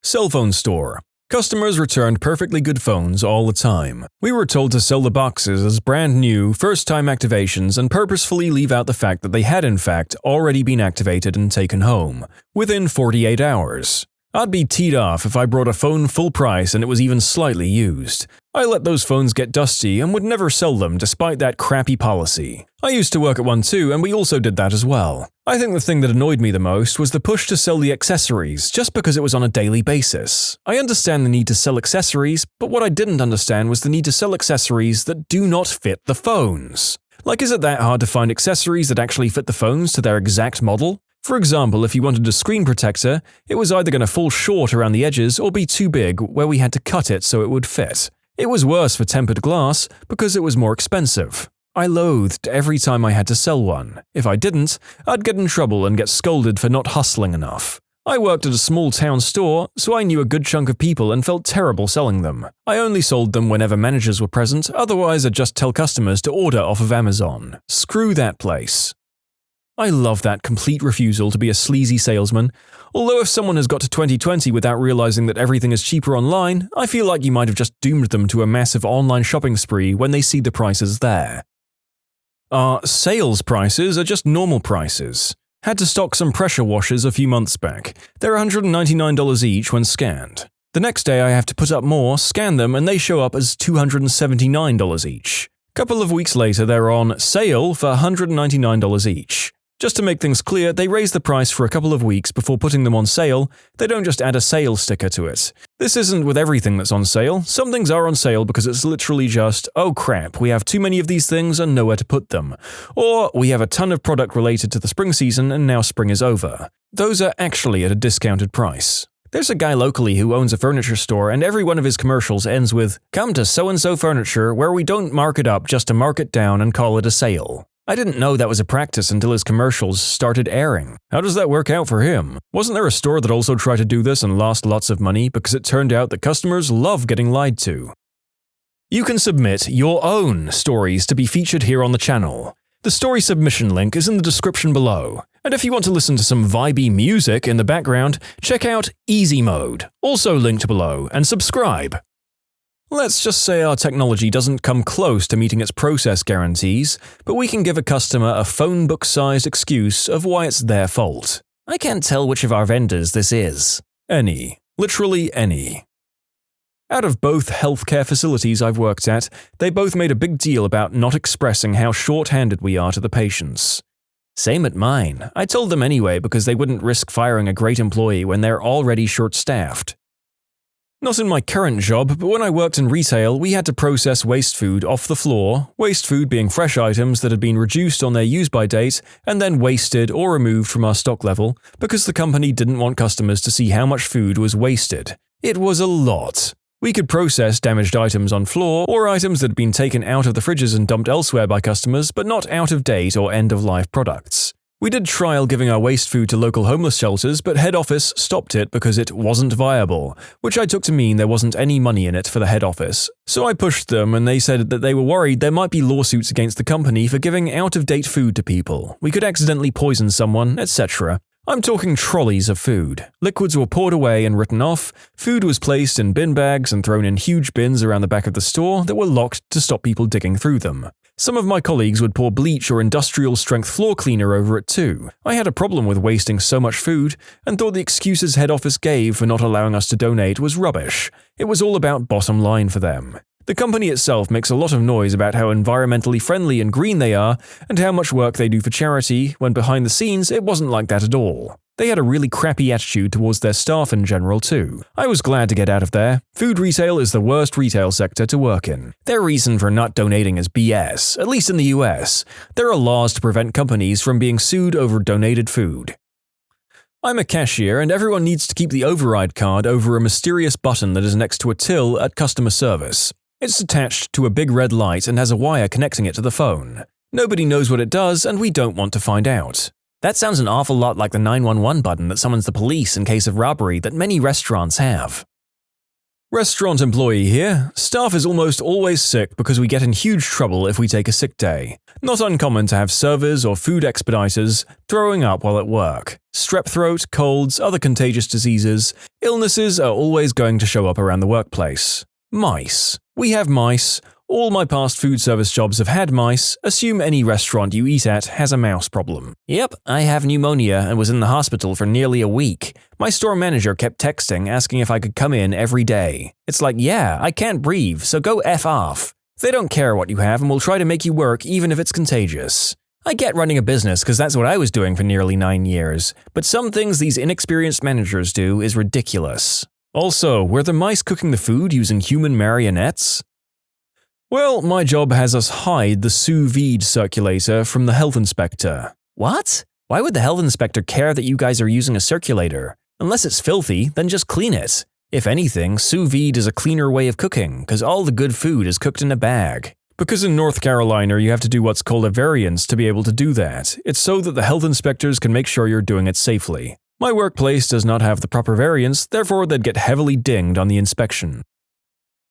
Cell phone store. Customers returned perfectly good phones all the time. We were told to sell the boxes as brand new, first-time activations and purposefully leave out the fact that they had in fact already been activated and taken home, within 48 hours. I'd be teed off if I brought a phone full price and it was even slightly used. I let those phones get dusty and would never sell them despite that crappy policy. I used to work at one too, and we also did that as well. I think the thing that annoyed me the most was the push to sell the accessories just because it was on a daily basis. I understand the need to sell accessories, but what I didn't understand was the need to sell accessories that do not fit the phones. Like, is it that hard to find accessories that actually fit the phones to their exact model? For example, if you wanted a screen protector, it was either going to fall short around the edges or be too big where we had to cut it so it would fit. It was worse for tempered glass because it was more expensive. I loathed every time I had to sell one. If I didn't, I'd get in trouble and get scolded for not hustling enough. I worked at a small town store, so I knew a good chunk of people and felt terrible selling them. I only sold them whenever managers were present, otherwise I'd just tell customers to order off of Amazon. Screw that place. I love that complete refusal to be a sleazy salesman. Although if someone has got to 2020 without realizing that everything is cheaper online, I feel like you might have just doomed them to a massive online shopping spree when they see the prices there. Our sales prices are just normal prices. Had to stock some pressure washers a few months back. They're $199 each when scanned. The next day I have to put up more, scan them, and they show up as $279 each. Couple of weeks later they're on sale for $199 each. Just to make things clear, they raise the price for a couple of weeks before putting them on sale. They don't just add a sale sticker to it. This isn't with everything that's on sale. Some things are on sale because it's literally just, oh crap, we have too many of these things and nowhere to put them. Or we have a ton of product related to the spring season and now spring is over. Those are actually at a discounted price. There's a guy locally who owns a furniture store and every one of his commercials ends with, "Come to so-and-so furniture where we don't mark it up just to mark it down and call it a sale." I didn't know that was a practice until his commercials started airing. How does that work out for him? Wasn't there a store that also tried to do this and lost lots of money because it turned out that customers love getting lied to? You can submit your own stories to be featured here on the channel. The story submission link is in the description below. And if you want to listen to some vibey music in the background, check out easymode, also linked below, and subscribe. Let's just say our technology doesn't come close to meeting its process guarantees, but we can give a customer a phone book-sized excuse of why it's their fault. I can't tell which of our vendors this is. Any. Literally any. Out of both healthcare facilities I've worked at, they both made a big deal about not expressing how short-handed we are to the patients. Same at mine. I told them anyway because they wouldn't risk firing a great employee when they're already short-staffed. Not in my current job, but when I worked in retail, we had to process waste food off the floor, waste food being fresh items that had been reduced on their use-by date and then wasted or removed from our stock level because the company didn't want customers to see how much food was wasted. It was a lot. We could process damaged items on floor or items that had been taken out of the fridges and dumped elsewhere by customers but not out-of-date or end-of-life products. We did trial giving our waste food to local homeless shelters, but head office stopped it because it wasn't viable, which I took to mean there wasn't any money in it for the head office. So I pushed them and they said that they were worried there might be lawsuits against the company for giving out-of-date food to people. We could accidentally poison someone, etc. I'm talking trolleys of food. Liquids were poured away and written off, food was placed in bin bags and thrown in huge bins around the back of the store that were locked to stop people digging through them. Some of my colleagues would pour bleach or industrial-strength floor cleaner over it too. I had a problem with wasting so much food and thought the excuses head office gave for not allowing us to donate was rubbish. It was all about bottom line for them. The company itself makes a lot of noise about how environmentally friendly and green they are and how much work they do for charity, when behind the scenes it wasn't like that at all. They had a really crappy attitude towards their staff in general too. I was glad to get out of there. Food retail is the worst retail sector to work in. Their reason for not donating is BS, at least in the US. There are laws to prevent companies from being sued over donated food. I'm a cashier and everyone needs to keep the override card over a mysterious button that is next to a till at customer service. It's attached to a big red light and has a wire connecting it to the phone. Nobody knows what it does and we don't want to find out. That sounds an awful lot like the 911 button that summons the police in case of robbery that many restaurants have. Restaurant employee here. Staff is almost always sick because we get in huge trouble if we take a sick day. Not uncommon to have servers or food expediters throwing up while at work. Strep throat, colds, other contagious diseases, illnesses are always going to show up around the workplace. Mice. We have mice. All my past food service jobs have had mice. Assume any restaurant you eat at has a mouse problem. Yep, I have pneumonia and was in the hospital for nearly a week. My store manager kept texting asking if I could come in every day. It's like, yeah, I can't breathe, so go F off. They don't care what you have and will try to make you work even if it's contagious. I get running a business because that's what I was doing for nearly 9 years, but some things these inexperienced managers do is ridiculous. Also, were the mice cooking the food using human marionettes? Well, my job has us hide the sous vide circulator from the health inspector. What? Why would the health inspector care that you guys are using a circulator? Unless it's filthy, then just clean it. If anything, sous vide is a cleaner way of cooking, because all the good food is cooked in a bag. Because in North Carolina you have to do what's called a variance to be able to do that. It's so that the health inspectors can make sure you're doing it safely. My workplace does not have the proper variance, therefore they'd get heavily dinged on the inspection.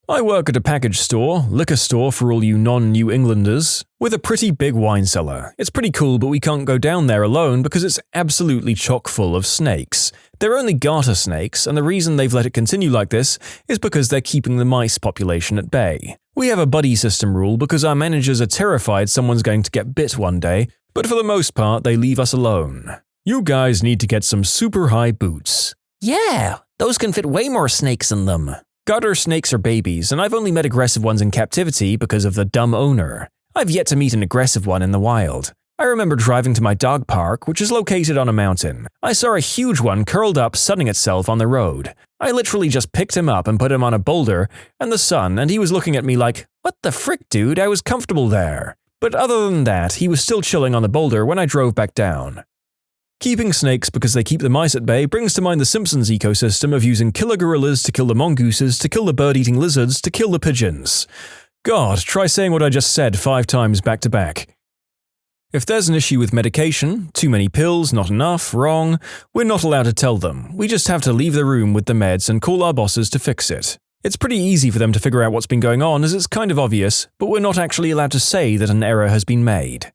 I work at a package store, liquor store for all you non-New Englanders, with a pretty big wine cellar. It's pretty cool, but we can't go down there alone because it's absolutely chock full of snakes. They're only garter snakes, and the reason they've let it continue like this is because they're keeping the mice population at bay. We have a buddy system rule because our managers are terrified someone's going to get bit one day, but for the most part they leave us alone. You guys need to get some super high boots. Yeah, those can fit way more snakes in them. Garter snakes are babies, and I've only met aggressive ones in captivity because of the dumb owner. I've yet to meet an aggressive one in the wild. I remember driving to my dog park, which is located on a mountain. I saw a huge one curled up sunning itself on the road. I literally just picked him up and put him on a boulder and the sun, and he was looking at me like, "What the frick, dude? I was comfortable there." But other than that, he was still chilling on the boulder when I drove back down. Keeping snakes because they keep the mice at bay brings to mind the Simpsons ecosystem of using killer gorillas to kill the mongooses, to kill the bird-eating lizards, to kill the pigeons. God, try saying what I just said 5 times back to back. If there's an issue with medication, too many pills, not enough, wrong, we're not allowed to tell them. We just have to leave the room with the meds and call our bosses to fix it. It's pretty easy for them to figure out what's been going on as it's kind of obvious, but we're not actually allowed to say that an error has been made.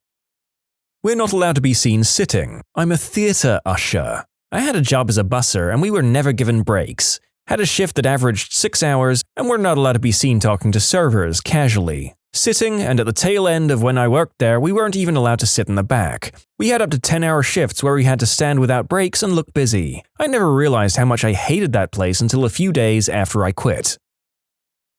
We're not allowed to be seen sitting. I'm a theatre usher. I had a job as a busser and we were never given breaks. Had a shift that averaged 6 hours and we're not allowed to be seen talking to servers casually. Sitting, and at the tail end of when I worked there, we weren't even allowed to sit in the back. We had up to 10-hour shifts where we had to stand without breaks and look busy. I never realized how much I hated that place until a few days after I quit.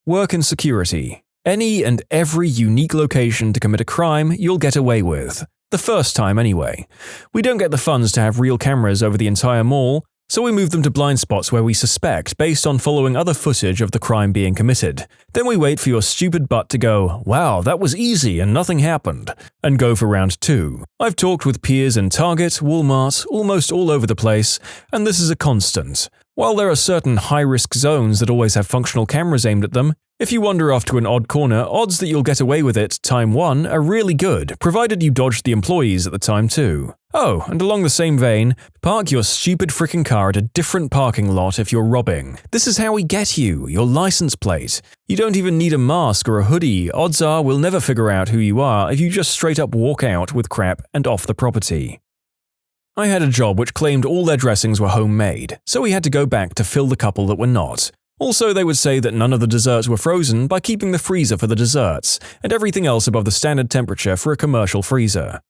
Work in security. Any and every unique location to commit a crime you'll get away with. The first time anyway. We don't get the funds to have real cameras over the entire mall, so we move them to blind spots where we suspect based on following other footage of the crime being committed. Then we wait for your stupid butt to go, "Wow, that was easy and nothing happened," and go for round 2. I've talked with peers in Target, Walmart, almost all over the place, and this is a constant. While there are certain high-risk zones that always have functional cameras aimed at them, if you wander off to an odd corner, odds that you'll get away with it time 1 are really good, provided you dodge the employees at the time too. Oh, and along the same vein, park your stupid frickin' car at a different parking lot if you're robbing. This is how we get you, your license plate. You don't even need a mask or a hoodie. Odds are we'll never figure out who you are if you just straight up walk out with crap and off the property. I had a job which claimed all their dressings were homemade, so we had to go back to fill the couple that were not. Also, they would say that none of the desserts were frozen by keeping the freezer for the desserts, and everything else above the standard temperature for a commercial freezer.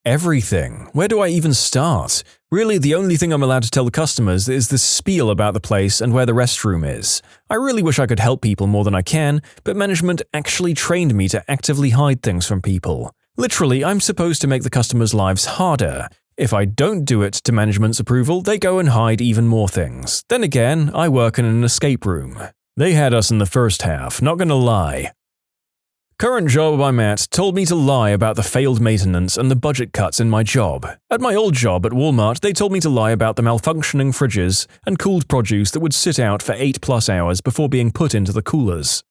Everything. Where do I even start? Really, the only thing I'm allowed to tell the customers is this spiel about the place and where the restroom is. I really wish I could help people more than I can, but management actually trained me to actively hide things from people. Literally, I'm supposed to make the customers' lives harder. If I don't do it to management's approval, they go and hide even more things. Then again, I work in an escape room. They had us in the first half, not gonna lie. Current job I'm at told me to lie about the failed maintenance and the budget cuts in my job. At my old job at Walmart, they told me to lie about the malfunctioning fridges and cooled produce that would sit out for 8+ hours before being put into the coolers.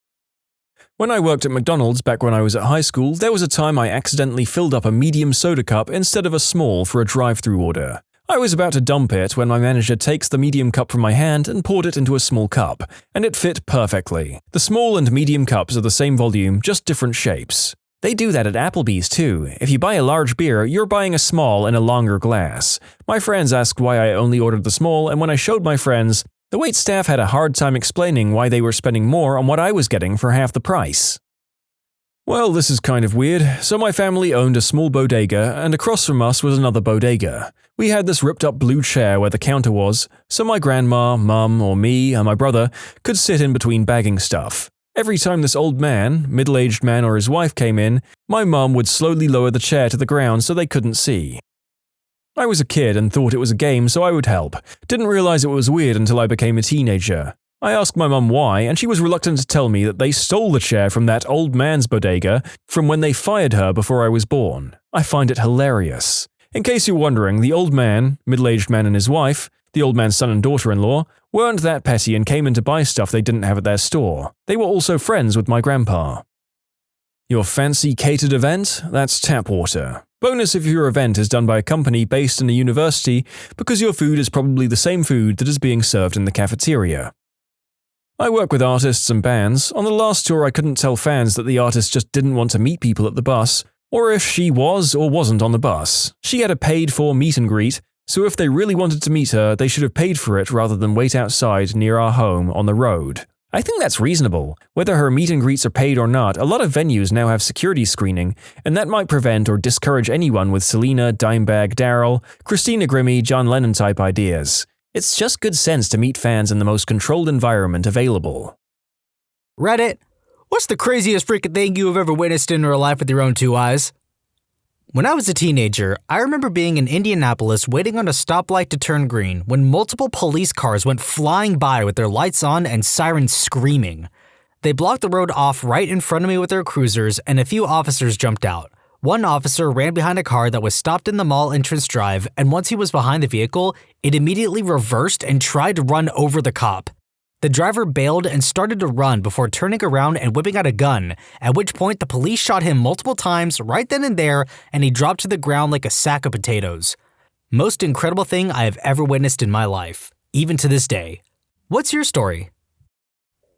When I worked at McDonald's back when I was at high school, there was a time I accidentally filled up a medium soda cup instead of a small for a drive-thru order. I was about to dump it when my manager takes the medium cup from my hand and poured it into a small cup, and it fit perfectly. The small and medium cups are the same volume, just different shapes. They do that at Applebee's too. If you buy a large beer, you're buying a small in a longer glass. My friends asked why I only ordered the small, and when I showed my friends, the waitstaff had a hard time explaining why they were spending more on what I was getting for half the price. Well, this is kind of weird. So my family owned a small bodega, and across from us was another bodega. We had this ripped up blue chair where the counter was, so my grandma, mum, or me, and my brother could sit in between bagging stuff. Every time this old man, middle-aged man or his wife came in, my mum would slowly lower the chair to the ground so they couldn't see. I was a kid and thought it was a game, so I would help. Didn't realize it was weird until I became a teenager. I asked my mum why, and she was reluctant to tell me that they stole the chair from that old man's bodega from when they fired her before I was born. I find it hilarious. In case you're wondering, the old man, middle-aged man and his wife, the old man's son and daughter-in-law, weren't that petty and came in to buy stuff they didn't have at their store. They were also friends with my grandpa. Your fancy catered event? That's tap water. Bonus if your event is done by a company based in a university because your food is probably the same food that is being served in the cafeteria. I work with artists and bands. On the last tour I couldn't tell fans that the artist just didn't want to meet people at the bus, or if she was or wasn't on the bus. She had a paid-for meet and greet, so if they really wanted to meet her, they should have paid for it rather than wait outside near our home on the road. I think that's reasonable. Whether her meet and greets are paid or not, a lot of venues now have security screening, and that might prevent or discourage anyone with Selena, Dimebag, Daryl, Christina Grimmie, John Lennon type ideas. It's just good sense to meet fans in the most controlled environment available. Reddit, what's the craziest freaking thing you have ever witnessed in real life with your own two eyes? When I was a teenager, I remember being in Indianapolis waiting on a stoplight to turn green when multiple police cars went flying by with their lights on and sirens screaming. They blocked the road off right in front of me with their cruisers, and a few officers jumped out. One officer ran behind a car that was stopped in the mall entrance drive, and once he was behind the vehicle, it immediately reversed and tried to run over the cop. The driver bailed and started to run before turning around and whipping out a gun, at which point the police shot him multiple times right then and there, and he dropped to the ground like a sack of potatoes. Most incredible thing I have ever witnessed in my life, even to this day. What's your story?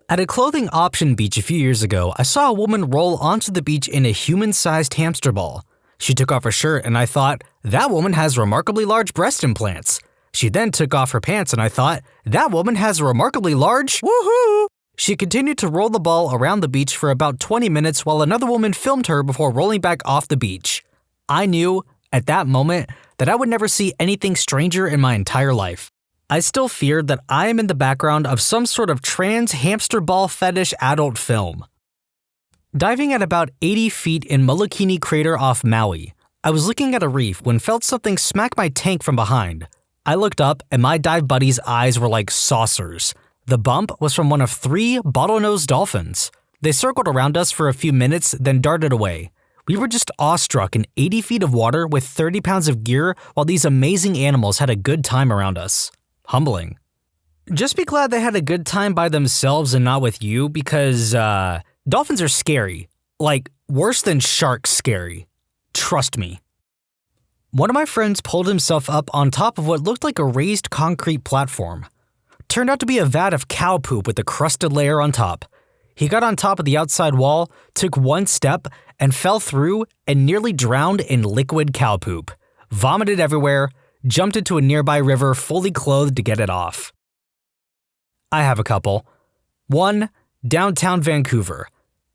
At a clothing option beach a few years ago, I saw a woman roll onto the beach in a human-sized hamster ball. She took off her shirt and I thought, that woman has remarkably large breast implants. She then took off her pants and I thought, that woman has a remarkably large woohoo! She continued to roll the ball around the beach for about 20 minutes while another woman filmed her before rolling back off the beach. I knew, at that moment, that I would never see anything stranger in my entire life. I still feared that I am in the background of some sort of trans hamster ball fetish adult film. Diving at about 80 feet in Molokini Crater off Maui, I was looking at a reef when felt something smack my tank from behind. I looked up and my dive buddy's eyes were like saucers. The bump was from one of 3 bottlenose dolphins. They circled around us for a few minutes, then darted away. We were just awestruck in 80 feet of water with 30 pounds of gear while these amazing animals had a good time around us. Humbling. Just be glad they had a good time by themselves and not with you because, dolphins are scary. Like, worse than sharks scary. Trust me. One of my friends pulled himself up on top of what looked like a raised concrete platform. Turned out to be a vat of cow poop with a crusted layer on top. He got on top of the outside wall, took one step, and fell through and nearly drowned in liquid cow poop. Vomited everywhere, jumped into a nearby river fully clothed to get it off. I have a couple. 1. Downtown Vancouver.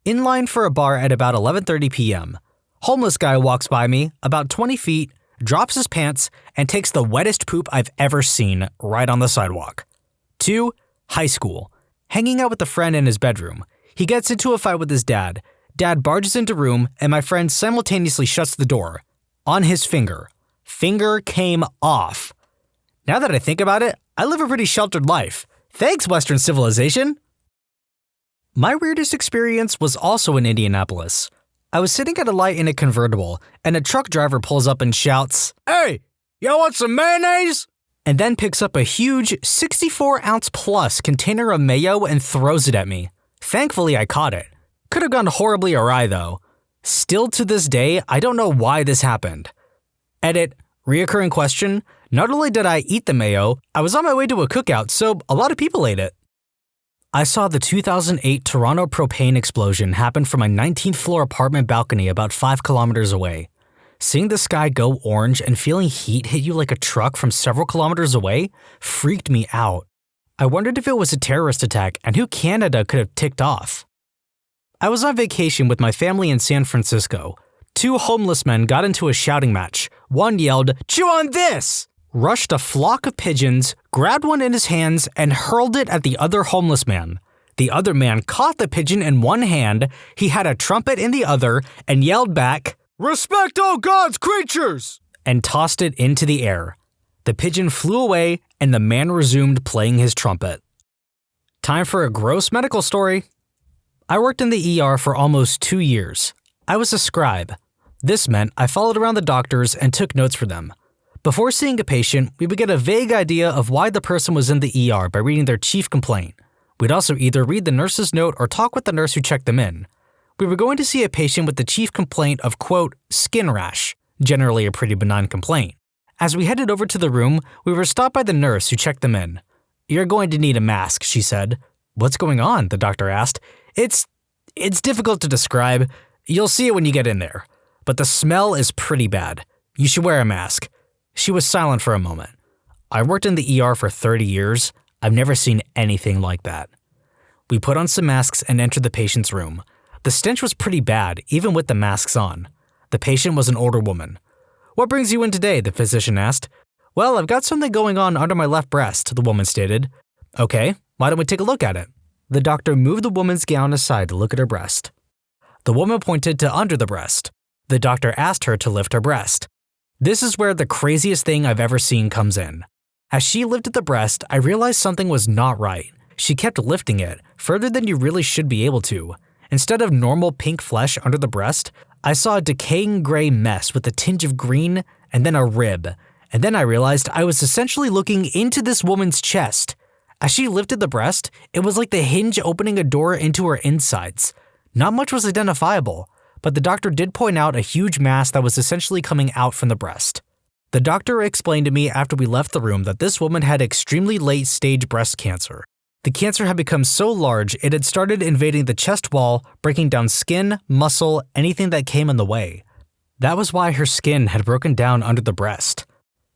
In line for a bar at about 11:30 p.m. Homeless guy walks by me, about 20 feet, drops his pants, and takes the wettest poop I've ever seen right on the sidewalk. 2. High school. Hanging out with a friend in his bedroom. He gets into a fight with his dad. Dad barges into room, and my friend simultaneously shuts the door. On his finger. Finger came off. Now that I think about it, I live a pretty sheltered life. Thanks, Western civilization! My weirdest experience was also in Indianapolis. I was sitting at a light in a convertible, and a truck driver pulls up and shouts, "Hey, y'all want some mayonnaise?" And then picks up a huge 64-ounce plus container of mayo and throws it at me. Thankfully, I caught it. Could have gone horribly awry though. Still to this day, I don't know why this happened. Edit, reoccurring question, not only did I eat the mayo, I was on my way to a cookout, so a lot of people ate it. I saw the 2008 Toronto propane explosion happen from my 19th floor apartment balcony about 5 kilometers away. Seeing the sky go orange and feeling heat hit you like a truck from several kilometers away freaked me out. I wondered if it was a terrorist attack and who Canada could have ticked off. I was on vacation with my family in San Francisco. 2 homeless men got into a shouting match. One yelled, "Chew on this!" rushed a flock of pigeons, grabbed one in his hands, and hurled it at the other homeless man. The other man caught the pigeon in one hand, he had a trumpet in the other, and yelled back, "Respect all God's creatures!" and tossed it into the air. The pigeon flew away, and the man resumed playing his trumpet. Time for a gross medical story. I worked in the ER for almost 2 years. I was a scribe. This meant I followed around the doctors and took notes for them. Before seeing a patient, we would get a vague idea of why the person was in the ER by reading their chief complaint. We'd also either read the nurse's note or talk with the nurse who checked them in. We were going to see a patient with the chief complaint of, quote, skin rash, generally a pretty benign complaint. As we headed over to the room, we were stopped by the nurse who checked them in. "You're going to need a mask," she said. "What's going on?" the doctor asked. It's difficult to describe. You'll see it when you get in there. But the smell is pretty bad. You should wear a mask." She was silent for a moment. I worked in the ER for 30 years. I've never seen anything like that. We put on some masks and entered the patient's room. The stench was pretty bad, even with the masks on. The patient was an older woman. "What brings you in today?" the physician asked. "Well, I've got something going on under my left breast," the woman stated. "Okay, why don't we take a look at it?" The doctor moved the woman's gown aside to look at her breast. The woman pointed to under the breast. The doctor asked her to lift her breast. This is where the craziest thing I've ever seen comes in. As she lifted the breast, I realized something was not right. She kept lifting it, further than you really should be able to. Instead of normal pink flesh under the breast, I saw a decaying gray mess with a tinge of green, and then a rib. And then I realized I was essentially looking into this woman's chest. As she lifted the breast, it was like the hinge opening a door into her insides. Not much was identifiable, but the doctor did point out a huge mass that was essentially coming out from the breast. The doctor explained to me after we left the room that this woman had extremely late-stage breast cancer. The cancer had become so large it had started invading the chest wall, breaking down skin, muscle, anything that came in the way. That was why her skin had broken down under the breast.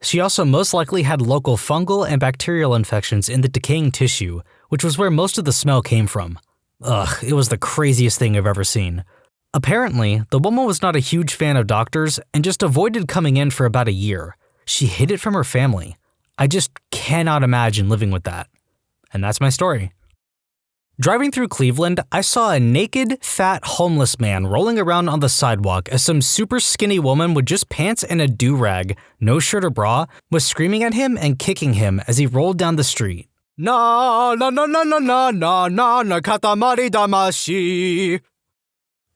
She also most likely had local fungal and bacterial infections in the decaying tissue, which was where most of the smell came from. Ugh, it was the craziest thing I've ever seen. Apparently, the woman was not a huge fan of doctors and just avoided coming in for about a year. She hid it from her family. I just cannot imagine living with that. And that's my story. Driving through Cleveland, I saw a naked, fat, homeless man rolling around on the sidewalk as some super skinny woman with just pants and a do-rag, no shirt or bra, was screaming at him and kicking him as he rolled down the street. Na na na na na na na na na katamari damashi.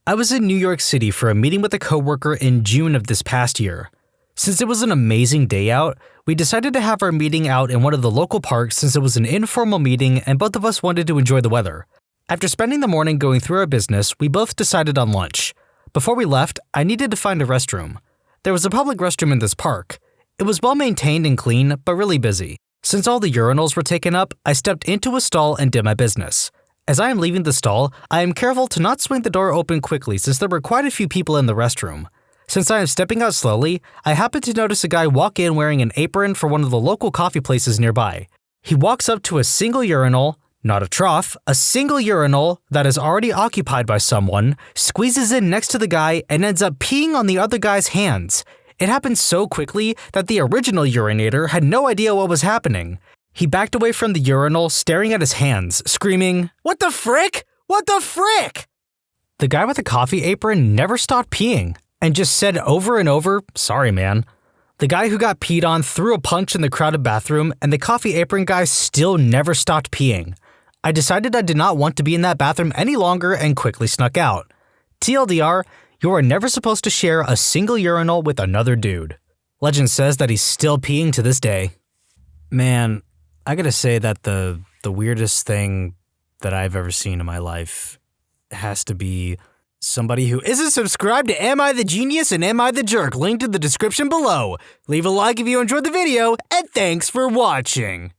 I was in New York City for a meeting with a coworker in June of this past year. Since it was an amazing day out, we decided to have our meeting out in one of the local parks since it was an informal meeting and both of us wanted to enjoy the weather. After spending the morning going through our business, we both decided on lunch. Before we left, I needed to find a restroom. There was a public restroom in this park. It was well maintained and clean, but really busy. Since all the urinals were taken up, I stepped into a stall and did my business. As I am leaving the stall, I am careful to not swing the door open quickly since there were quite a few people in the restroom. Since I am stepping out slowly, I happen to notice a guy walk in wearing an apron for one of the local coffee places nearby. He walks up to a single urinal, not a trough, a single urinal that is already occupied by someone, squeezes in next to the guy, and ends up peeing on the other guy's hands. It happened so quickly that the original urinator had no idea what was happening. He backed away from the urinal, staring at his hands, screaming, "What the frick? What the frick?" The guy with the coffee apron never stopped peeing, and just said over and over, "Sorry, man." The guy who got peed on threw a punch in the crowded bathroom, and the coffee apron guy still never stopped peeing. I decided I did not want to be in that bathroom any longer and quickly snuck out. TLDR, you are never supposed to share a single urinal with another dude. Legend says that he's still peeing to this day. Man, I gotta say that the weirdest thing that I've ever seen in my life has to be somebody who isn't subscribed to Am I the Genius and Am I the Jerk, linked in the description below. Leave a like if you enjoyed the video, and thanks for watching.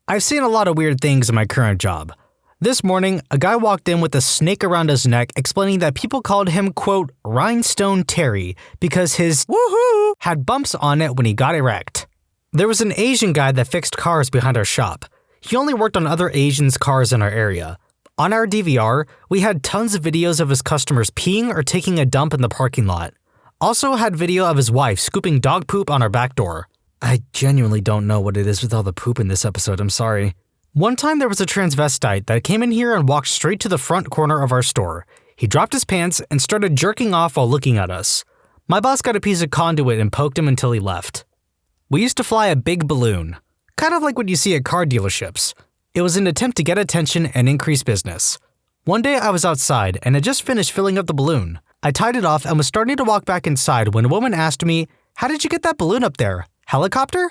I've seen a lot of weird things in my current job. This morning, a guy walked in with a snake around his neck explaining that people called him, quote, Rhinestone Terry because his woohoo had bumps on it when he got erect. There was an Asian guy that fixed cars behind our shop. He only worked on other Asians' cars in our area. On our DVR, we had tons of videos of his customers peeing or taking a dump in the parking lot. Also had video of his wife scooping dog poop on our back door. I genuinely don't know what it is with all the poop in this episode, I'm sorry. One time there was a transvestite that came in here and walked straight to the front corner of our store. He dropped his pants and started jerking off while looking at us. My boss got a piece of conduit and poked him until he left. We used to fly a big balloon, kind of like what you see at car dealerships. It was an attempt to get attention and increase business. One day I was outside and had just finished filling up the balloon. I tied it off and was starting to walk back inside when a woman asked me, "How did you get that balloon up there? Helicopter?"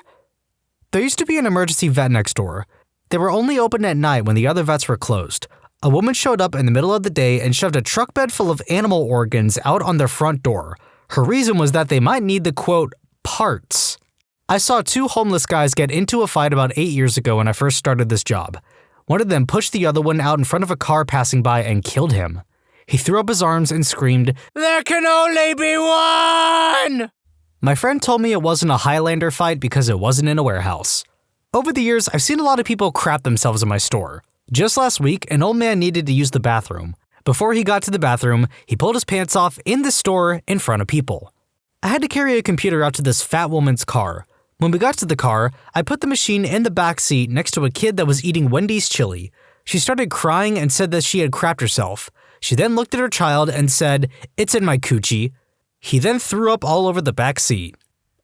There used to be an emergency vet next door. They were only open at night when the other vets were closed. A woman showed up in the middle of the day and shoved a truck bed full of animal organs out on their front door. Her reason was that they might need the, quote, parts. I saw two homeless guys get into a fight about 8 years ago when I first started this job. One of them pushed the other one out in front of a car passing by and killed him. He threw up his arms and screamed, "There can only be one!" My friend told me it wasn't a Highlander fight because it wasn't in a warehouse. Over the years, I've seen a lot of people crap themselves in my store. Just last week, an old man needed to use the bathroom. Before he got to the bathroom, he pulled his pants off in the store in front of people. I had to carry a computer out to this fat woman's car. When we got to the car, I put the machine in the back seat next to a kid that was eating Wendy's chili. She started crying and said that she had crapped herself. She then looked at her child and said, "It's in my coochie." He then threw up all over the back seat.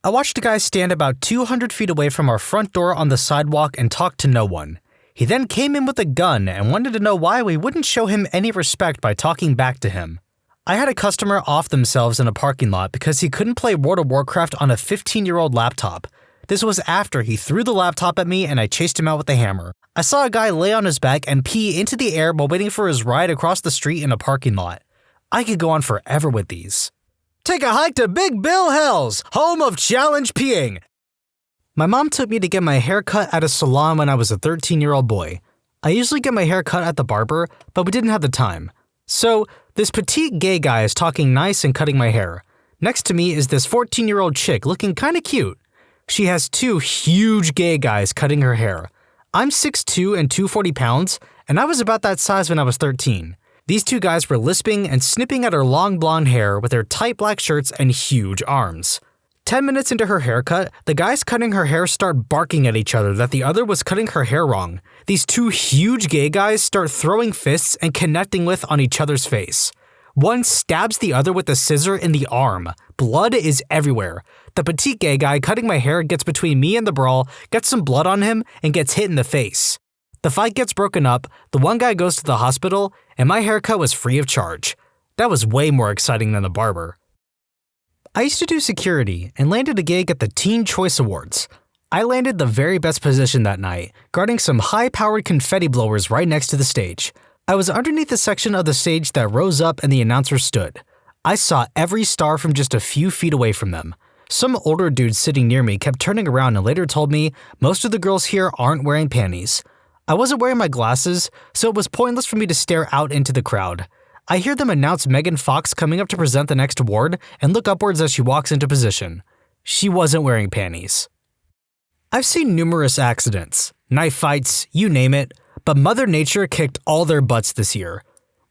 I watched a guy stand about 200 feet away from our front door on the sidewalk and talk to no one. He then came in with a gun and wanted to know why we wouldn't show him any respect by talking back to him. I had a customer off themselves in a parking lot because he couldn't play World of Warcraft on a 15-year-old laptop. This was after he threw the laptop at me and I chased him out with a hammer. I saw a guy lay on his back and pee into the air while waiting for his ride across the street in a parking lot. I could go on forever with these. Take a hike to Big Bill Hills, home of challenge peeing. My mom took me to get my hair cut at a salon when I was a 13-year-old boy. I usually get my hair cut at the barber, but we didn't have the time. So, this petite gay guy is talking nice and cutting my hair. Next to me is this 14-year-old chick looking kinda cute. She has two huge gay guys cutting her hair. I'm 6'2" and 240 pounds, and I was about that size when I was 13. These two guys were lisping and snipping at her long blonde hair with their tight black shirts and huge arms. 10 minutes into her haircut, the guys cutting her hair start barking at each other that the other was cutting her hair wrong. These two huge gay guys start throwing fists and connecting with on each other's face. One stabs the other with a scissor in the arm. Blood is everywhere. The petite gay guy cutting my hair gets between me and the brawl, gets some blood on him, and gets hit in the face. The fight gets broken up, the one guy goes to the hospital, and my haircut was free of charge. That was way more exciting than the barber. I used to do security and landed a gig at the Teen Choice Awards. I landed the very best position that night, guarding some high-powered confetti blowers right next to the stage. I was underneath the section of the stage that rose up and the announcer stood. I saw every star from just a few feet away from them. Some older dude sitting near me kept turning around and later told me most of the girls here aren't wearing panties. I wasn't wearing my glasses, so it was pointless for me to stare out into the crowd. I hear them announce Megan Fox coming up to present the next award and look upwards as she walks into position. She wasn't wearing panties. I've seen numerous accidents, knife fights, you name it, but Mother Nature kicked all their butts this year.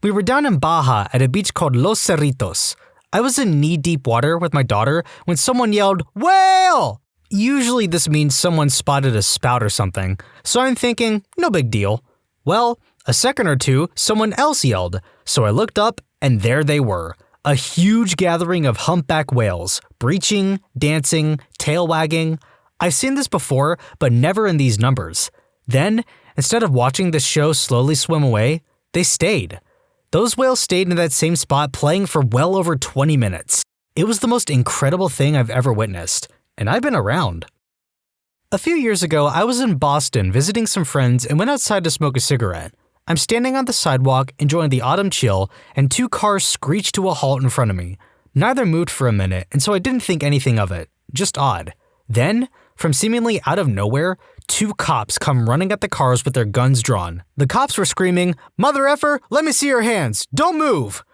We were down in Baja at a beach called Los Cerritos. I was in knee-deep water with my daughter when someone yelled, "Whale!" Usually this means someone spotted a spout or something, so I'm thinking, no big deal. Well, a second or two, someone else yelled, so I looked up and there they were. A huge gathering of humpback whales, breaching, dancing, tail wagging. I've seen this before, but never in these numbers. Then, instead of watching the show slowly swim away, they stayed. Those whales stayed in that same spot playing for well over 20 minutes. It was the most incredible thing I've ever witnessed, and I've been around. A few years ago, I was in Boston visiting some friends and went outside to smoke a cigarette. I'm standing on the sidewalk enjoying the autumn chill, and 2 cars screeched to a halt in front of me. Neither moved for a minute, and so I didn't think anything of it. Just odd. Then, from seemingly out of nowhere, 2 cops come running at the cars with their guns drawn. The cops were screaming, "Mother effer, let me see your hands! Don't move!"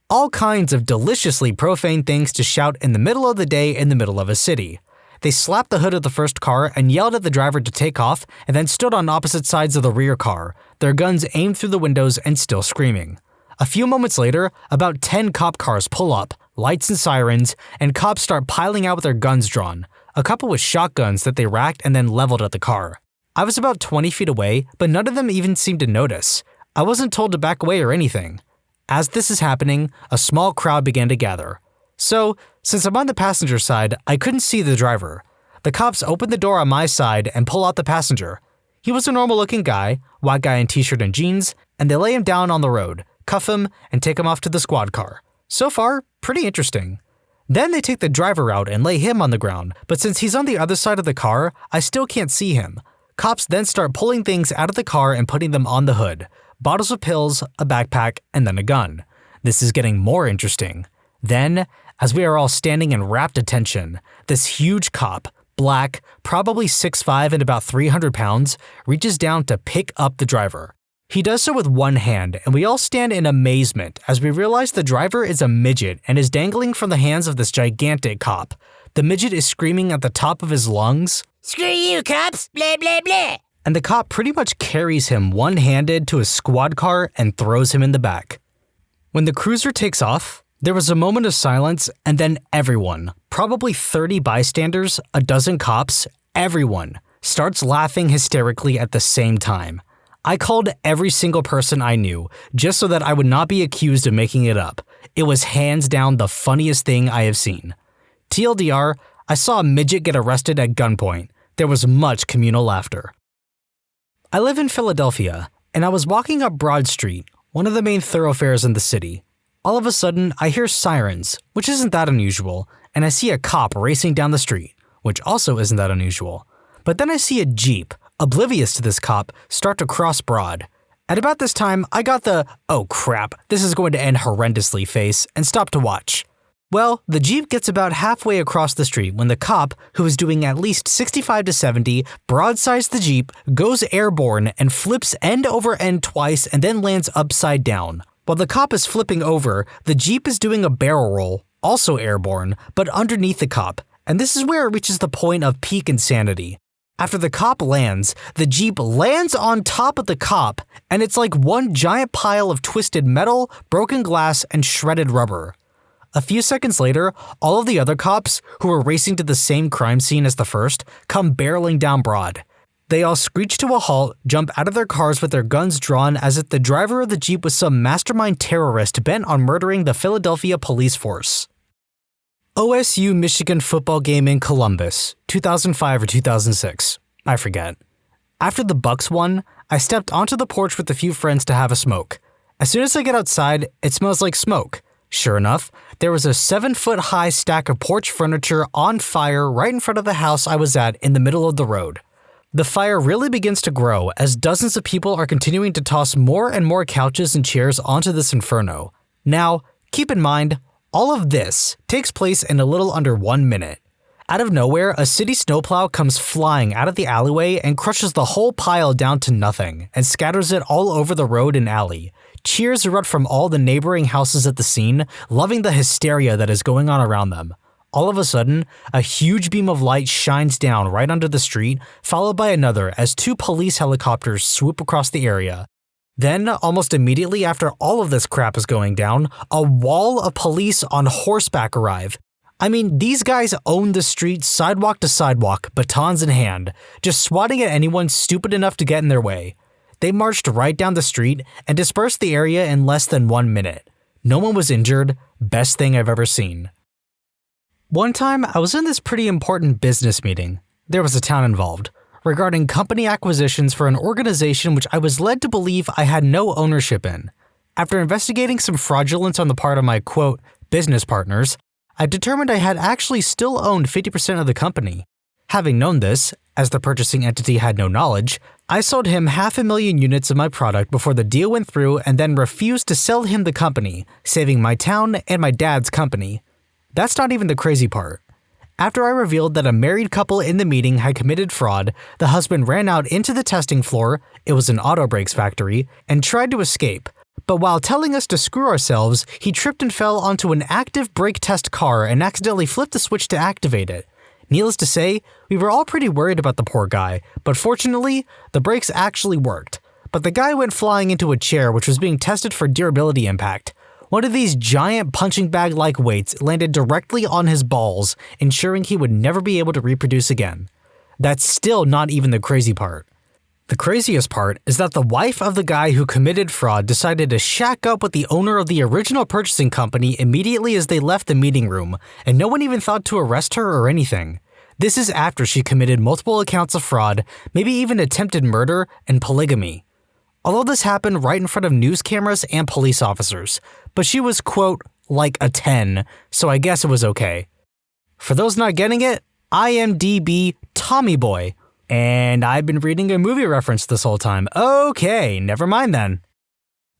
All kinds of deliciously profane things to shout in the middle of the day in the middle of a city. They slapped the hood of the first car and yelled at the driver to take off, and then stood on opposite sides of the rear car, their guns aimed through the windows and still screaming. A few moments later, about 10 cop cars pull up, lights and sirens, and cops start piling out with their guns drawn, a couple with shotguns that they racked and then leveled at the car. I was about 20 feet away, but none of them even seemed to notice. I wasn't told to back away or anything. As this is happening, a small crowd began to gather. So, since I'm on the passenger side, I couldn't see the driver. The cops open the door on my side and pull out the passenger. He was a normal-looking guy, white guy in t-shirt and jeans, and they lay him down on the road, cuff him, and take him off to the squad car. So far, pretty interesting. Then they take the driver out and lay him on the ground, but since he's on the other side of the car, I still can't see him. Cops then start pulling things out of the car and putting them on the hood. Bottles of pills, a backpack, and then a gun. This is getting more interesting. Then, as we are all standing in rapt attention, this huge cop, black, probably 6'5" and about 300 pounds, reaches down to pick up the driver. He does so with one hand, and we all stand in amazement as we realize the driver is a midget and is dangling from the hands of this gigantic cop. The midget is screaming at the top of his lungs, "Screw you, cops! Blah, blah, blah!" And the cop pretty much carries him one-handed to his squad car and throws him in the back. When the cruiser takes off, there was a moment of silence, and then everyone, probably 30 bystanders, a dozen cops, everyone, starts laughing hysterically at the same time. I called every single person I knew, just so that I would not be accused of making it up. It was hands down the funniest thing I have seen. TLDR, I saw a midget get arrested at gunpoint. There was much communal laughter. I live in Philadelphia, and I was walking up Broad Street, one of the main thoroughfares in the city. All of a sudden, I hear sirens, which isn't that unusual, and I see a cop racing down the street, which also isn't that unusual. But then I see a Jeep, oblivious to this cop, start to cross Broad. At about this time, I got the, "oh crap, this is going to end horrendously" face and stopped to watch. Well, the Jeep gets about halfway across the street when the cop, who is doing at least 65 to 70, broadsides the Jeep, goes airborne, and flips end over end twice and then lands upside down. While the cop is flipping over, the Jeep is doing a barrel roll, also airborne, but underneath the cop, and this is where it reaches the point of peak insanity. After the cop lands, the Jeep lands on top of the cop, and it's like one giant pile of twisted metal, broken glass, and shredded rubber. A few seconds later, all of the other cops, who were racing to the same crime scene as the first, come barreling down Broad. They all screech to a halt, jump out of their cars with their guns drawn as if the driver of the Jeep was some mastermind terrorist bent on murdering the Philadelphia police force. OSU Michigan football game in Columbus, 2005 or 2006, I forget. After the Bucks won, I stepped onto the porch with a few friends to have a smoke. As soon as I get outside, it smells like smoke. Sure enough, there was a 7-foot-high stack of porch furniture on fire right in front of the house I was at in the middle of the road. The fire really begins to grow as dozens of people are continuing to toss more and more couches and chairs onto this inferno. Now, keep in mind, all of this takes place in a little under 1 minute. Out of nowhere, a city snowplow comes flying out of the alleyway and crushes the whole pile down to nothing and scatters it all over the road and alley. Cheers erupt from all the neighboring houses at the scene, loving the hysteria that is going on around them. All of a sudden, a huge beam of light shines down right under the street, followed by another as 2 police helicopters swoop across the area. Then, almost immediately after all of this crap is going down, a wall of police on horseback arrive. I mean, these guys own the street sidewalk to sidewalk, batons in hand, just swatting at anyone stupid enough to get in their way. They marched right down the street and dispersed the area in less than 1 minute. No one was injured, best thing I've ever seen. One time, I was in this pretty important business meeting. There was a town involved, regarding company acquisitions for an organization which I was led to believe I had no ownership in. After investigating some fraudulence on the part of my, business partners, I determined I had actually still owned 50% of the company. Having known this, as the purchasing entity had no knowledge, I sold him 500,000 units of my product before the deal went through and then refused to sell him the company, saving my town and my dad's company. That's not even the crazy part. After I revealed that a married couple in the meeting had committed fraud, the husband ran out into the testing floor, it was an auto brakes factory, and tried to escape. But while telling us to screw ourselves, he tripped and fell onto an active brake test car and accidentally flipped the switch to activate it. Needless to say, we were all pretty worried about the poor guy, but fortunately, the brakes actually worked. But the guy went flying into a chair which was being tested for durability impact. One of these giant punching bag-like weights landed directly on his balls, ensuring he would never be able to reproduce again. That's still not even the crazy part. The craziest part is that the wife of the guy who committed fraud decided to shack up with the owner of the original purchasing company immediately as they left the meeting room, and no one even thought to arrest her or anything. This is after she committed multiple accounts of fraud, maybe even attempted murder and polygamy. Although this happened right in front of news cameras and police officers, but she was, quote, like a 10, so I guess it was okay. For those not getting it, IMDb Tommy Boy. And I've been reading a movie reference this whole time. Okay, never mind then.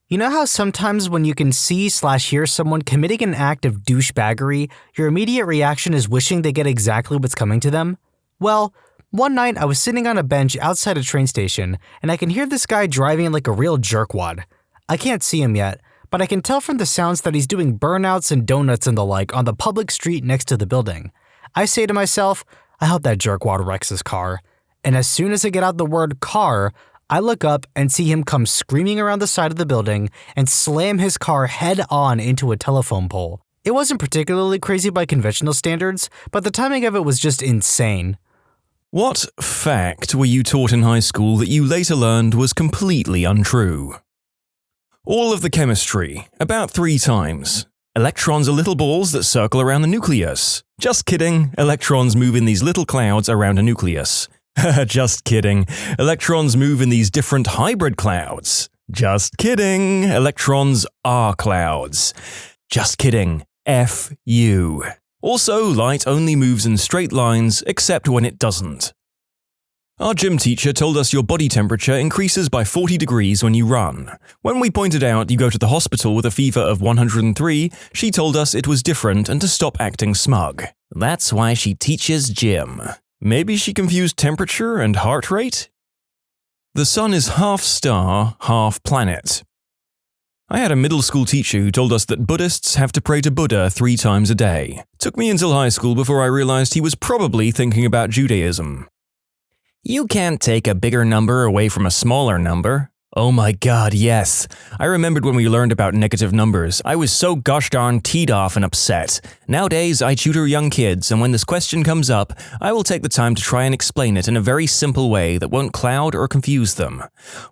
You know how sometimes when you can see/hear someone committing an act of douchebaggery, your immediate reaction is wishing they get exactly what's coming to them? Well, one night I was sitting on a bench outside a train station, and I can hear this guy driving like a real jerkwad. I can't see him yet, but I can tell from the sounds that he's doing burnouts and donuts and the like on the public street next to the building. I say to myself, I hope that jerkwad wrecks his car. And as soon as I get out the word car, I look up and see him come screaming around the side of the building and slam his car head-on into a telephone pole. It wasn't particularly crazy by conventional standards, but the timing of it was just insane. What fact were you taught in high school that you later learned was completely untrue? All of the chemistry, about 3 times. Electrons are little balls that circle around the nucleus. Just kidding, electrons move in these little clouds around a nucleus. Just kidding, electrons move in these different hybrid clouds. Just kidding, electrons are clouds. Just kidding, F you. Also, light only moves in straight lines except when it doesn't. Our gym teacher told us your body temperature increases by 40 degrees when you run. When we pointed out you go to the hospital with a fever of 103, she told us it was different and to stop acting smug. That's why she teaches gym. Maybe she confused temperature and heart rate? The sun is half star, half planet. I had a middle school teacher who told us that Buddhists have to pray to Buddha 3 times a day. Took me until high school before I realized he was probably thinking about Judaism. You can't take a bigger number away from a smaller number. Oh my god, yes. I remembered when we learned about negative numbers. I was so gosh darn teed off and upset. Nowadays, I tutor young kids, and when this question comes up, I will take the time to try and explain it in a very simple way that won't cloud or confuse them.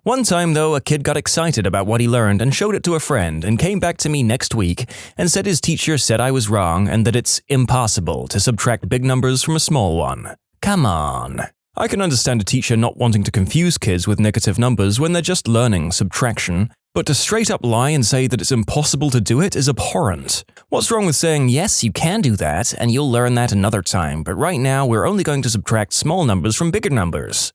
One time, though, a kid got excited about what he learned and showed it to a friend and came back to me next week and said his teacher said I was wrong and that it's impossible to subtract big numbers from a small one. Come on. I can understand a teacher not wanting to confuse kids with negative numbers when they're just learning subtraction, but to straight up lie and say that it's impossible to do it is abhorrent. What's wrong with saying, yes, you can do that, and you'll learn that another time, but right now we're only going to subtract small numbers from bigger numbers?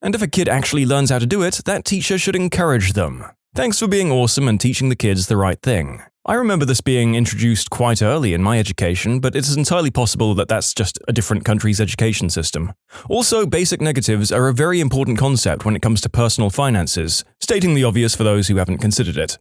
And if a kid actually learns how to do it, that teacher should encourage them. Thanks for being awesome and teaching the kids the right thing. I remember this being introduced quite early in my education, but it is entirely possible that that's just a different country's education system. Also, basic negatives are a very important concept when it comes to personal finances, stating the obvious for those who haven't considered it.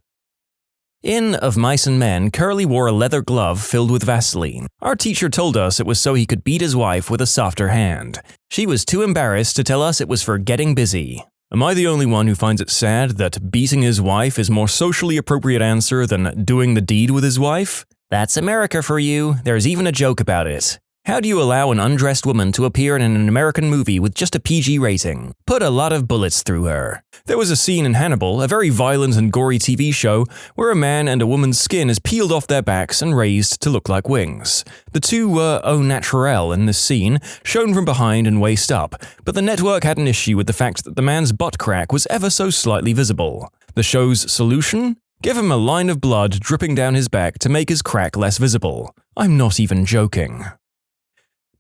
In Of Mice and Men, Curly wore a leather glove filled with Vaseline. Our teacher told us it was so he could beat his wife with a softer hand. She was too embarrassed to tell us it was for getting busy. Am I the only one who finds it sad that beating his wife is more socially appropriate answer than doing the deed with his wife? That's America for you. There's even a joke about it. How do you allow an undressed woman to appear in an American movie with just a PG rating? Put a lot of bullets through her. There was a scene in Hannibal, a very violent and gory TV show, where a man and a woman's skin is peeled off their backs and raised to look like wings. The two were au naturel in this scene, shown from behind and waist up, but the network had an issue with the fact that the man's butt crack was ever so slightly visible. The show's solution? Give him a line of blood dripping down his back to make his crack less visible. I'm not even joking.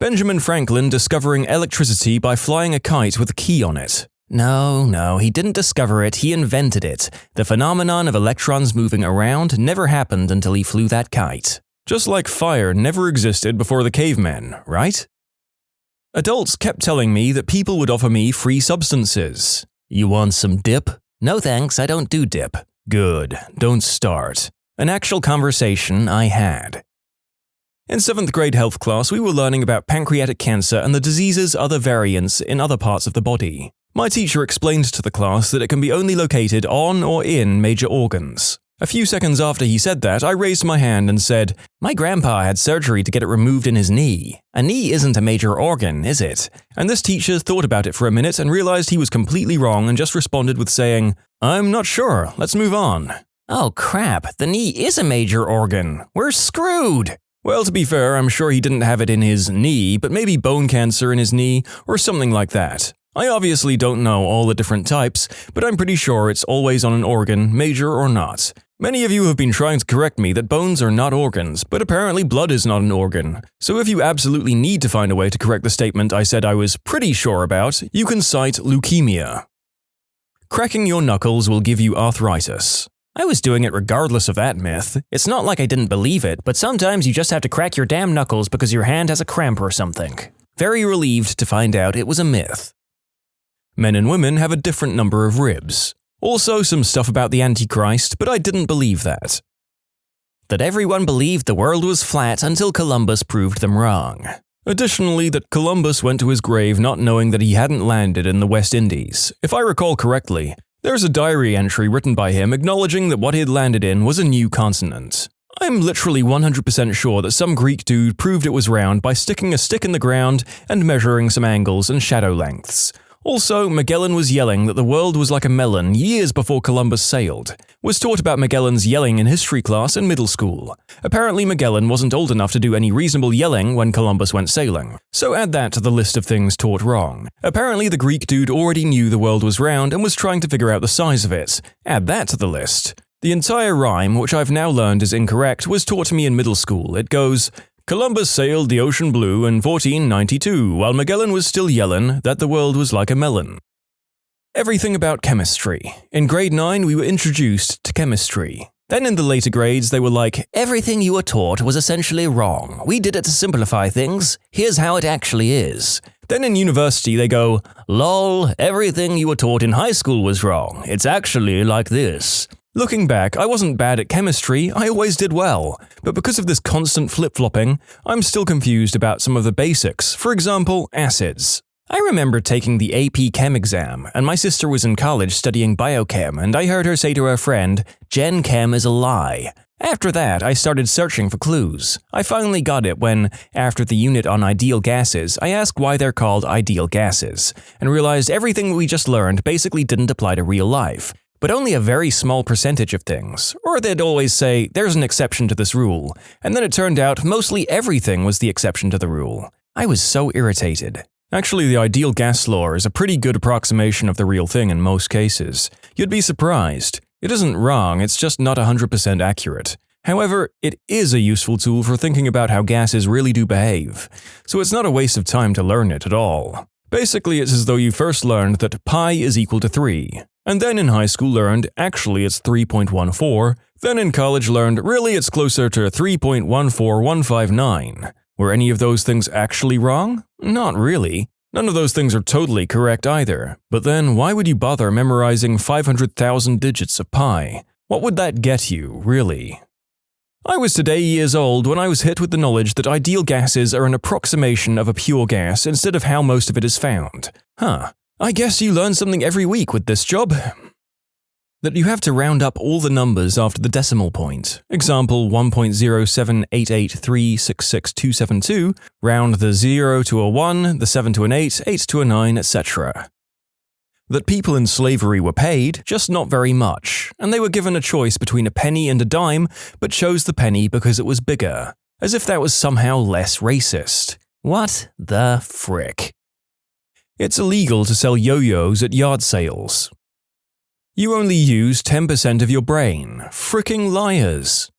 Benjamin Franklin discovering electricity by flying a kite with a key on it. No, he didn't discover it, he invented it. The phenomenon of electrons moving around never happened until he flew that kite. Just like fire never existed before the cavemen, right? Adults kept telling me that people would offer me free substances. You want some dip? No thanks, I don't do dip. Good, don't start. An actual conversation I had. In 7th grade health class, we were learning about pancreatic cancer and the disease's other variants in other parts of the body. My teacher explained to the class that it can be only located on or in major organs. A few seconds after he said that, I raised my hand and said, "My grandpa had surgery to get it removed in his knee. A knee isn't a major organ, is it?" And this teacher thought about it for a minute and realized he was completely wrong and just responded with saying, "I'm not sure, let's move on." Oh crap, the knee is a major organ. We're screwed! Well, to be fair, I'm sure he didn't have it in his knee, but maybe bone cancer in his knee or something like that. I obviously don't know all the different types, but I'm pretty sure it's always on an organ, major or not. Many of you have been trying to correct me that bones are not organs, but apparently blood is not an organ. So if you absolutely need to find a way to correct the statement I said I was pretty sure about, you can cite leukemia. Cracking your knuckles will give you arthritis. I was doing it regardless of that myth. It's not like I didn't believe it, but sometimes you just have to crack your damn knuckles because your hand has a cramp or something. Very relieved to find out it was a myth. Men and women have a different number of ribs. Also some stuff about the Antichrist, but I didn't believe that. That everyone believed the world was flat until Columbus proved them wrong. Additionally, that Columbus went to his grave not knowing that he hadn't landed in the West Indies. If I recall correctly, there's a diary entry written by him acknowledging that what he had landed in was a new continent. I'm literally 100% sure that some Greek dude proved it was round by sticking a stick in the ground and measuring some angles and shadow lengths. Also, Magellan was yelling that the world was like a melon years before Columbus sailed. Was taught about Magellan's yelling in history class in middle school. Apparently Magellan wasn't old enough to do any reasonable yelling when Columbus went sailing. So add that to the list of things taught wrong. Apparently the Greek dude already knew the world was round and was trying to figure out the size of it. Add that to the list. The entire rhyme, which I've now learned is incorrect, was taught to me in middle school. It goes, Columbus sailed the ocean blue in 1492, while Magellan was still yellin' that the world was like a melon. Everything about chemistry. In grade 9, we were introduced to chemistry. Then in the later grades, they were like, everything you were taught was essentially wrong. We did it to simplify things. Here's how it actually is. Then in university, they go, lol, everything you were taught in high school was wrong. It's actually like this. Looking back, I wasn't bad at chemistry, I always did well, but because of this constant flip-flopping, I'm still confused about some of the basics, for example, acids. I remember taking the AP Chem exam, and my sister was in college studying biochem, and I heard her say to her friend, Gen Chem is a lie. After that, I started searching for clues. I finally got it when, after the unit on ideal gases, I asked why they're called ideal gases, and realized everything we just learned basically didn't apply to real life. But only a very small percentage of things, or they'd always say, there's an exception to this rule, and then it turned out mostly everything was the exception to the rule. I was so irritated. Actually, the ideal gas law is a pretty good approximation of the real thing in most cases. You'd be surprised. It isn't wrong, it's just not 100% accurate. However, it is a useful tool for thinking about how gases really do behave, so it's not a waste of time to learn it at all. Basically, it's as though you first learned that pi is equal to 3. And then in high school learned, actually it's 3.14, then in college learned, really it's closer to 3.14159. Were any of those things actually wrong? Not really. None of those things are totally correct either. But then why would you bother memorizing 500,000 digits of pi? What would that get you, really? I was today years old when I was hit with the knowledge that ideal gases are an approximation of a pure gas instead of how most of it is found. I guess you learn something every week with this job. That you have to round up all the numbers after the decimal point. Example 1.07883666272, round the 0 to a 1, the 7 to an 8, 8 to a 9, etc. That people in slavery were paid, just not very much, and they were given a choice between a penny and a dime, but chose the penny because it was bigger, as if that was somehow less racist. What the frick? It's illegal to sell yo-yos at yard sales. You only use 10% of your brain. Fricking liars.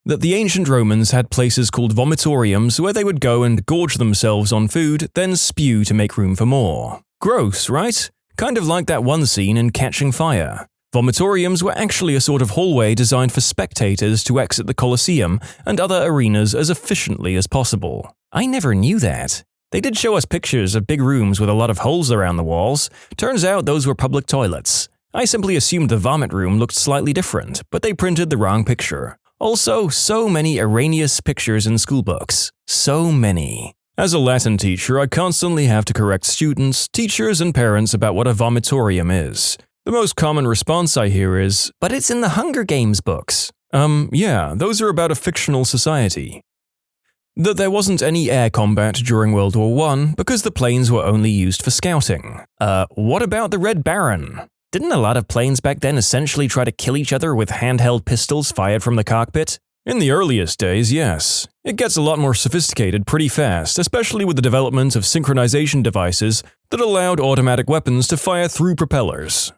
that the ancient Romans had places called vomitoriums where they would go and gorge themselves on food, then spew to make room for more. Gross, right? Kind of like that one scene in Catching Fire. Vomitoriums were actually a sort of hallway designed for spectators to exit the Colosseum and other arenas as efficiently as possible. I never knew that. They did show us pictures of big rooms with a lot of holes around the walls. Turns out those were public toilets. I simply assumed the vomit room looked slightly different, but they printed the wrong picture. Also, so many erroneous pictures in schoolbooks. So many. As a Latin teacher, I constantly have to correct students, teachers, and parents about what a vomitorium is. The most common response I hear is, "But it's in the Hunger Games books." Yeah, those are about a fictional society. That there wasn't any air combat during World War I because the planes were only used for scouting. What about the Red Baron? Didn't a lot of planes back then essentially try to kill each other with handheld pistols fired from the cockpit? In the earliest days, yes. It gets a lot more sophisticated pretty fast, especially with the development of synchronization devices that allowed automatic weapons to fire through propellers.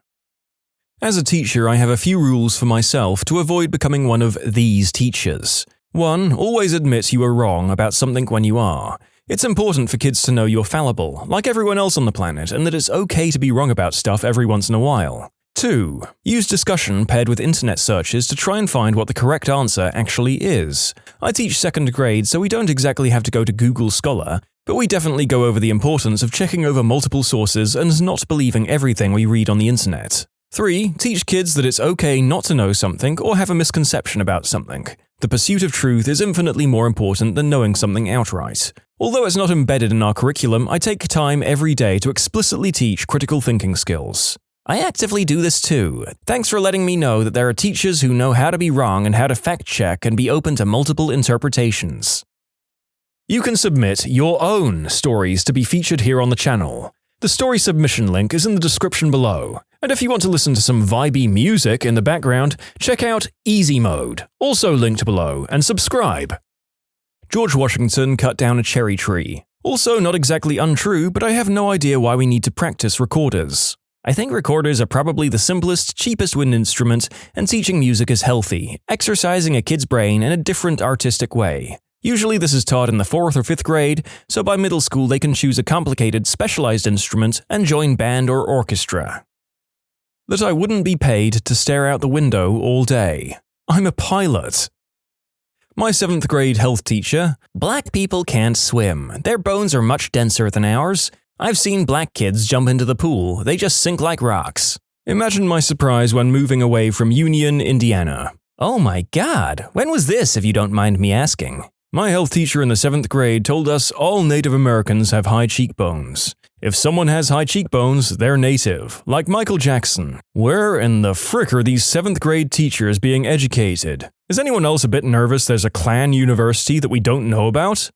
As a teacher, I have a few rules for myself to avoid becoming one of these teachers. 1. Always admit you are wrong about something when you are. It's important for kids to know you're fallible, like everyone else on the planet, and that it's okay to be wrong about stuff every once in a while. 2. Use discussion paired with internet searches to try and find what the correct answer actually is. I teach 2nd grade, so we don't exactly have to go to Google Scholar, but we definitely go over the importance of checking over multiple sources and not believing everything we read on the internet. 3. Teach kids that it's okay not to know something or have a misconception about something. The pursuit of truth is infinitely more important than knowing something outright. Although it's not embedded in our curriculum, I take time every day to explicitly teach critical thinking skills. I actively do this too. Thanks for letting me know that there are teachers who know how to be wrong and how to fact-check and be open to multiple interpretations. You can submit your own stories to be featured here on the channel. The story submission link is in the description below. And if you want to listen to some vibey music in the background, check out easymode, also linked below, and subscribe. George Washington cut down a cherry tree. Also not exactly untrue, but I have no idea why we need to practice recorders. I think recorders are probably the simplest, cheapest wind instrument, and teaching music is healthy, exercising a kid's brain in a different artistic way. Usually this is taught in the 4th or 5th grade, so by middle school they can choose a complicated, specialized instrument and join band or orchestra. That I wouldn't be paid to stare out the window all day. I'm a pilot. My 7th grade health teacher, "Black people can't swim. Their bones are much denser than ours. I've seen black kids jump into the pool. They just sink like rocks." Imagine my surprise when moving away from Union, Indiana. Oh my god, when was this if you don't mind me asking? My health teacher in the 7th grade told us all Native Americans have high cheekbones. If someone has high cheekbones, they're native, like Michael Jackson. Where in the frick are these 7th grade teachers being educated? Is anyone else a bit nervous there's a Klan university that we don't know about?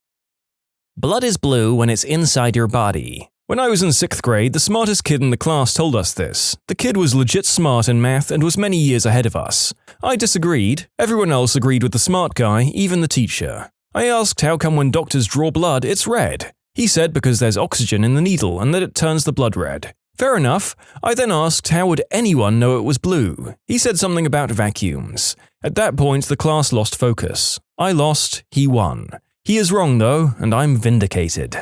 Blood is blue when it's inside your body. When I was in 6th grade, the smartest kid in the class told us this. The kid was legit smart in math and was many years ahead of us. I disagreed. Everyone else agreed with the smart guy, even the teacher. I asked how come when doctors draw blood, it's red. He said because there's oxygen in the needle and that it turns the blood red. Fair enough. I then asked how would anyone know it was blue. He said something about vacuums. At that point, the class lost focus. I lost, he won. He is wrong though, and I'm vindicated.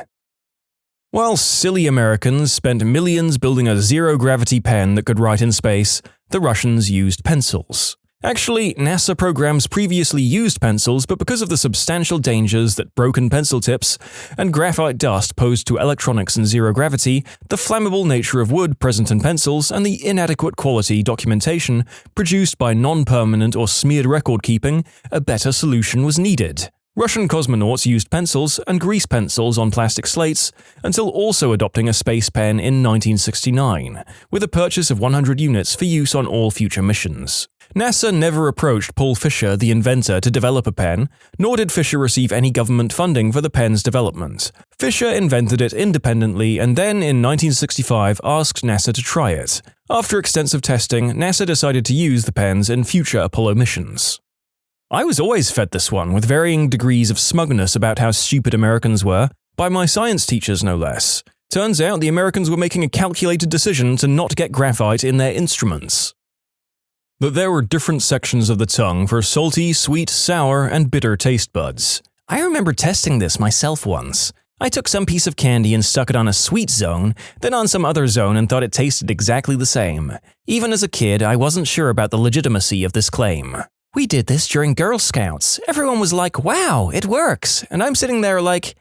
While silly Americans spent millions building a zero-gravity pen that could write in space, the Russians used pencils. Actually, NASA programs previously used pencils, but because of the substantial dangers that broken pencil tips and graphite dust posed to electronics in zero gravity, the flammable nature of wood present in pencils, and the inadequate quality documentation produced by non-permanent or smeared record keeping, a better solution was needed. Russian cosmonauts used pencils and grease pencils on plastic slates until also adopting a space pen in 1969, with a purchase of 100 units for use on all future missions. NASA never approached Paul Fisher, the inventor, to develop a pen, nor did Fisher receive any government funding for the pen's development. Fisher invented it independently and then, in 1965, asked NASA to try it. After extensive testing, NASA decided to use the pens in future Apollo missions. I was always fed this one, with varying degrees of smugness about how stupid Americans were, by my science teachers no less. Turns out the Americans were making a calculated decision to not get graphite in their instruments. that there were different sections of the tongue for salty, sweet, sour, and bitter taste buds. I remember testing this myself once. I took some piece of candy and stuck it on a sweet zone, then on some other zone and thought it tasted exactly the same. Even as a kid, I wasn't sure about the legitimacy of this claim. We did this during Girl Scouts. Everyone was like, wow, it works. And I'm sitting there like,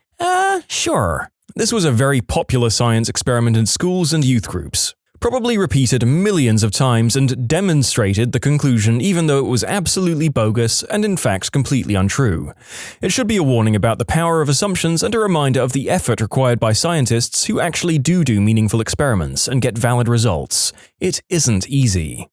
sure. This was a very popular science experiment in schools and youth groups, probably repeated millions of times and demonstrated the conclusion even though it was absolutely bogus and in fact completely untrue. It should be a warning about the power of assumptions and a reminder of the effort required by scientists who actually do meaningful experiments and get valid results. It isn't easy.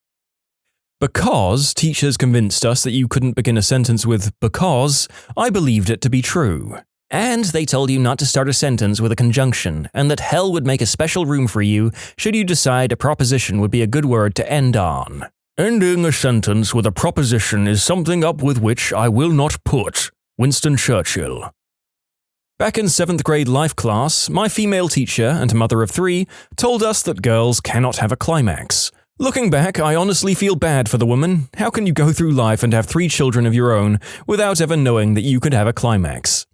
Because teachers convinced us that you couldn't begin a sentence with because, I believed it to be true. And they told you not to start a sentence with a conjunction, and that hell would make a special room for you should you decide a proposition would be a good word to end on. Ending a sentence with a proposition is something up with which I will not put. Winston Churchill. Back in 7th grade life class, my female teacher and mother of 3 told us that girls cannot have a climax. Looking back, I honestly feel bad for the woman. How can you go through life and have 3 children of your own without ever knowing that you could have a climax?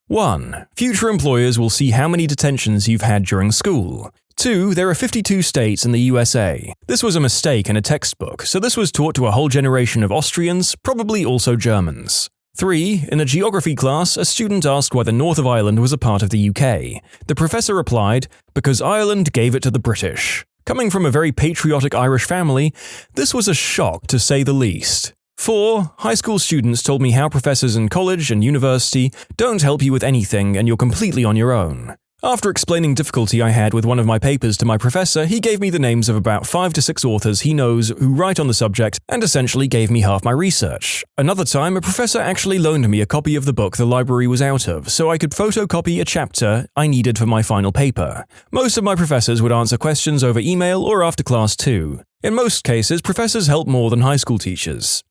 1. Future employers will see how many detentions you've had during school. 2. There are 52 states in the USA. This was a mistake in a textbook, so this was taught to a whole generation of Austrians, probably also Germans. 3. In a geography class, a student asked why the north of Ireland was a part of the UK. The professor replied, because Ireland gave it to the British. Coming from a very patriotic Irish family, this was a shock to say the least. 4. High school students told me how professors in college and university don't help you with anything and you're completely on your own. After explaining difficulty I had with one of my papers to my professor, he gave me the names of about 5 to 6 authors he knows who write on the subject and essentially gave me half my research. Another time, a professor actually loaned me a copy of the book the library was out of, so I could photocopy a chapter I needed for my final paper. Most of my professors would answer questions over email or after class too. In most cases, professors help more than high school teachers.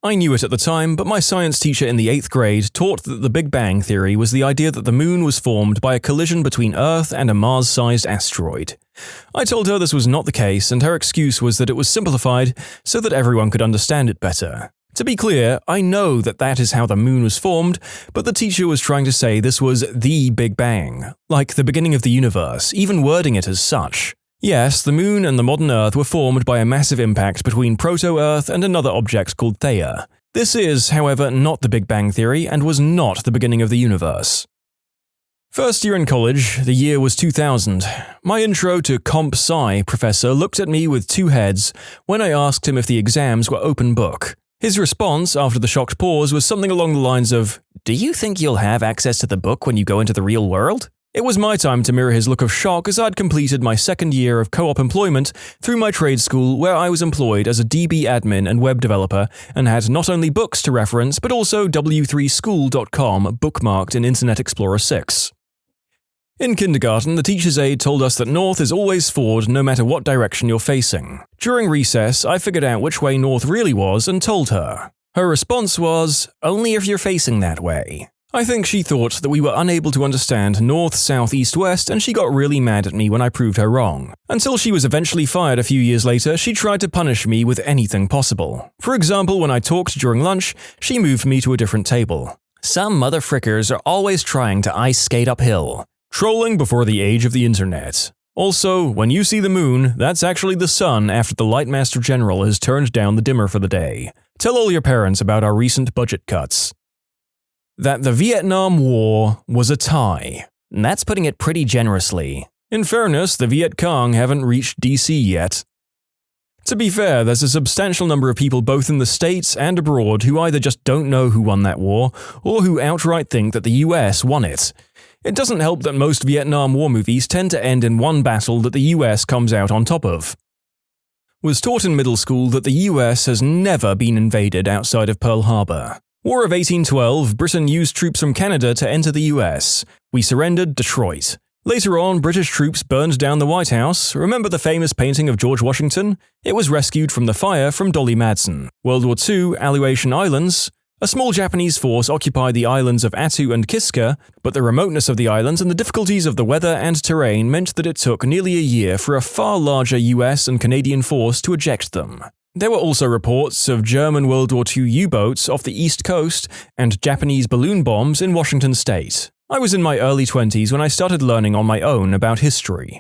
I knew it at the time, but my science teacher in the 8th grade taught that the Big Bang Theory was the idea that the moon was formed by a collision between Earth and a Mars-sized asteroid. I told her this was not the case, and her excuse was that it was simplified so that everyone could understand it better. To be clear, I know that that is how the moon was formed, but the teacher was trying to say this was the Big Bang, like the beginning of the universe, even wording it as such. Yes, the Moon and the modern Earth were formed by a massive impact between proto-Earth and another object called Theia. This is, however, not the Big Bang Theory and was not the beginning of the universe. First year in college, the year was 2000. My intro to Comp Sci professor looked at me with 2 heads when I asked him if the exams were open book. His response, after the shocked pause, was something along the lines of, "Do you think you'll have access to the book when you go into the real world?" It was my time to mirror his look of shock as I'd completed my 2nd year of co-op employment through my trade school where I was employed as a DB admin and web developer and had not only books to reference but also w3school.com bookmarked in Internet Explorer 6. In kindergarten, the teacher's aide told us that north is always forward no matter what direction you're facing. During recess, I figured out which way north really was and told her. Her response was, "Only if you're facing that way." I think she thought that we were unable to understand north, south, east, west, and she got really mad at me when I proved her wrong. Until she was eventually fired a few years later, she tried to punish me with anything possible. For example, when I talked during lunch, she moved me to a different table. Some mother frickers are always trying to ice skate uphill. Trolling before the age of the internet. Also, when you see the moon, that's actually the sun after the Lightmaster General has turned down the dimmer for the day. Tell all your parents about our recent budget cuts. That the Vietnam War was a tie. That's putting it pretty generously. In fairness, the Viet Cong haven't reached DC yet. To be fair, there's a substantial number of people both in the States and abroad who either just don't know who won that war, or who outright think that the US won it. It doesn't help that most Vietnam War movies tend to end in one battle that the US comes out on top of. Was taught in middle school that the US has never been invaded outside of Pearl Harbor. War of 1812, Britain used troops from Canada to enter the US. We surrendered Detroit. Later on, British troops burned down the White House. Remember the famous painting of George Washington? It was rescued from the fire from Dolly Madsen. World War II, Aleutian Islands. A small Japanese force occupied the islands of Attu and Kiska, but the remoteness of the islands and the difficulties of the weather and terrain meant that it took nearly a year for a far larger US and Canadian force to eject them. There were also reports of German World War II U-boats off the East Coast and Japanese balloon bombs in Washington state. I was in my early 20s when I started learning on my own about history.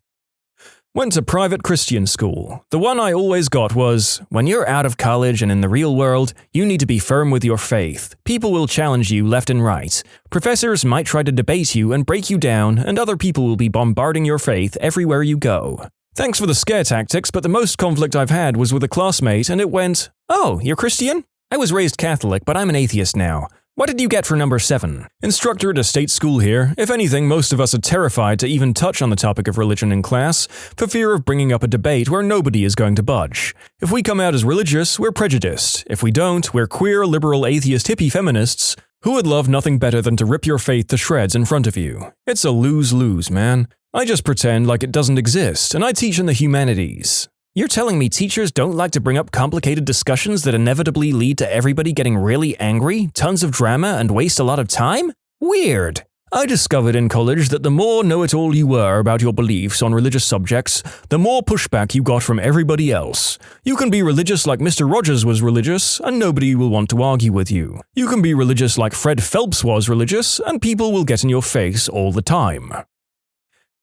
Went to private Christian school. The one I always got was, when you're out of college and in the real world, you need to be firm with your faith. People will challenge you left and right. Professors might try to debate you and break you down, and other people will be bombarding your faith everywhere you go. Thanks for the scare tactics, but the most conflict I've had was with a classmate, and it went, "Oh, you're Christian? I was raised Catholic, but I'm an atheist now. What did you get for number 7? Instructor at a state school here. If anything, most of us are terrified to even touch on the topic of religion in class, for fear of bringing up a debate where nobody is going to budge. If we come out as religious, we're prejudiced. If we don't, we're queer, liberal, atheist, hippie feminists who would love nothing better than to rip your faith to shreds in front of you. It's a lose-lose, man. I just pretend like it doesn't exist, and I teach in the humanities." You're telling me teachers don't like to bring up complicated discussions that inevitably lead to everybody getting really angry, tons of drama, and waste a lot of time? Weird. I discovered in college that the more know-it-all you were about your beliefs on religious subjects, the more pushback you got from everybody else. You can be religious like Mr. Rogers was religious, and nobody will want to argue with you. You can be religious like Fred Phelps was religious, and people will get in your face all the time.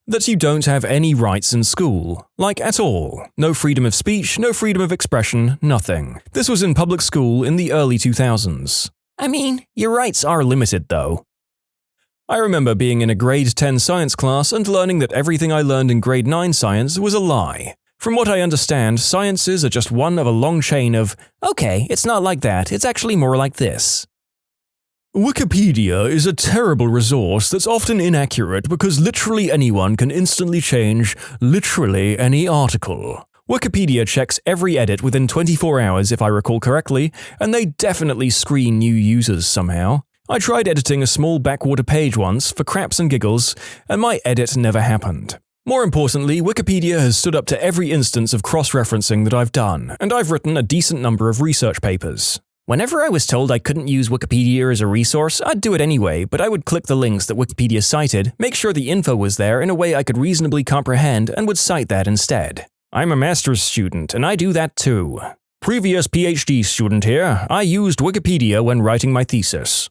That you don't have any rights in school. Like at all. No freedom of speech, no freedom of expression, nothing. This was in public school in the early 2000s. I mean, your rights are limited though. I remember being in a grade 10 science class and learning that everything I learned in grade 9 science was a lie. From what I understand, sciences are just one of a long chain of, okay, it's not like that, it's actually more like this. Wikipedia is a terrible resource that's often inaccurate because literally anyone can instantly change literally any article. Wikipedia checks every edit within 24 hours if I recall correctly, and they definitely screen new users somehow. I tried editing a small backwater page once for craps and giggles, and my edit never happened. More importantly, Wikipedia has stood up to every instance of cross-referencing that I've done, and I've written a decent number of research papers. Whenever I was told I couldn't use Wikipedia as a resource, I'd do it anyway, but I would click the links that Wikipedia cited, make sure the info was there in a way I could reasonably comprehend, and would cite that instead. I'm a master's student, and I do that too. Previous PhD student here, I used Wikipedia when writing my thesis.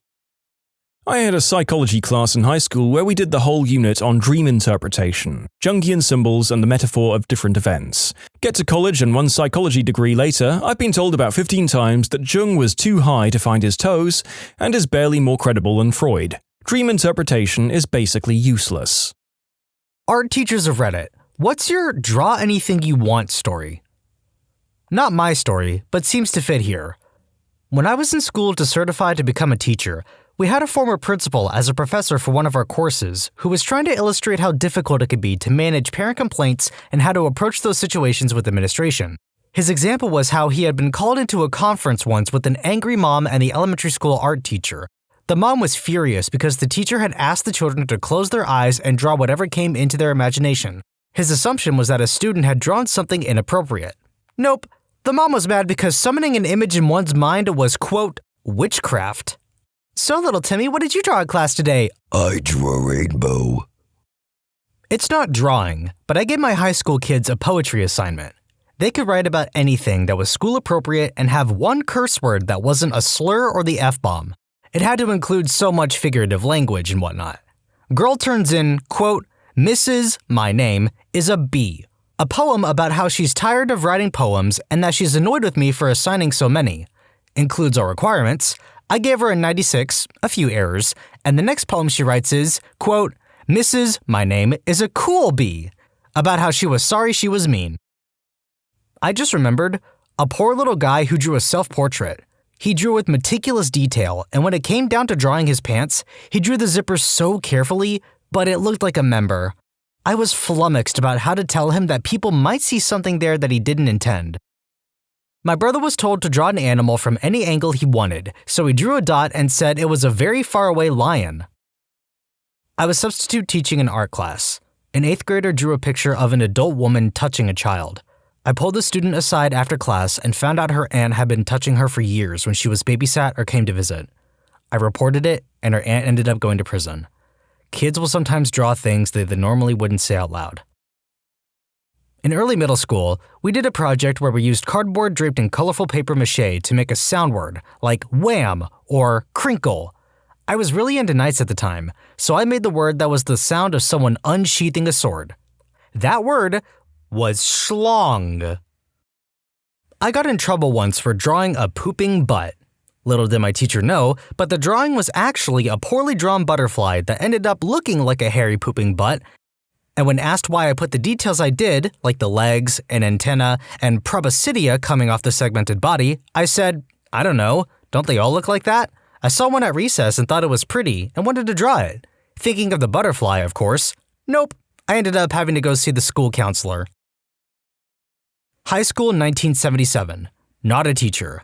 I had a psychology class in high school where we did the whole unit on dream interpretation, Jungian symbols and the metaphor of different events. Get to college and one psychology degree later, I've been told about 15 times that Jung was too high to find his toes and is barely more credible than Freud. Dream interpretation is basically useless. Art teachers of Reddit, what's your draw anything you want story? Not my story, but seems to fit here. When I was in school to certify to become a teacher, we had a former principal as a professor for one of our courses who was trying to illustrate how difficult it could be to manage parent complaints and how to approach those situations with administration. His example was how he had been called into a conference once with an angry mom and the elementary school art teacher. The mom was furious because the teacher had asked the children to close their eyes and draw whatever came into their imagination. His assumption was that a student had drawn something inappropriate. Nope, the mom was mad because summoning an image in one's mind was, quote, witchcraft. So, little Timmy, what did you draw in class today? I drew a rainbow. It's not drawing, but I gave my high school kids a poetry assignment. They could write about anything that was school appropriate and have one curse word that wasn't a slur or the F-bomb. It had to include so much figurative language and whatnot. Girl turns in, quote, Mrs. My name is a bee. A poem about how she's tired of writing poems and that she's annoyed with me for assigning so many. Includes our requirements. I gave her a 96, a few errors, and the next poem she writes is, quote, Mrs. My name is a cool bee, about how she was sorry she was mean. I just remembered a poor little guy who drew a self-portrait. He drew with meticulous detail, and when it came down to drawing his pants, he drew the zipper so carefully, but it looked like a member. I was flummoxed about how to tell him that people might see something there that he didn't intend. My brother was told to draw an animal from any angle he wanted, so he drew a dot and said it was a very far away lion. I was substitute teaching an art class. An 8th grader drew a picture of an adult woman touching a child. I pulled the student aside after class and found out her aunt had been touching her for years when she was babysat or came to visit. I reported it, and her aunt ended up going to prison. Kids will sometimes draw things they normally wouldn't say out loud. In early middle school, we did a project where we used cardboard draped in colorful paper mache to make a sound word, like wham or crinkle. I was really into knights at the time, so I made the word that was the sound of someone unsheathing a sword. That word was schlong. I got in trouble once for drawing a pooping butt. Little did my teacher know, but the drawing was actually a poorly drawn butterfly that ended up looking like a hairy pooping butt. And when asked why I put the details I did, like the legs, an antenna, and proboscidea coming off the segmented body, I said, I don't know, don't they all look like that? I saw one at recess and thought it was pretty and wanted to draw it. Thinking of the butterfly, of course. Nope, I ended up having to go see the school counselor. High school 1977. Not a teacher.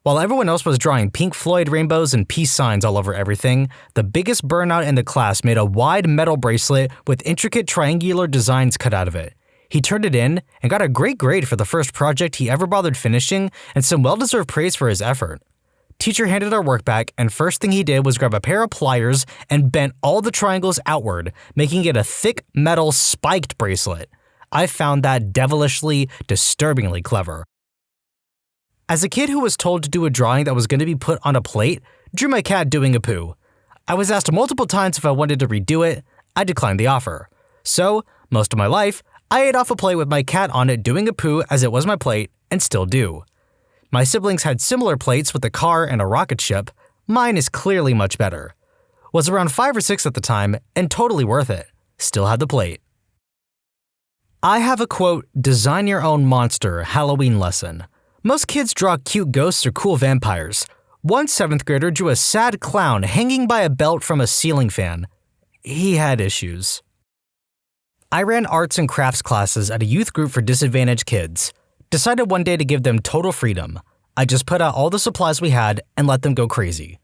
While everyone else was drawing Pink Floyd rainbows and peace signs all over everything, the biggest burnout in the class made a wide metal bracelet with intricate triangular designs cut out of it. He turned it in and got a great grade for the first project he ever bothered finishing and some well-deserved praise for his effort. Teacher handed our work back, and first thing he did was grab a pair of pliers and bent all the triangles outward, making it a thick metal spiked bracelet. I found that devilishly, disturbingly clever. As a kid who was told to do a drawing that was going to be put on a plate, drew my cat doing a poo. I was asked multiple times if I wanted to redo it. I declined the offer. So, most of my life, I ate off a plate with my cat on it doing a poo as it was my plate, and still do. My siblings had similar plates with a car and a rocket ship. Mine is clearly much better. Was around 5 or 6 at the time, and totally worth it. Still had the plate. I have a quote, design your own monster Halloween lesson. Most kids draw cute ghosts or cool vampires. One 7th grader drew a sad clown hanging by a belt from a ceiling fan. He had issues. I ran arts and crafts classes at a youth group for disadvantaged kids. Decided one day to give them total freedom. I just put out all the supplies we had and let them go crazy.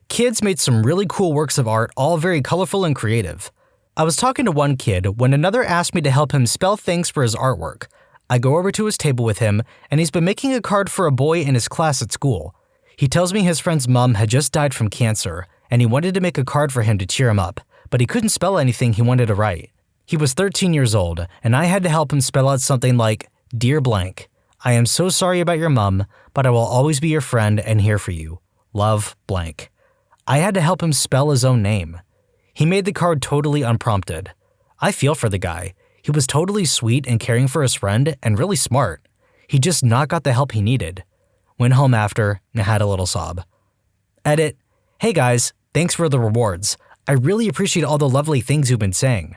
Kids made some really cool works of art, all very colorful and creative. I was talking to one kid when another asked me to help him spell things for his artwork. I go over to his table with him, and he's been making a card for a boy in his class at school. He tells me his friend's mom had just died from cancer, and he wanted to make a card for him to cheer him up, but he couldn't spell anything he wanted to write. He was 13 years old, and I had to help him spell out something like, Dear blank, I am so sorry about your mom, but I will always be your friend and here for you. Love, blank. I had to help him spell his own name. He made the card totally unprompted. I feel for the guy. He was totally sweet and caring for his friend and really smart. He just not got the help he needed. Went home after and had a little sob. Edit. Hey guys, thanks for the rewards. I really appreciate all the lovely things you've been saying.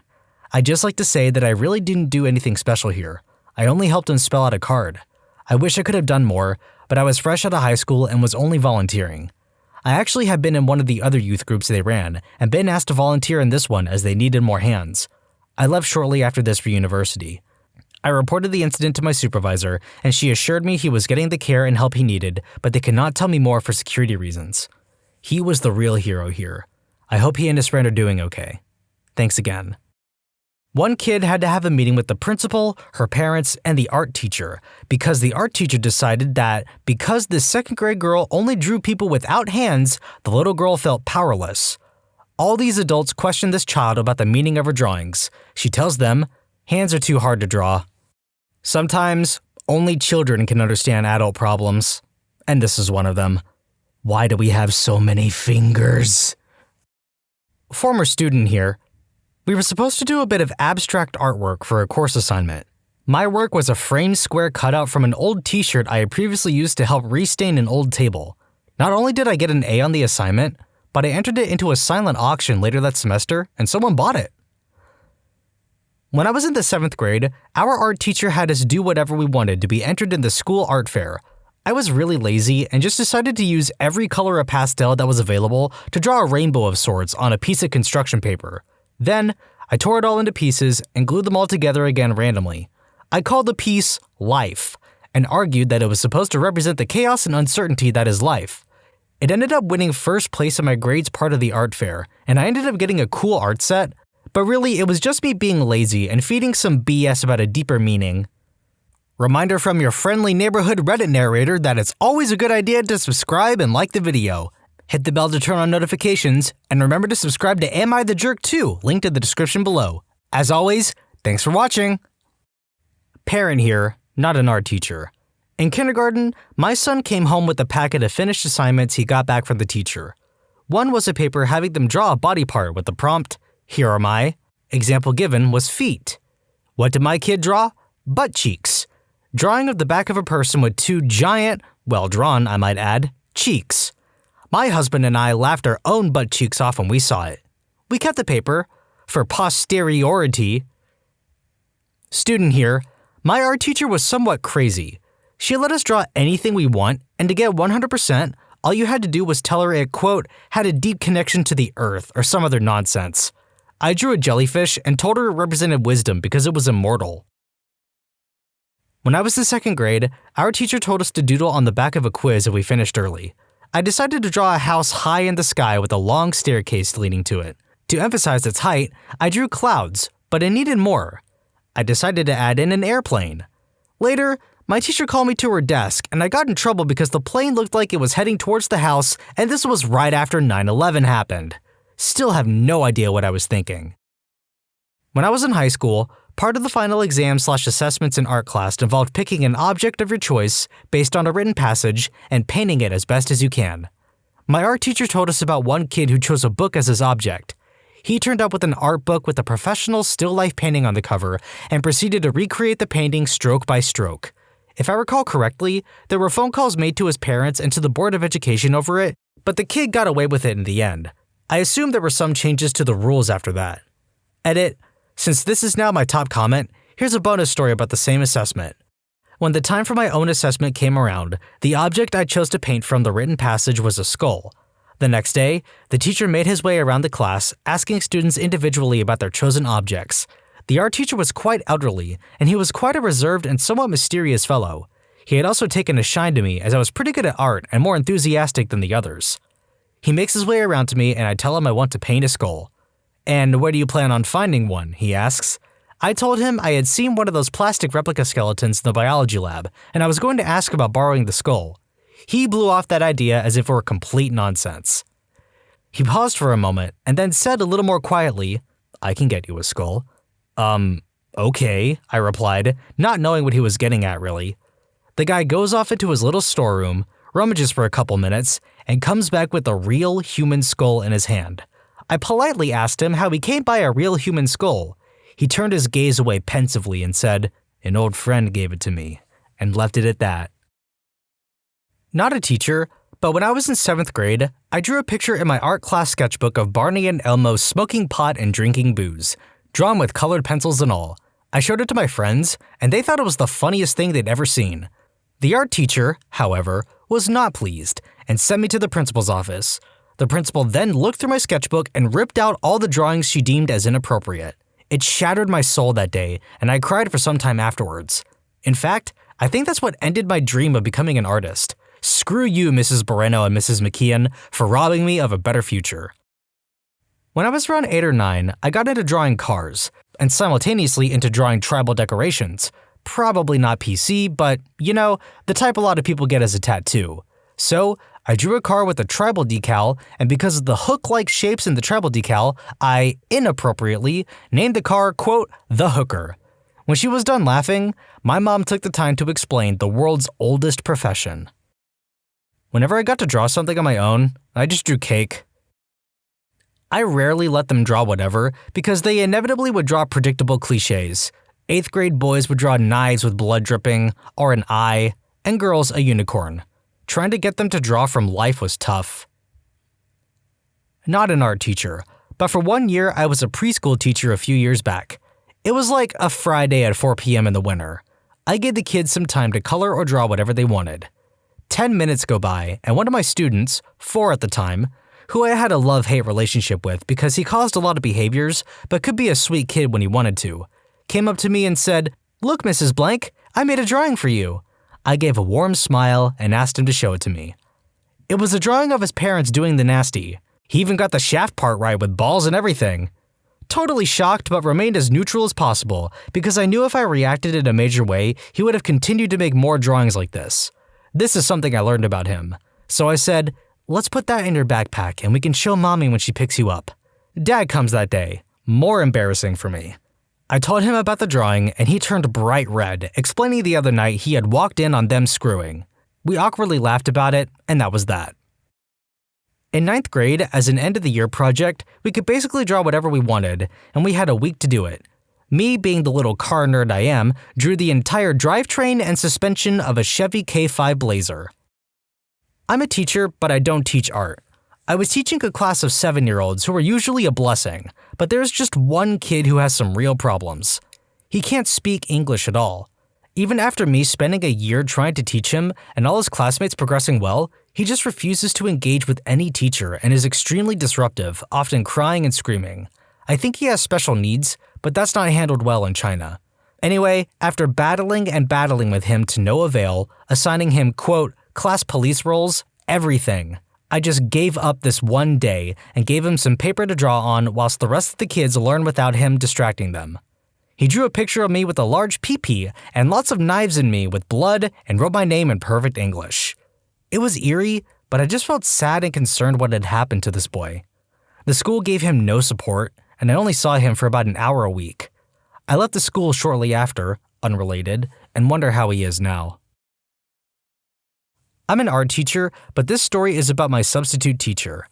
I'd just like to say that I really didn't do anything special here. I only helped him spell out a card. I wish I could have done more, but I was fresh out of high school and was only volunteering. I actually had been in one of the other youth groups they ran and been asked to volunteer in this one as they needed more hands. I left shortly after this for university. I reported the incident to my supervisor, and she assured me he was getting the care and help he needed, but they could not tell me more for security reasons. He was the real hero here. I hope he and his friend are doing okay. Thanks again. One kid had to have a meeting with the principal, her parents, and the art teacher because the art teacher decided that because this 2nd grade girl only drew people without hands, the little girl felt powerless. All these adults question this child about the meaning of her drawings. She tells them, hands are too hard to draw. Sometimes, only children can understand adult problems. And this is one of them. Why do we have so many fingers? Former student here. We were supposed to do a bit of abstract artwork for a course assignment. My work was a framed square cutout from an old t-shirt I had previously used to help restain an old table. Not only did I get an A on the assignment, but I entered it into a silent auction later that semester, and someone bought it. When I was in the 7th grade, our art teacher had us do whatever we wanted to be entered in the school art fair. I was really lazy and just decided to use every color of pastel that was available to draw a rainbow of sorts on a piece of construction paper. Then, I tore it all into pieces and glued them all together again randomly. I called the piece Life, and argued that it was supposed to represent the chaos and uncertainty that is life. It ended up winning first place in my grades part of the art fair, and I ended up getting a cool art set, but really it was just me being lazy and feeding some BS about a deeper meaning. Reminder from your friendly neighborhood Reddit narrator that it's always a good idea to subscribe and like the video. Hit the bell to turn on notifications, and remember to subscribe to AmITheA too, linked in the description below. As always, thanks for watching! Parent here, not an art teacher. In kindergarten, my son came home with a packet of finished assignments he got back from the teacher. One was a paper having them draw a body part with the prompt, "Here are my." Example given was feet. What did my kid draw? Butt cheeks. Drawing of the back of a person with two giant, well drawn I might add, cheeks. My husband and I laughed our own butt cheeks off when we saw it. We kept the paper, for posteriority. Student here, my art teacher was somewhat crazy. She let us draw anything we want, and to get 100%, all you had to do was tell her it, quote, had a deep connection to the earth or some other nonsense. I drew a jellyfish and told her it represented wisdom because it was immortal. When I was in 2nd grade, our teacher told us to doodle on the back of a quiz if we finished early. I decided to draw a house high in the sky with a long staircase leading to it. To emphasize its height, I drew clouds, but it needed more. I decided to add in an airplane. Later, my teacher called me to her desk, and I got in trouble because the plane looked like it was heading towards the house, and this was right after 9/11 happened. Still have no idea what I was thinking. When I was in high school, part of the final exam/assessments in art class involved picking an object of your choice based on a written passage and painting it as best as you can. My art teacher told us about one kid who chose a book as his object. He turned up with an art book with a professional still life painting on the cover and proceeded to recreate the painting stroke by stroke. If I recall correctly, there were phone calls made to his parents and to the Board of Education over it, but the kid got away with it in the end. I assume there were some changes to the rules after that. Edit. Since this is now my top comment, here's a bonus story about the same assessment. When the time for my own assessment came around, the object I chose to paint from the written passage was a skull. The next day, the teacher made his way around the class, asking students individually about their chosen objects. The art teacher was quite elderly, and he was quite a reserved and somewhat mysterious fellow. He had also taken a shine to me as I was pretty good at art and more enthusiastic than the others. He makes his way around to me and I tell him I want to paint a skull. "And where do you plan on finding one?" he asks. I told him I had seen one of those plastic replica skeletons in the biology lab, and I was going to ask about borrowing the skull. He blew off that idea as if it were complete nonsense. He paused for a moment and then said a little more quietly, "I can get you a skull." Okay, I replied, not knowing what he was getting at really. The guy goes off into his little storeroom, rummages for a couple minutes, and comes back with a real human skull in his hand. I politely asked him how he came by a real human skull. He turned his gaze away pensively and said, "An old friend gave it to me," and left it at that. Not a teacher, but when I was in 7th grade, I drew a picture in my art class sketchbook of Barney and Elmo smoking pot and drinking booze, drawn with colored pencils and all. I showed it to my friends, and they thought it was the funniest thing they'd ever seen. The art teacher, however, was not pleased and sent me to the principal's office. The principal then looked through my sketchbook and ripped out all the drawings she deemed as inappropriate. It shattered my soul that day, and I cried for some time afterwards. In fact, I think that's what ended my dream of becoming an artist. Screw you, Mrs. Moreno and Mrs. McKeon, for robbing me of a better future. When I was around 8 or 9, I got into drawing cars, and simultaneously into drawing tribal decorations. Probably not PC, but, you know, the type a lot of people get as a tattoo. So, I drew a car with a tribal decal, and because of the hook-like shapes in the tribal decal, I, inappropriately, named the car, quote, the Hooker. When she was done laughing, my mom took the time to explain the world's oldest profession. Whenever I got to draw something on my own, I just drew cake. I rarely let them draw whatever, because they inevitably would draw predictable cliches. 8th grade boys would draw knives with blood dripping, or an eye, and girls a unicorn. Trying to get them to draw from life was tough. Not an art teacher, but for 1 year I was a preschool teacher a few years back. It was like a Friday at 4 p.m. in the winter. I gave the kids some time to color or draw whatever they wanted. 10 minutes go by, and one of my students, 4 at the time, who I had a love-hate relationship with because he caused a lot of behaviors but could be a sweet kid when he wanted to, came up to me and said, "Look, Mrs. Blank, I made a drawing for you." I gave a warm smile and asked him to show it to me. It was a drawing of his parents doing the nasty. He even got the shaft part right with balls and everything. Totally shocked, but remained as neutral as possible because I knew if I reacted in a major way, he would have continued to make more drawings like this. This is something I learned about him. So I said, "Let's put that in your backpack and we can show mommy when she picks you up." Dad comes that day. More embarrassing for me. I told him about the drawing and he turned bright red, explaining the other night he had walked in on them screwing. We awkwardly laughed about it, and that was that. In 9th grade, as an end-of-the-year project, we could basically draw whatever we wanted, and we had a week to do it. Me, being the little car nerd I am, drew the entire drivetrain and suspension of a Chevy K5 Blazer. I'm a teacher, but I don't teach art. I was teaching a class of 7-year-olds who are usually a blessing, but there's just one kid who has some real problems. He can't speak English at all. Even after me spending a year trying to teach him and all his classmates progressing well, he just refuses to engage with any teacher and is extremely disruptive, often crying and screaming. I think he has special needs, but that's not handled well in China. Anyway, after battling with him to no avail, assigning him, quote, class police roles, everything, I just gave up this one day and gave him some paper to draw on whilst the rest of the kids learn without him distracting them. He drew a picture of me with a large pee-pee and lots of knives in me with blood and wrote my name in perfect English. It was eerie, but I just felt sad and concerned what had happened to this boy. The school gave him no support, and I only saw him for about an hour a week. I left the school shortly after, unrelated, and wonder how he is now. I'm an art teacher, but this story is about my substitute teacher.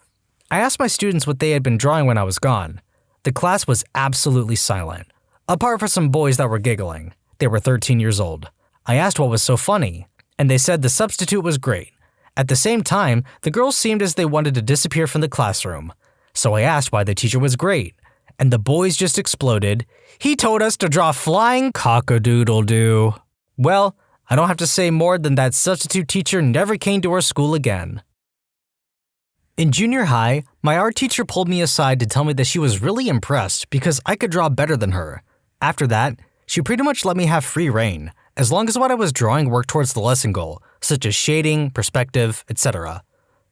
I asked my students what they had been drawing when I was gone. The class was absolutely silent. Apart from some boys that were giggling. They were 13 years old. I asked what was so funny, and they said the substitute was great. At the same time, the girls seemed as they wanted to disappear from the classroom. So I asked why the teacher was great, and the boys just exploded. He told us to draw flying cock-a-doodle-doo. Well, I don't have to say more than that substitute teacher never came to our school again. In junior high, my art teacher pulled me aside to tell me that she was really impressed because I could draw better than her. After that, she pretty much let me have free reign, as long as what I was drawing worked towards the lesson goal, such as shading, perspective, etc.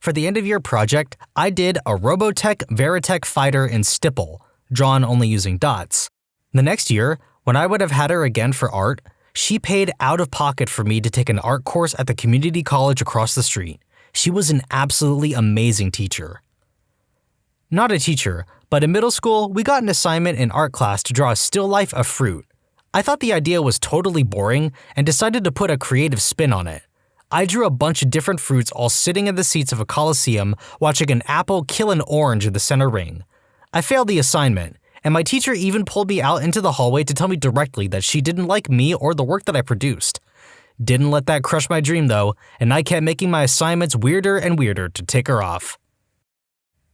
For the end-of-year project, I did a Robotech Veritech fighter in stipple, drawn only using dots. The next year, when I would have had her again for art, she paid out of pocket for me to take an art course at the community college across the street. She was an absolutely amazing teacher. Not a teacher, but in middle school, we got an assignment in art class to draw a still life of fruit. I thought the idea was totally boring and decided to put a creative spin on it. I drew a bunch of different fruits all sitting in the seats of a coliseum watching an apple kill an orange in the center ring. I failed the assignment, and my teacher even pulled me out into the hallway to tell me directly that she didn't like me or the work that I produced. Didn't let that crush my dream though, and I kept making my assignments weirder and weirder to tick her off.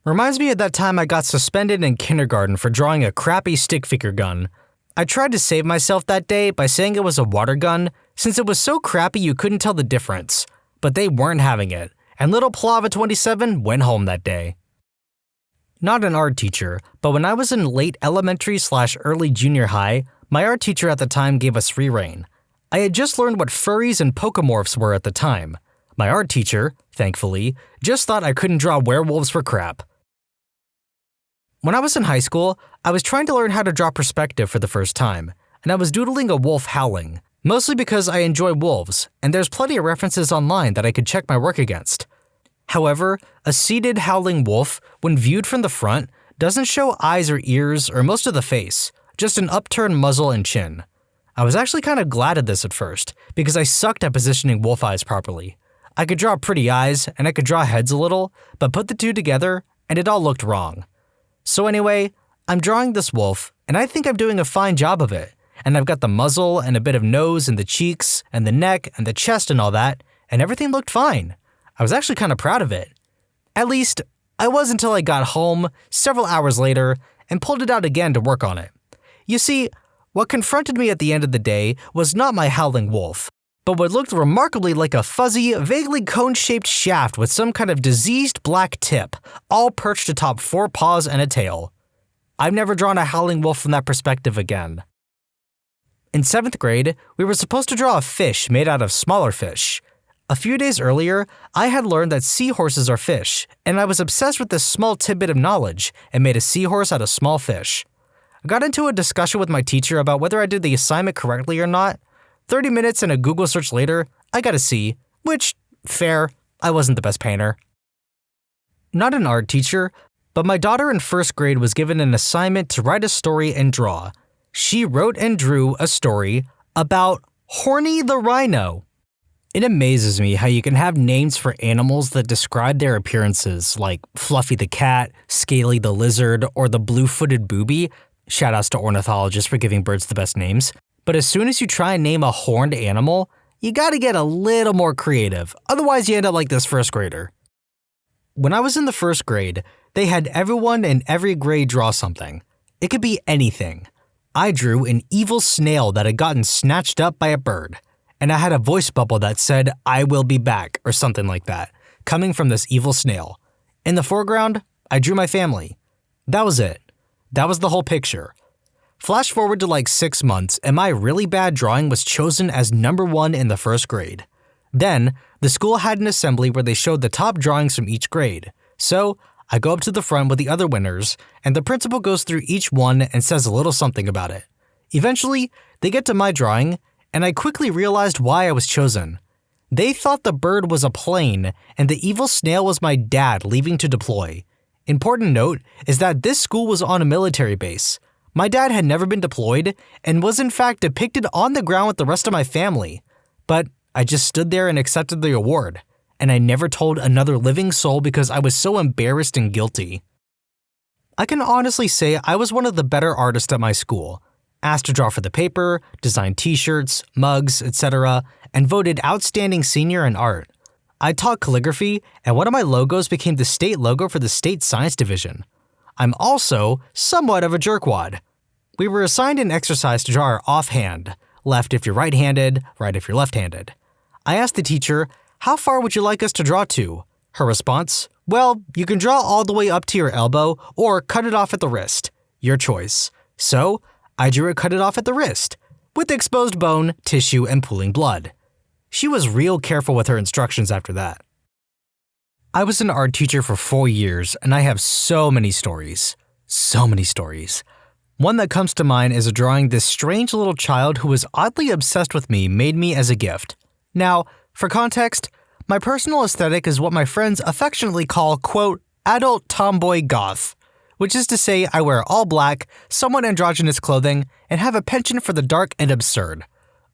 Reminds me of that time I got suspended in kindergarten for drawing a crappy stick figure gun. I tried to save myself that day by saying it was a water gun, since it was so crappy you couldn't tell the difference. But they weren't having it, and little Plava 27 went home that day. Not an art teacher, but when I was in late elementary/early junior high, my art teacher at the time gave us free reign. I had just learned what furries and pokemorphs were at the time. My art teacher, thankfully, just thought I couldn't draw werewolves for crap. When I was in high school, I was trying to learn how to draw perspective for the first time, and I was doodling a wolf howling, mostly because I enjoy wolves, and there's plenty of references online that I could check my work against. However, a seated howling wolf, when viewed from the front, doesn't show eyes or ears or most of the face, just an upturned muzzle and chin. I was actually kind of glad at this at first, because I sucked at positioning wolf eyes properly. I could draw pretty eyes, and I could draw heads a little, but put the two together, and it all looked wrong. So anyway, I'm drawing this wolf, and I think I'm doing a fine job of it, and I've got the muzzle and a bit of nose and the cheeks and the neck and the chest and all that, and everything looked fine. I was actually kind of proud of it. At least, I was until I got home several hours later and pulled it out again to work on it. You see, what confronted me at the end of the day was not my howling wolf, but what looked remarkably like a fuzzy, vaguely cone-shaped shaft with some kind of diseased black tip, all perched atop 4 paws and a tail. I've never drawn a howling wolf from that perspective again. In 7th grade, we were supposed to draw a fish made out of smaller fish. A few days earlier, I had learned that seahorses are fish, and I was obsessed with this small tidbit of knowledge and made a seahorse out of small fish. I got into a discussion with my teacher about whether I did the assignment correctly or not. 30 minutes and a Google search later, I got a C, which, fair, I wasn't the best painter. Not an art teacher, but my daughter in 1st grade was given an assignment to write a story and draw. She wrote and drew a story about Horny the Rhino. It amazes me how you can have names for animals that describe their appearances, like Fluffy the cat, Scaly the lizard, or the blue-footed booby. Shoutouts to ornithologists for giving birds the best names. But as soon as you try and name a horned animal, you gotta get a little more creative, otherwise you end up like this first grader. When I was in the first grade, they had everyone in every grade draw something. It could be anything. I drew an evil snail that had gotten snatched up by a bird, and I had a voice bubble that said, "I will be back," or something like that, coming from this evil snail. In the foreground, I drew my family. That was it. That was the whole picture. Flash forward to like 6 months, and my really bad drawing was chosen as number 1 in the first grade. Then, the school had an assembly where they showed the top drawings from each grade. So, I go up to the front with the other winners, and the principal goes through each one and says a little something about it. Eventually, they get to my drawing, and I quickly realized why I was chosen. They thought the bird was a plane, and the evil snail was my dad leaving to deploy. Important note is that this school was on a military base. My dad had never been deployed and was in fact depicted on the ground with the rest of my family. But I just stood there and accepted the award, and I never told another living soul because I was so embarrassed and guilty. I can honestly say I was one of the better artists at my school, asked to draw for the paper, design t-shirts, mugs, etc., and voted outstanding senior in art. I taught calligraphy, and one of my logos became the state logo for the state science division. I'm also somewhat of a jerkwad. We were assigned an exercise to draw our offhand, left if you're right-handed, right if you're left-handed. I asked the teacher, "How far would you like us to draw to?" Her response, "Well, you can draw all the way up to your elbow or cut it off at the wrist. Your choice." So, I drew it cut it off at the wrist, with exposed bone, tissue, and pooling blood. She was real careful with her instructions after that. I was an art teacher for 4 years, and I have so many stories. So many stories. One that comes to mind is a drawing this strange little child who was oddly obsessed with me made me as a gift. Now, for context, my personal aesthetic is what my friends affectionately call, quote, adult tomboy goth, which is to say I wear all black, somewhat androgynous clothing, and have a penchant for the dark and absurd.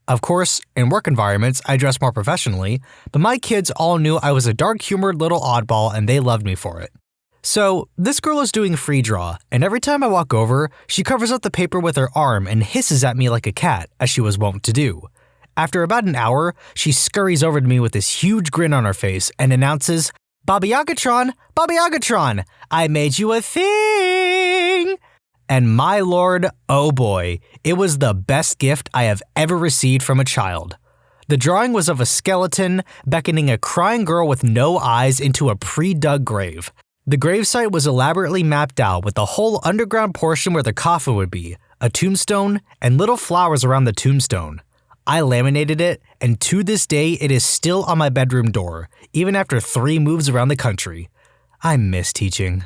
Of course, in work environments, I dress more professionally, but my kids all knew I was a dark-humored little oddball and they loved me for it. So, this girl is doing free draw, and every time I walk over, she covers up the paper with her arm and hisses at me like a cat, as she was wont to do. After about an hour, she scurries over to me with this huge grin on her face and announces, Baba Yagatron, I made you a thing! And my lord, oh boy, it was the best gift I have ever received from a child. The drawing was of a skeleton beckoning a crying girl with no eyes into a pre-dug grave. The gravesite was elaborately mapped out with the whole underground portion where the coffin would be, a tombstone, and little flowers around the tombstone. I laminated it, and to this day it is still on my bedroom door, even after 3 moves around the country. I miss teaching.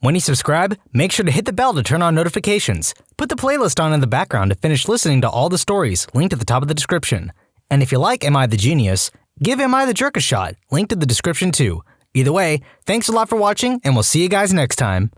When you subscribe, make sure to hit the bell to turn on notifications. Put the playlist on in the background to finish listening to all the stories, linked at the top of the description. And if you like Am I the Genius, give Am I the Jerk a shot, linked in the description too. Either way, thanks a lot for watching, and we'll see you guys next time.